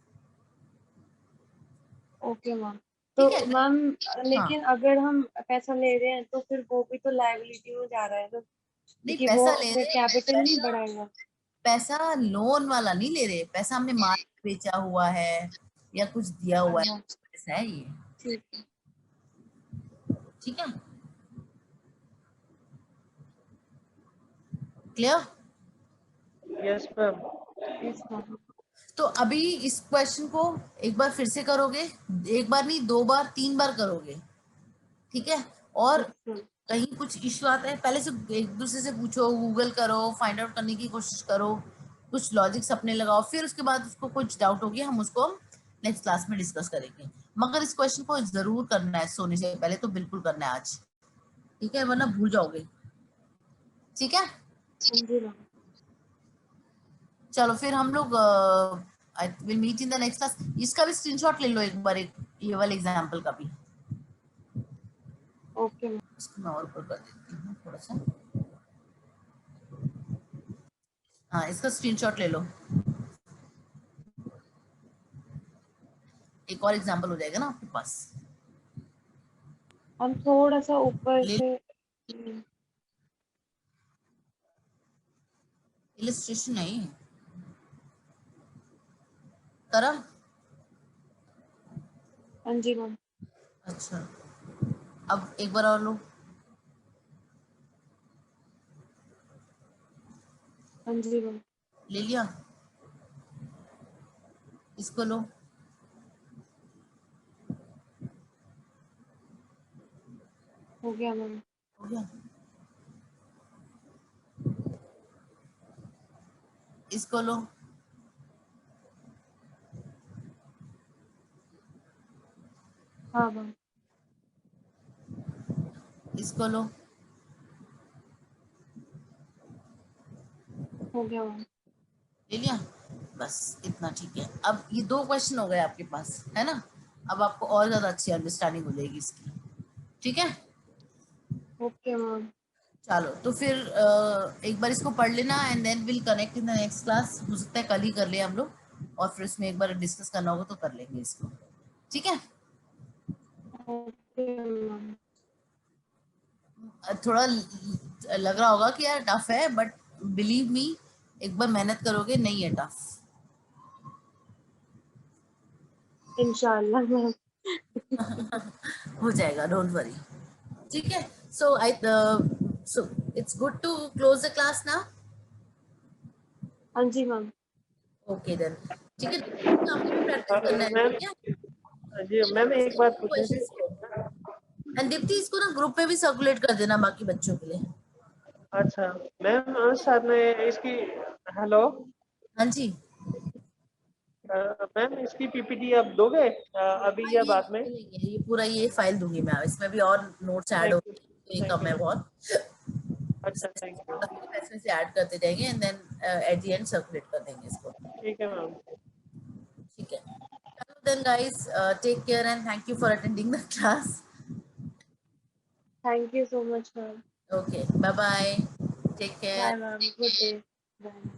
Okay ma'am. तो ठीक है। मैम हाँ, लेकिन अगर हम पैसा ले रहे हैं तो फिर वो भी तो लायबिलिटी में जा रहा है ना, नहीं क्योंकि वो पैसा ले फिर रहे, कैपिटल नहीं पैसा, बढ़ाएगा। पैसा लोन वाला नहीं ले रहे, पैसा हमने माल बेचा हुआ है या कुछ दिया हुआ है, अच्छा, पैसा है ये। ठीक है। ठीक है, clear. Yes ma'am. Yes ma'am. तो अभी इस क्वेश्चन को एक बार फिर से करोगे, एक बार नहीं, 2 बार 3 बार करोगे, ठीक है। और अच्छा, कहीं कुछ इश्यू आता है, पहले से एक दूसरे से पूछो, गूगल करो, फाइंड आउट करने की कोशिश करो, कुछ लॉजिक्स अपने लगाओ, फिर उसके बाद उसको कुछ डाउट होगी, हम उसको नेक्स्ट क्लास में डिस्कस करेंगे। मगर इस क्वेश्चन को जरूर करना है, सोने से पहले तो बिल्कुल करना है आज, ठीक है, वरना भूल जाओगे। ठीक है, हाँ जी मैम। चलो फिर हम लोग I will meet in the next class. इसका भी स्क्रीनशॉट ले लो एक बार, एक ये वाले एग्जांपल का भी। Okay ma'am. इसको मैं और ऊपर कर देती हूँ थोड़ा सा। हाँ, इसका स्क्रीनशॉट ले लो, एक और एग्जांपल हो जाएगा ना आपके पास। हम थोड़ा सा ऊपर ले, से इलस्ट्रेशन नहीं करा। हाँ जी मैम। अच्छा, अब एक बार और लो। हाँ जी मैम। ले लिया, इसको लो। हो गया मैम। हो गया, इसको लो। हाँ मैम। इसको लो। हो गया मैम। ले लिया, बस इतना ठीक है। अब ये 2 क्वेश्चन हो गए आपके पास, है ना। अब आपको और ज्यादा अच्छी अंडरस्टैंडिंग हो जाएगी इसकी, ठीक है। Okay ma'am. चलो तो फिर एक बार इसको पढ़ लेना, and then will connect in the next class. हो सकता है कल ही कर ले हम लोग, और फिर इसमें एक बार डिस्कस करना होगा तो कर लेंगे इसको, ठीक है। Okay ma'am. थोड़ा लग रहा होगा कि यार टफ है, बट बिलीव मी, एक बार मेहनत करोगे नहीं है टफ। इंशाल्लाह मैम। हो जाएगा, डोंट वरी। ठीक है, so it's good to close the class ना। हाँ जी मैम। ओके देन, ठीक है, आपको भी प्रैक्टिस करना है, मैम ठीक है। जी मैम एक बात पूछनी थी। क्वेश्चंस को, एंड दीप्ति इसको ना ग्रुप में भी सर्कुलेट कर देना बाकी बच्चों के लिए। अच्छा मैम, साथ में इसकी, हेलो हाँ जी। मैम इसकी पीपीटी आप दोगे अभी हाँ, या ये बाद में? ये पूरा ये फाइल दूंगी मैं, इसमें भी और नोट्स ऐड थैंक होंगे, यू, ये कम थैंक है यू। बहुत। अच्छा थैंक यू। इसमें से ऐड करते जाएंगे and then at the end circulate कर देंगे इसको। ठीक है मैम। ठीक है, चलो then guys, take care and thank you for attending the class. Thank you so much ma'am. Okay, bye bye, take care. Bye ma'am, good day. Bye.